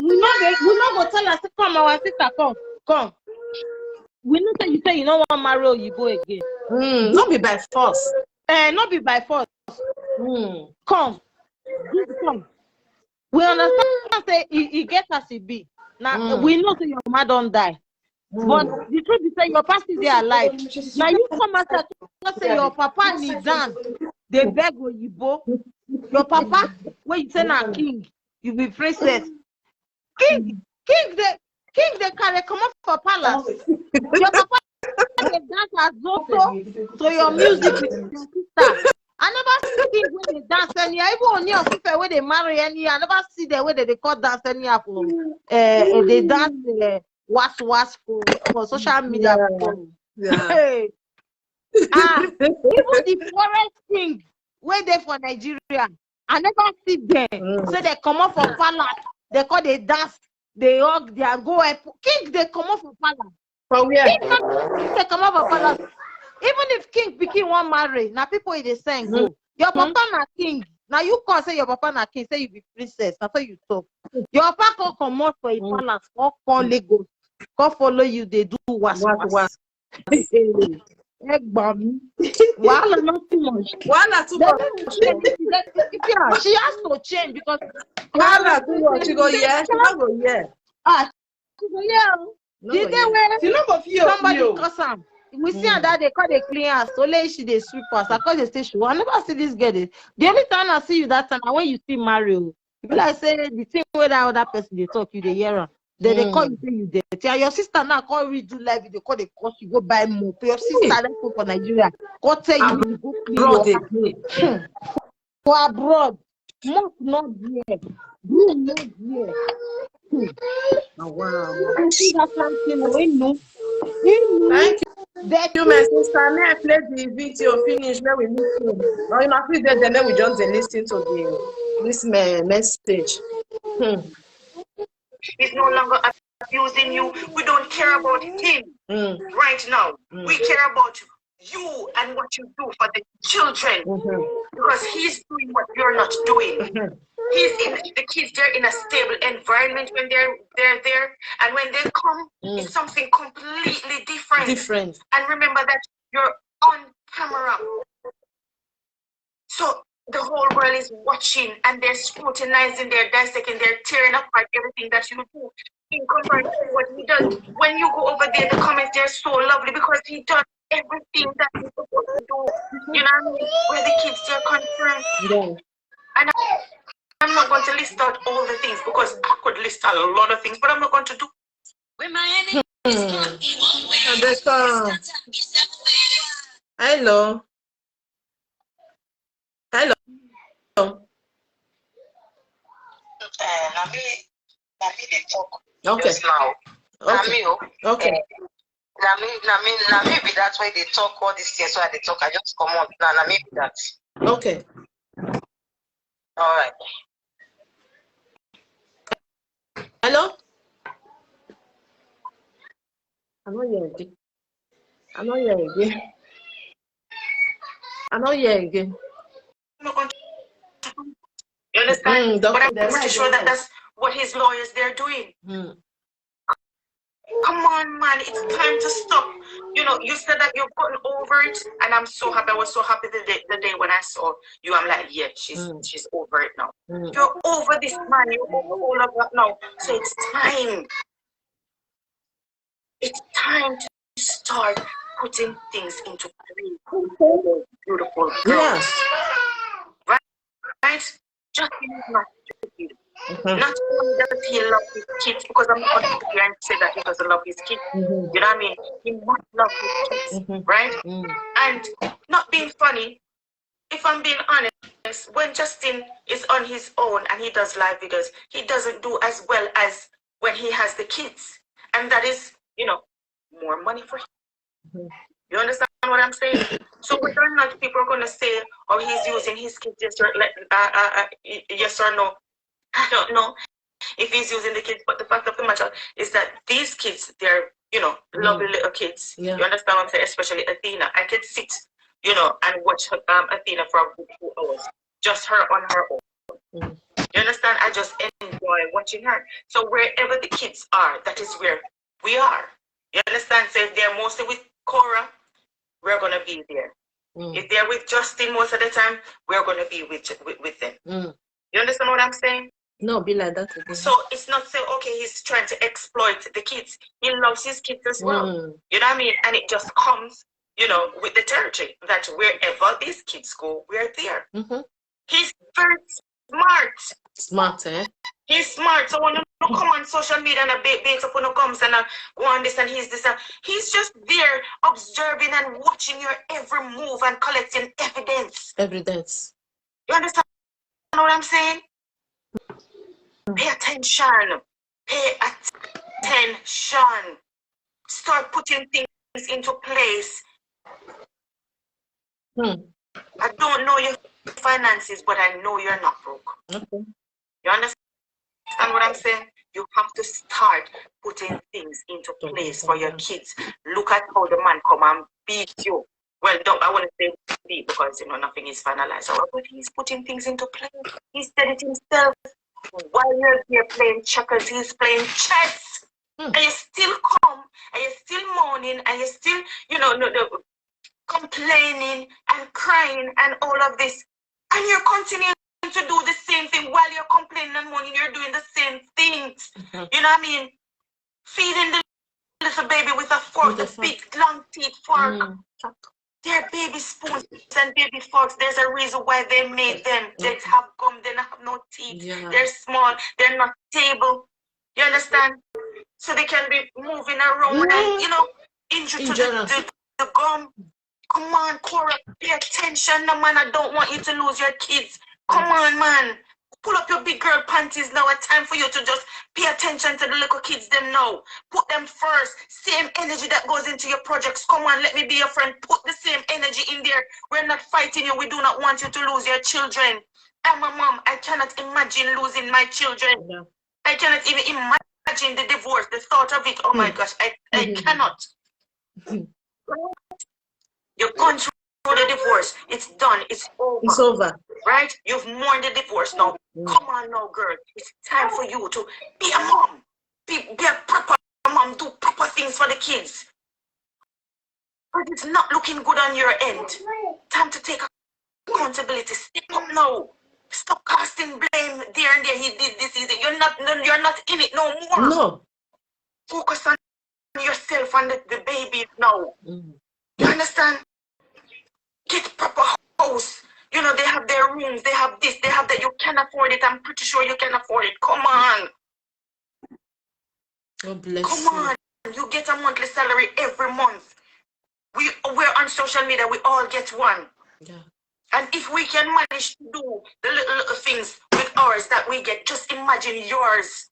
We not go tell her, come, our sister, come. We know that you say you don't want to marry Oyibo again. Not be by force. Not be by force. Come. We understand say he gets as he be. Now we know that your mother don't die. But the truth is that your past is there alive. Now you come and say your papa need dance. They beg Oyibo. Your papa, when you say now king, you be princess. King, they carry come up for palace. Your papa they dance as Zoto to your music with your sister. I never see king when they dance anyhow. Even on your people when they marry anyhow, I never see the way that they call dance anyhow. They dance was for social media. Hey. Even the forest king where they for Nigeria, I never see them. So they come up for palace. They call they dance. They hug. They go. King they come up for palace. From where? They come up for palace. Even if king pikin want marry, now people they saying go. Your papa na king. Now you can't say your papa na king. Say you be princess. That's how you talk. Your papa come out for a palace. Or call Lagos. Come follow you. They do was. Wahala not too much. Wahala too much. Yeah, she has to change because wahala too much. She go yeah. She not go yeah. She go yeah. The day when somebody cause am, we see her that they call the clean house. Only she they sweep us. I call the station. I never see this girl. The only time I see you that time, and when you see Mario, you be like say the thing where that other person they talk, you they hear her. Then they call you say you dead. Yeah, your sister now call redo live video, call the cost you go buy more. Your sister let's go for Nigeria. Go tell you go clean your for abroad. Must not here. You not here. Wow. I see that something we know. Thank you, my sister. May I play the video finish? May we move on. Or you must be there, then we just listen to this message. He's no longer abusing you. We don't care about him right now. We care about you and what you do for the children. Because he's doing what you're not doing. The kids, they're in a stable environment when they're there. And when they come, it's something completely different. And remember that you're on camera. So the whole world is watching and they're scrutinizing, they're dissecting, they're tearing apart everything that you do in comparison to what he does. When you go over there, the comments, they're so lovely because he does everything that he's supposed to do. You know what I mean? Where the kids, they're concerned. Yeah. And I'm not going to list out all the things because I could list out a lot of things, but I'm not going to do. Hello. Nami they talk Okay. just now. Okay. Okay. Nami be that way they talk all these things. So they talk. I just come on. Nami be that. Okay. All right. Hello. I'm not here again. I'm not here again. I'm not here again. You understand? But I'm Doctor, pretty sure that that's what his lawyers they're doing. Come on, man, it's time to stop. You know, you said that you've gotten over it, and I'm so happy. I was so happy the day when I saw you. I'm like, yeah, she's over it now. You're over this, man. You're over all of that now. So it's time. It's time to start putting things into place. Beautiful girls. Yes. Right? Just not stupid. Not only does he love his kids, because I'm not going to sit here and say that he doesn't love his kids. You know what I mean? He must love his kids, right? And not being funny, if I'm being honest, when Justin is on his own and he does live videos, he doesn't do as well as when he has the kids. And that is, you know, more money for him. You understand what I'm saying? So whether or not people are going to say, oh, he's using his kids, yes or no, I don't know if he's using the kids, but the fact of the matter is that these kids, they're, you know, lovely little kids. You understand what I'm saying? Especially Athena. I could sit, you know, and watch Athena for a good 2 hours. Just her on her own. You understand? I just enjoy watching her. So wherever the kids are, that is where we are. You understand? So if they're mostly with Korra, we're going to be there. If they're with Justin most of the time, we're going to be with them. You understand what I'm saying? No, be like that again. So it's not say, okay, he's trying to exploit the kids. He loves his kids as well. You know what I mean? And it just comes, you know, with the territory that wherever these kids go, we're there. He's very smart. Smart, eh? He's smart. So when you come on social media and a bait up when you comes and go on this and he's this, he's just there observing and watching your every move and collecting evidence. Evidence. You understand what I'm saying? Pay attention. Pay attention. Start putting things into place. I don't know your finances, but I know you're not broke. You understand what I'm saying? You have to start putting things into place for your kids. Look at how the man come and beat you. Well, I want to say beat because, you know, nothing is finalized. But he's putting things into place. He said it himself. While you're here playing checkers, he's playing chess. And you still come, and you're still moaning, and you're still, you know, complaining and crying and all of this. And you're continuing to do the same thing while you're complaining and moaning. You're doing the same things. You know what I mean? Feeding the little baby with a fork, the big long teeth fork. They're baby spoons and baby forks. There's a reason why they made them. They have gum, they don't have no teeth. They're small, they're not stable. You understand? So they can be moving around and, you know, injured to the gum. Come on, Korra, pay attention. No, man, I don't want you to lose your kids. Come on, man. Pull up your big girl panties now. It's time for you to just pay attention to the little kids them now. Put them first. Same energy that goes into your projects. Come on, let me be your friend. Put the same energy in there. We're not fighting you. We do not want you to lose your children. I'm a mom. I cannot imagine losing my children. I cannot even imagine the divorce, the thought of it. Oh my gosh, I cannot. You've gone through the divorce. It's done. It's over. It's over. Right? You've mourned the divorce now. Come on now, girl. It's time for you to be a mom. Be a proper mom. Do proper things for the kids. But it's not looking good on your end. Time to take accountability. Step up now. Stop casting blame there and there. He did this. You're not in it no more. No. Focus on yourself and the baby now. You understand? Get proper house. You know, they have their rooms, they have this, they have that. You can afford it. I'm pretty sure you can afford it. Come on. God bless Come on. You get a monthly salary every month. We're on social media. We all get one. Yeah. And if we can manage to do the little things with ours that we get, just imagine yours.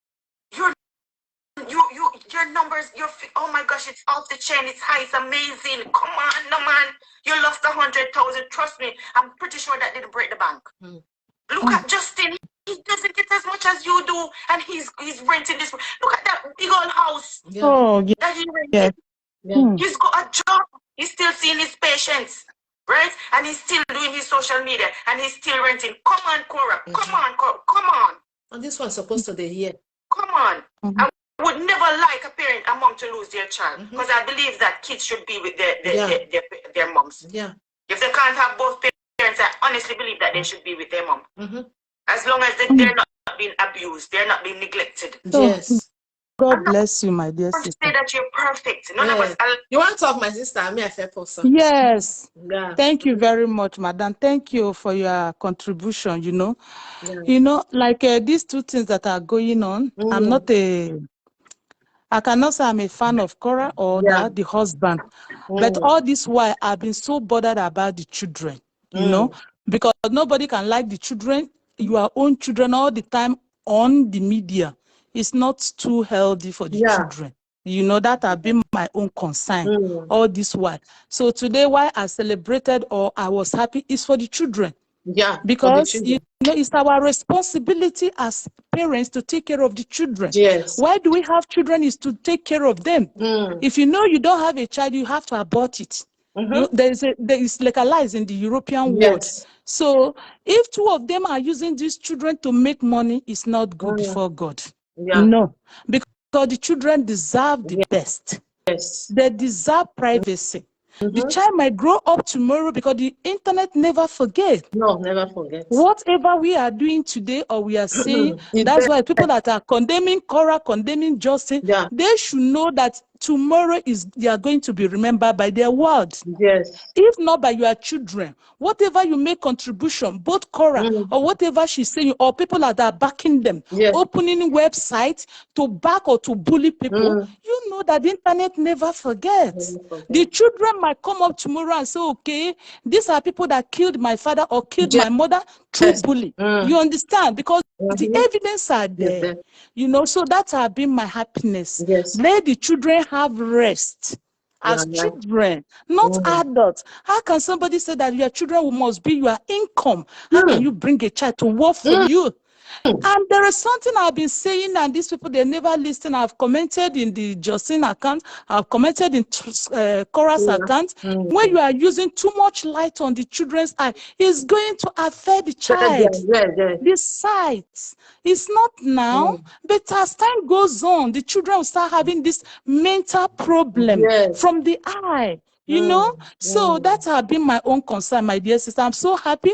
Your numbers, oh my gosh, it's off the chain, it's high, it's amazing. Come on, no man. You lost 100,000. Trust me, I'm pretty sure that didn't break the bank. Look at Justin. He doesn't get as much as you do, and he's renting this. Look at that big old house. Oh, that he rented. yes. He's got a job. He's still seeing his patients, right? And he's still doing his social media, and he's still renting. Come on, Korra. Come on, Korra. Come on. And this one's supposed to be here. Come on. I would never like a mom to lose their child, because I believe that kids should be with their moms. Yeah. If they can't have both parents, I honestly believe that they should be with their mom. As long as they're not being abused, they're not being neglected. Yes. God bless you, my dear Don't sister. say that you're perfect. None of us. You want to talk, my sister? I'm a fair person. Yes. Yeah. Thank you very much, madam. Thank you for your contribution. Like these two things that are going on. I cannot say I'm a fan of Korra or the husband, but all this while I've been so bothered about the children, because nobody can like the children, your own children all the time on the media. It's not too healthy for the children. That have been my own concern all this while. So today, why I celebrated or I was happy is for the children. Yeah, because it's our responsibility as parents to take care of the children. Yes. Why do we have children? Is to take care of them. If you know you don't have a child, you have to abort it. There is legalized in the European world. So if two of them are using these children to make money, it's not good before God. No, because the children deserve the best. Yes. They deserve privacy. The child might grow up tomorrow, because the internet never forgets. No, never forget. Whatever we are doing today or we are saying, that's why people that are condemning Korra, condemning Justin, they should know that tomorrow they are going to be remembered by their words. Yes. If not by your children, whatever you make contribution, both Korra or whatever she's saying, or people that are backing them, opening websites to back or to bully people, you know that the internet never forgets. The children might come up tomorrow and say, okay, these are people that killed my father or killed my mother through bully. You understand? Because the evidence are there. So that has been my happiness. Let the children have rest. As children, not adults. How can somebody say that your children must be your income? How can you bring a child to work for you? And there is something I've been saying, and these people, they never listen. I've commented in the Justin account. I've commented in Korra's account. When you are using too much light on the children's eye, it's going to affect the child. The sight. It's not now, but as time goes on, the children will start having this mental problem from the eye. So that has been my own concern, my dear sister. I'm so happy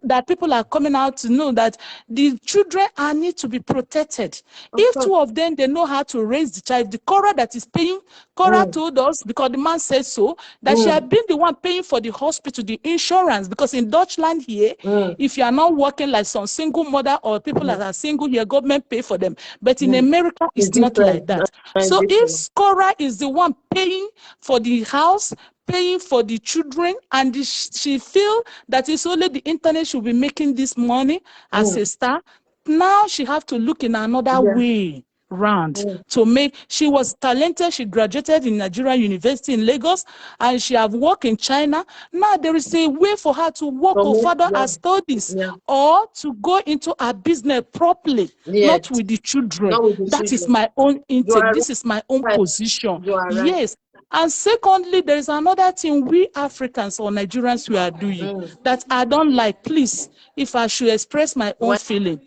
that people are coming out to know that the children need to be protected. If two of them, they know how to raise the child, the Korra that is paying, Korra told us, because the man said so, that she had been the one paying for the hospital, the insurance, because in Deutschland here, if you are not working like some single mother or people that are single here, government pay for them. But in America, it's not like that. So if Korra is the one paying for the house, paying for the children, and she feel that it's only the internet should be making this money as a star, now she have to look in another way round to make. She was talented. She graduated in Nigerian University in Lagos, and she have worked in China. Now there is a way for her to work or further her studies or to go into her business properly, not with the children. That is my own intake. This is my own position. Yes. And secondly, there is another thing we Africans or Nigerians we are doing that I don't like. Please, if I should express my own feeling,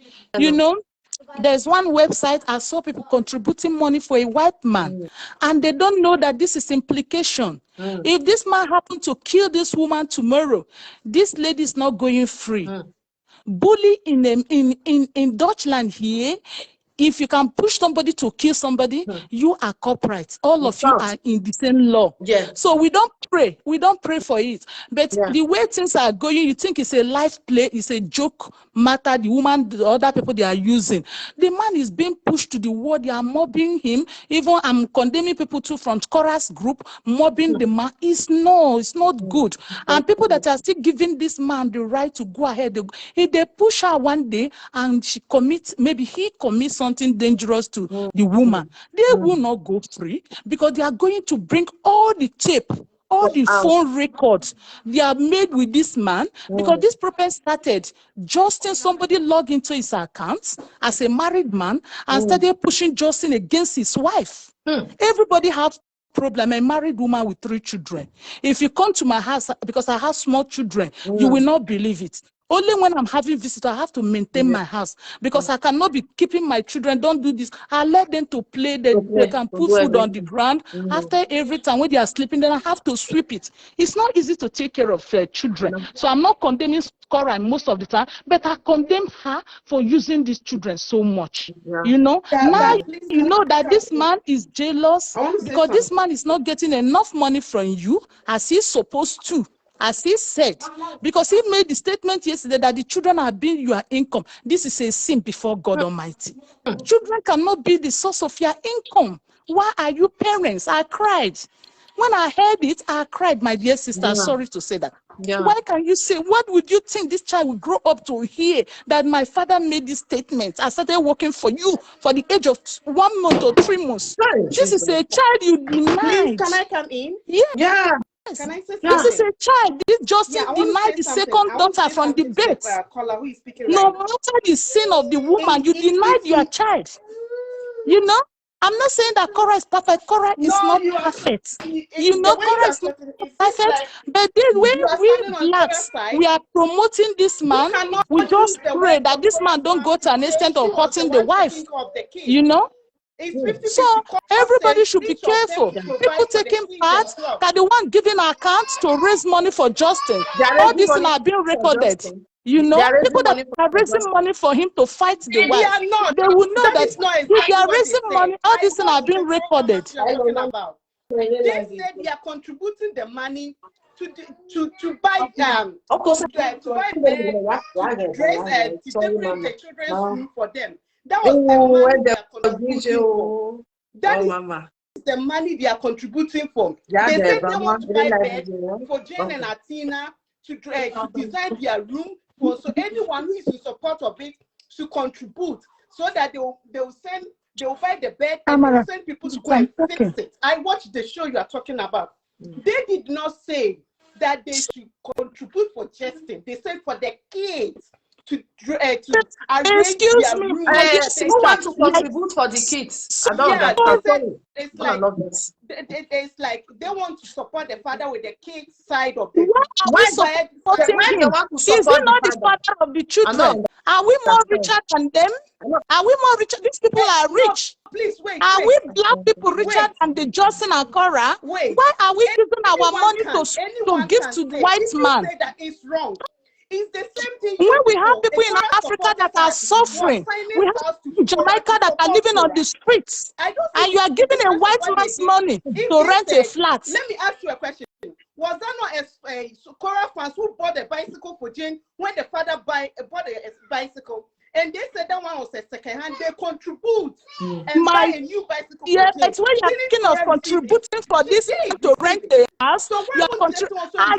there's one website I saw people contributing money for a white man, and they don't know that this is implication. If this man happened to kill this woman tomorrow, this lady is not going free. Bully in Deutschland here. If you can push somebody to kill somebody, you are culprits. All of you are in the same law. So we don't pray. We don't pray for it. But the way things are going, you think it's a life play, it's a joke matter. The woman, the other people they are using. The man is being pushed to the wall. They are mobbing him. Even I'm condemning people too from Korra's group, mobbing the man. It's not good. And people that are still giving this man the right to go ahead, if they push her one day and she commits, maybe he commits something dangerous to the woman, they will not go free, because they are going to bring all the tape, all the phone records they are made with this man, because this problem started. Justin, somebody logged into his account as a married man and started pushing Justin against his wife. Everybody have problem, a married woman with 3 children. If you come to my house, because I have small children, you will not believe it. Only when I'm having visitors, I have to maintain my house because I cannot be keeping my children. Don't do this. I let them to play. They can put food on the ground. After every time when they are sleeping, then I have to sweep it. It's not easy to take care of children. So I'm not condemning Korra most of the time, but I condemn her for using these children so much. You know, now you know that this man is jealous because this man is not getting enough money from you as he's supposed to. As he said, because he made the statement yesterday that the children are being your income. This is a sin before God Almighty. Children cannot be the source of your income. Why are you parents? I cried. When I heard it, I cried, my dear sister. Sorry to say that. Why can you say, what would you think this child will grow up to hear that my father made this statement? I started working for you for the age of 1 month or 3 months. This is a child you denied. Please, can I come in? Yeah. Can I say this is a child. This Justin denied the second daughter from the birth. No matter the sin of the woman, you denied your child. You know? I'm not saying that Korra is perfect. Korra is not perfect. You know, Korra is not perfect. But this way, we blacks, we are promoting this man. We just pray that this man don't go to an extent of hurting the wife. You know? So everybody should be careful. People taking part, that the one giving accounts to raise money for Justin. All these things are being recorded. You know, people that are raising money for him to fight the wife, they will know that if they are raising money, all these things are being recorded. They said they are contributing the money to buy to dress to decorate the children's room for them. That was the money they are contributing for. That is the money they are contributing for. They said they want to buy bed for Jane and Atina to design their room. So anyone who is in support of it should contribute so that they will buy the bed and they will send people to go and fix it. I watched the show you are talking about. They did not say that they should contribute for Justin. They said for the kids to excuse me, who want to contribute for the kids? I don't understand. It's like they want to support the father with the kids side of the why supporting him? Is he not the father of the children? Are we more richer than them? Are we more richer? These people are rich. Please wait. Are we black people richer than the Justin and Korra? Why are we using our money to give to the white man? Say that it's wrong. It's the same thing. When we have people in Africa that are suffering, we have in Jamaica that are living on the streets, and you are giving a white man's money to rent a flat. Let me ask you a question. Was that not a Korra fans who bought a bicycle for Jane when the father bought a bicycle? And they said that one was a second hand. They contribute and buy a new bicycle. Yeah, it's when you're thinking of contributing for this to rent the house. So you're what are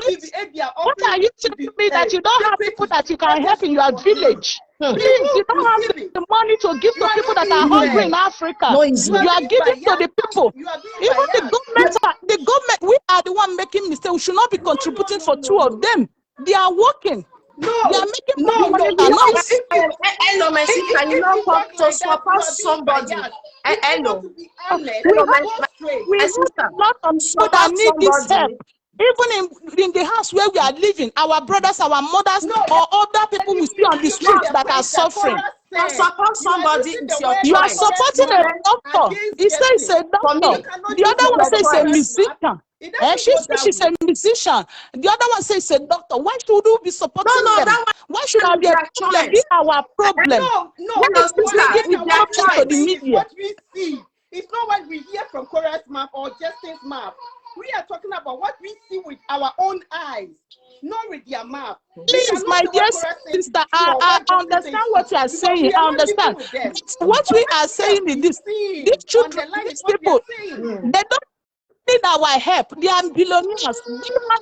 you telling me that you don't have people that you can help in your village? Please, you don't have the money to give to people that are hungry in Africa. You are giving to the people. Even the government, we are the one making mistakes. We should not be contributing for 2 of them. They are working. They are making money than us. Hello, my sister, you know what? To support somebody. Hello. We have a lot of people that need this help. Even in the house where we are living, our brothers, our mothers, or other people we see on the streets that are suffering. To support somebody is your choice. You are supporting a doctor. He says a doctor. The other one says a musician. She says she's a musician. The other one says a doctor. Why should we be supporting them? Why should I be a problem? This is our problem. No, to the media. What we see. It's not what we hear from Korra's mouth or Justin's mouth. We are talking about what we see with our own eyes, not with their mouth. Please, my dear sister, I understand what you are saying. I understand. What we are saying is this: these children, these people, they don't need our help. They are billionaires.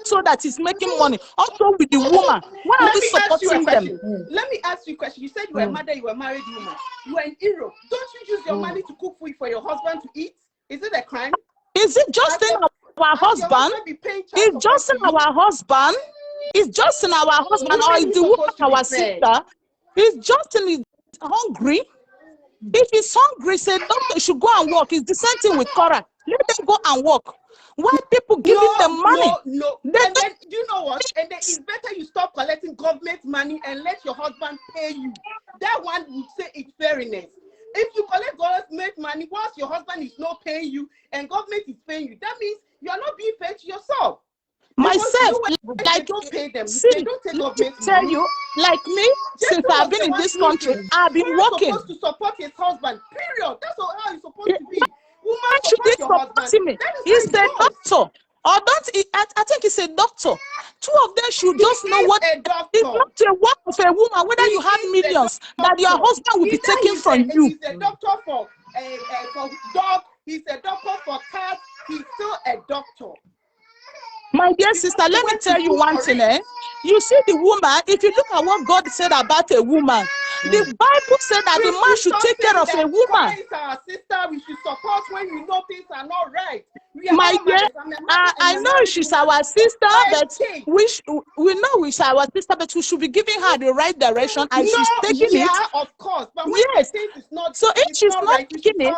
So that is making money. Also with the woman. Why are we supporting them? Let me ask you a question. You said you were a mother, you were a married woman. You are in Europe. Don't you use your money to cook food for your husband to eat? Is it a crime? Is it just in our husband? Is just in our husband? Is just in our husband, or is the woman our sister? Is Justin hungry? If he's hungry, say doctor should go and work. It's the same thing with Korra. Let them go and work. Why people giving them money? No. They And then, do you know what? And then it's better you stop collecting government money and let your husband pay you. That one would say it's fairness. If you collect government money whilst your husband is not paying you and government is paying you, that means you are not being paid to yourself. myself, They don't pay them. see, They don't take government tell money. you, like me, since I've been in this country, I've been working. Supposed to support his husband. Period. That's how it's supposed to be. Woman Should be support your husband. supporting me. He's a doctor. Or don't he, I think he's a doctor. Two of them should just know what it's not a work of a woman, whether you have millions that your husband will be taking from you. He's a doctor for dog, he's a doctor for cats, he's still a doctor. My dear sister, let me tell you one thing. You see the woman, if you look at what God said about a woman, the Bible said that the man should take care of a woman. Is our sister, we should support when we know things are not right. My dear, I know she's our sister, but we know she's our sister, but we should be giving her the right direction, and she's taking it. Of course, but yes. Not, so if she's not taking it,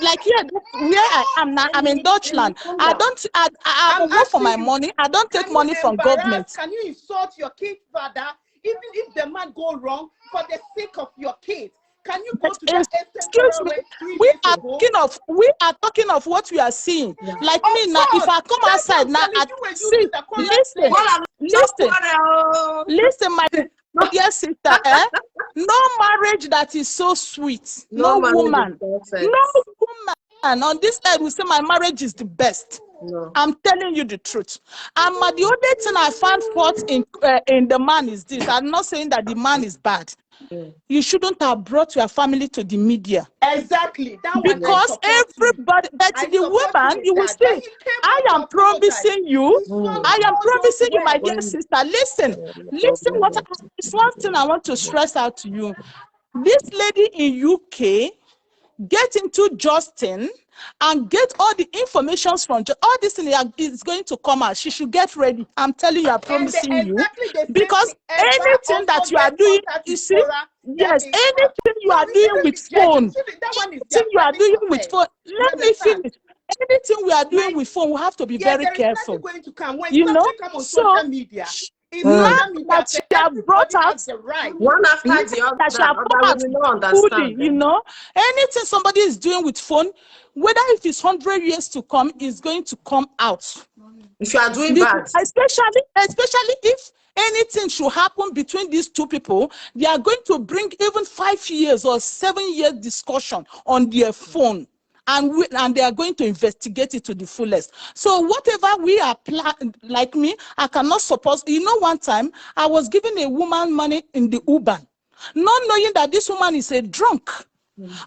like here, where I am now, I'm in Deutschland. I work for my money. I don't take money from government. Can you insult your kid's father, even if the man go wrong, for the sake of your kids? Can you go to the excuse me? We are talking of what we are seeing. Yeah. Like of me now, if I come outside now, listen, my dear sister, no marriage that is so sweet. No woman on this earth will say my marriage is the best. No. I'm telling you the truth. And the only thing I found fault in the man is this. I'm not saying that the man is bad. You shouldn't have brought your family to the media. Exactly. Because everybody, that's the woman, you will say, I am promising you, my dear sister. Listen, it's one thing I want to stress out to you. This lady in UK, get into Justin and get all the information from all this thing is going to come out. She should get ready. I'm telling you, I'm promising you. Because anything that you are doing, you see, yes, anything you are doing with phone, let me finish. Anything we are doing with phone, we have to be very careful. You know, so now that she have brought out one after the other, you know, anything somebody is doing with phone, whether if it's 100 years to come, is going to come out. If you are doing bad, especially if anything should happen between these two people, they are going to bring even 5 years or 7 years discussion on their phone. And they are going to investigate it to the fullest. So whatever we are like me, I cannot support. You know, one time I was giving a woman money in the Uber, not knowing that this woman is a drunk.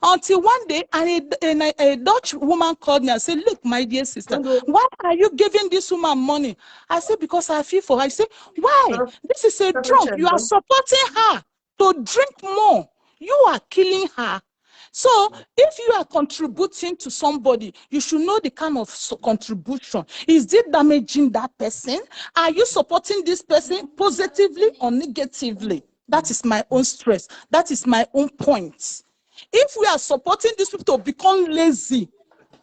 Until one day, a Dutch woman called me and said, look, my dear sister, why are you giving this woman money? I said, because I feel for her. I said, why? This is a drunk. You are supporting her to drink more. You are killing her. So if you are contributing to somebody, you should know the kind of contribution. Is it damaging that person? Are you supporting this person positively or negatively? That is my own stress. That is my own point. If we are supporting these people to become lazy,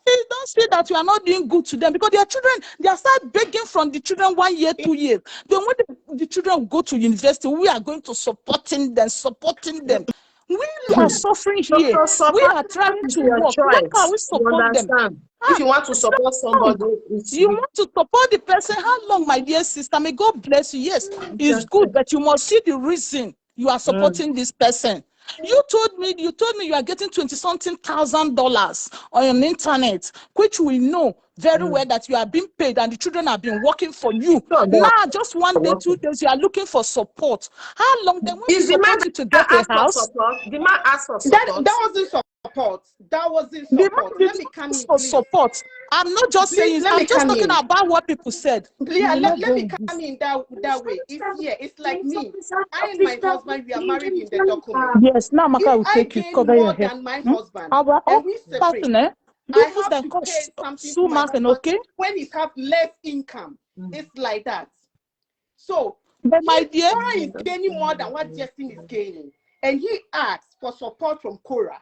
don't say that you are not doing good to them, because their children, they are start begging from the children 1 year, 2 years. Then when the children go to university, we are going to supporting them. We are suffering here. We are trying to work. Why can't we support them? If you want to support somebody, you want to support the person. How long, my dear sister? May God bless you. Yes, it's good, but you must see the reason you are supporting this person. You told me you are getting $20-something thousand on the internet, which we know very well that you are being paid and the children have been working for you. Now, just 1 day, 2 days, you are looking for support. How long? They want to support you to get a house? The man asked for support. That wasn't support. That wasn't support. Let me come in, for support. I'm not just saying. I'm just talking about what people said. Yeah, let me come in that way. It's like me. I and my husband, we are married in the document. Yes, now Maka will take you. Cover your head. Than my husband, and we separate. I have to pay something to my husband. Okay? When he have less income, it's like that. So, but my dear, Korra is gaining more than what Justin is gaining, and he asked for support from Korra,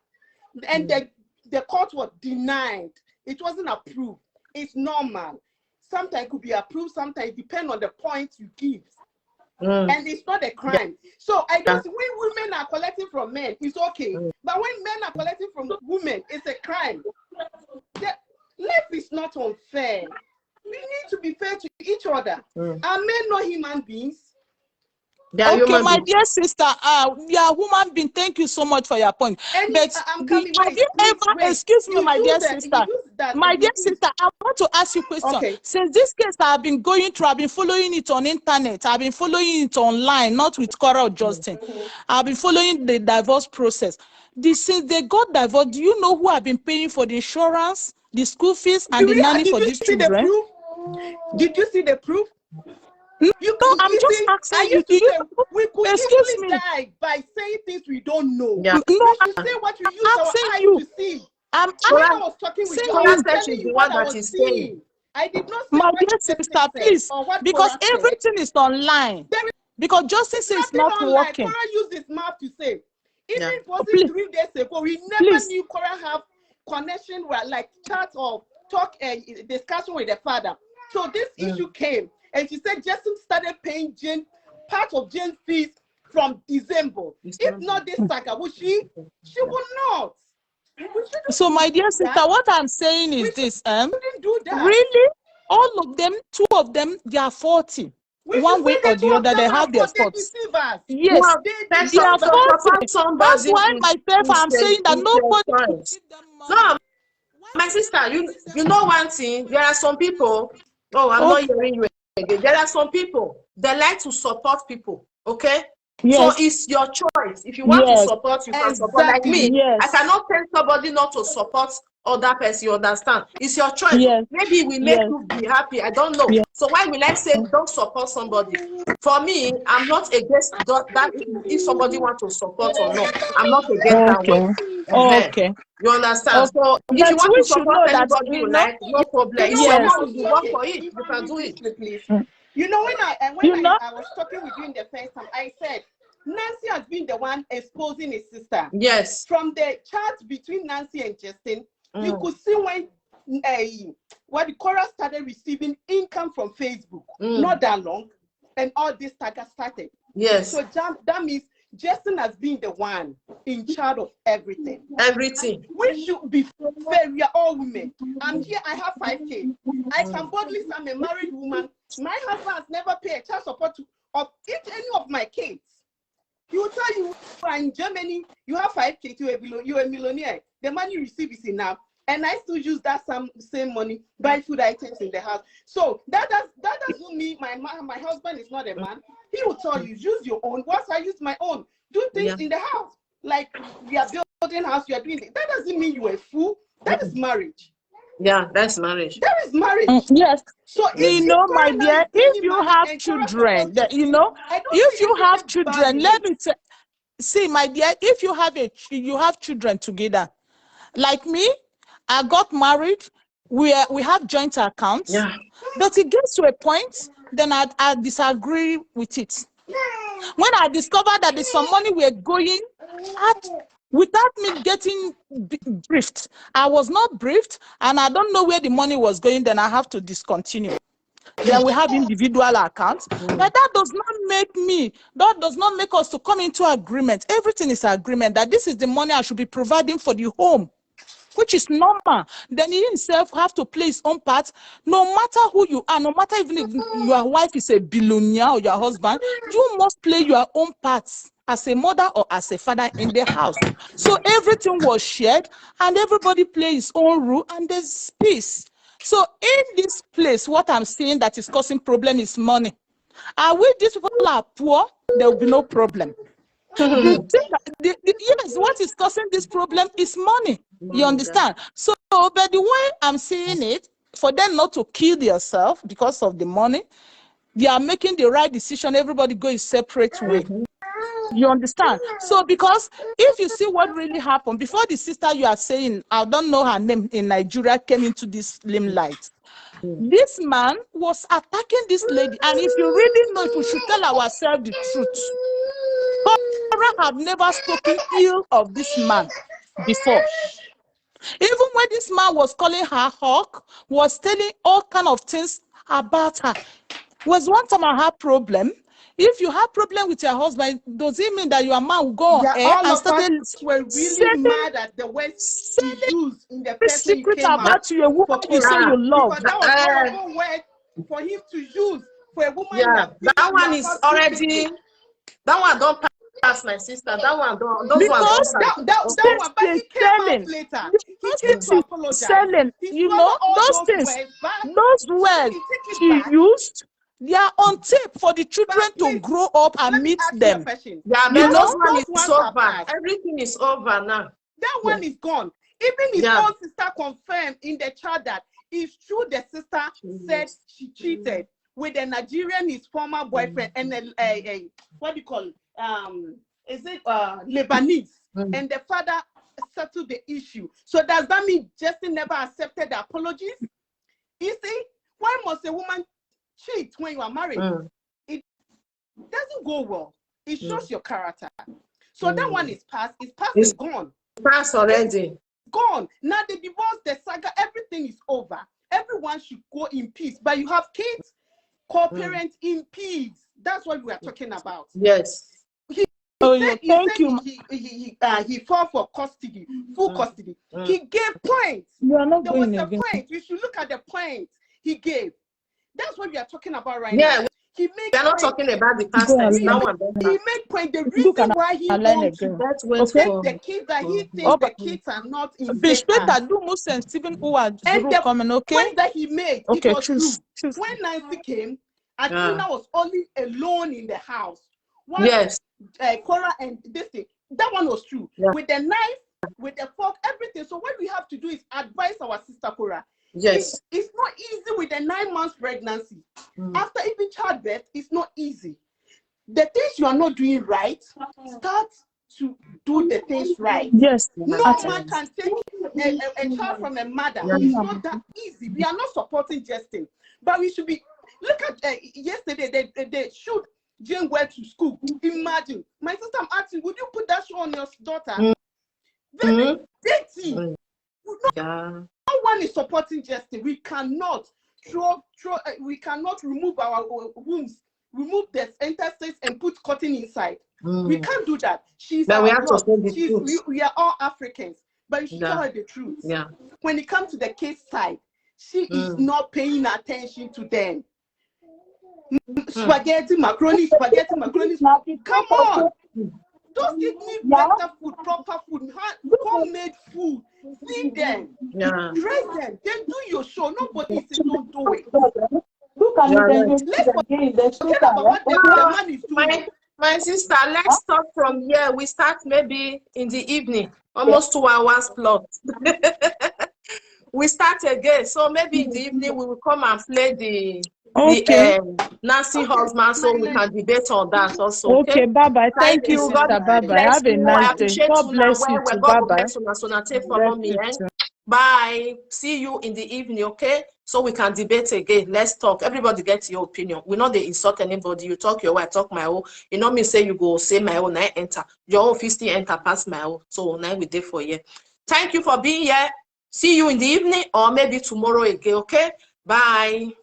and the court was denied. it wasn't approved. It's normal. Sometimes it could be approved, sometimes it depends on the point you give. And it's not a crime. So I don't, when women are collecting from men, it's okay. But when men are collecting from women, it's a crime. Life is not unfair. We need to be fair to each other. Are men not human beings? Okay, my dear sister, you are a human being. Thank you so much for your point. But have you ever, excuse me, my dear sister, my dear sister, I want to ask you a question. Okay. Since this case I've been going through, I've been following it on internet, I've been following it online, not with Korra or Justin. I've been following the divorce process. Since they got divorced, do you know who have been paying for the insurance, the school fees, and the nanny for these children? Did you see the proof? No, I'm just asking you. We could easily die by saying things we don't know. No, we should say what you use our eyes to see. I was talking with you, I was telling you what I was seeing. I did not say my what dear sister, please, because everything is online. Because justice is not working. Korra used his mouth to say, even it wasn't 3 days ago, we never knew Korra have connection with like chat or talk and discussion with the father. So this issue came. And she said Justin started paying Jane part of Jane's fees from December. If not this saga, would she? She would not. So, my dear sister, what I'm saying is this: do that. Really, all of them, 2 of them, they are 40. One way or the other, they have their spots. Yes, well, they are 40. That's why myself, I'm saying that nobody will give them money. No, my sister, you know one thing. There are some people. Oh, I'm not hearing you again. There are some people that like to support people. Okay. Yes. So it's your choice. If you want to support, you can support. Like me, I cannot tell somebody not to support other person. You understand? It's your choice. Maybe we make you be happy. I don't know. So why will I say don't support somebody? For me, I'm not against that. If somebody wants to support or not, I'm not against that one. Okay. You understand? So if you want to support anybody you like, no problem. If you want for it, you can do it. Please. You know, when I was talking with you in the first time, I said Nancy has been the one exposing his sister. Yes. From the chat between Nancy and Justin, you could see when the Korra started receiving income from Facebook, not that long, and all this saga started. Yes. So that means Justin has been the one in charge of everything. Everything. We should be fair. We are all women. I'm here. I have 5 kids. I can boldly say I'm a married woman. My husband has never paid child support of any of my kids. He will tell you, in Germany, you have 5 kids. You're a millionaire. The money you receive is enough. And I still use that same money buy food items in the house. So that doesn't mean my husband is not a man. He will tell you, use your own. Once I use my own, do things in the house. Like we are building house, you are doing it. That doesn't mean you're a fool. That is marriage. Yeah, that's marriage. That is marriage. Yes. So you know, my dear, if you have children, if you have children, let me see, my dear, if you have children together, like me, I got married. We have joint accounts. Yeah. But it gets to a point, then I disagree with it. When I discovered that there's some money we're going at, without me getting briefed, I was not briefed, and I don't know where the money was going, then I have to discontinue. Then we have individual accounts. But that does not make us to come into agreement. Everything is agreement that this is the money I should be providing for the home, which is normal. Then he himself have to play his own part. No matter who you are, no matter even if your wife is a billionaire or your husband, you must play your own parts as a mother or as a father in the house. So everything was shared, and everybody plays his own role, and there's peace. So in this place, what I'm seeing that is causing problem is money. And when these people are poor, there will be no problem. Yes, what is causing this problem is money. You understand? So, but the way I'm seeing it, for them not to kill themselves because of the money, they are making the right decision. Everybody go a separate way. You understand? So, because if you see what really happened, before the sister you are saying, I don't know her name, in Nigeria came into this limelight, this man was attacking this lady. And if you really know, if we should tell ourselves the truth, Korra have never spoken ill of this man before. Even when this man was calling her hawk, was telling all kind of things about her. Was one time I had problem. If you have problem with your husband, does it mean that your man will go on air all and of start us were really mad at the words he used in the first when he secret came out about you, a woman for you say Korra, you love? because that was horrible word for him to use for a woman that that one is already, that one don't pass, my sister. That one don't, those ones don't pass. That one, but he came out later. He came to apologize. Selling, He you know, all those things, words, but those words she used, they are on tape for the children to grow up and meet them. Yeah, You but know, those one is over. Everything is over now. That one is gone. Even his own sister confirmed in the chat that it's true the sister said she cheated with a Nigerian, his former boyfriend, and a what do you call it? Is it Lebanese? And the father settled the issue. So does that mean Justin never accepted the apologies? You see, why must a woman cheat when you are married? It doesn't go well. It shows your character. So that one is past. It's past and gone. Past already. Gone. Now the divorce, the saga, everything is over. Everyone should go in peace. But you have kids, co-parent in peace. That's what we are talking about. Yes. He fought for custody, full custody. He gave points. There was a point. You should look at the points he gave. That's what we are talking about right now. He made. We are not talking about the past tense. He made point. The reason why he wants to take the kids that he thinks the kids are not in safe hands. And the point that he made, it was true. When Nancy came, Athena was only alone in the house. Korra and this thing, that one was true. With the knife, with the fork, everything. So what we have to do is advise our sister Korra. It's not easy with a 9 months pregnancy. After even childbirth, it's not easy. The things you are not doing right, start to do the things right. No man can take a child from a mother. It's not that easy. We are not supporting Justin, but we should be. Look at yesterday, they shoot Jane went to school. Imagine. My sister, I'm asking, would you put that show on your daughter? Very dirty. No one is supporting Justin. We cannot we cannot remove our wombs, remove the interstates and put cotton inside. We can't do that. We are all Africans, but you should tell her the truth. When it comes to the case side, she is not paying attention to them. Spaghetti, macaroni. Come on. Those kids need better food, proper food, homemade food. Feed them. Dress them. Then do your show. Nobody says don't do it. Let's forget about what the man is doing. My sister, let's start from here. We start maybe in the evening, almost 2 hours plus. We start again. So maybe in the evening we will come and play the Nancy husband, so we can debate on that also. Okay, bye-bye. Thank you, sister. Bye-bye. Have a nice day. God bless you too. Bye-bye. Bye. See you in the evening, okay? So we can debate again. Let's talk. Everybody gets your opinion. We know they insult anybody. You talk your way, I talk my own. You know me say you go say my own, I enter. Your own 50 enter past my own. So now we there for you. Thank you for being here. See you in the evening or maybe tomorrow again, okay? Bye.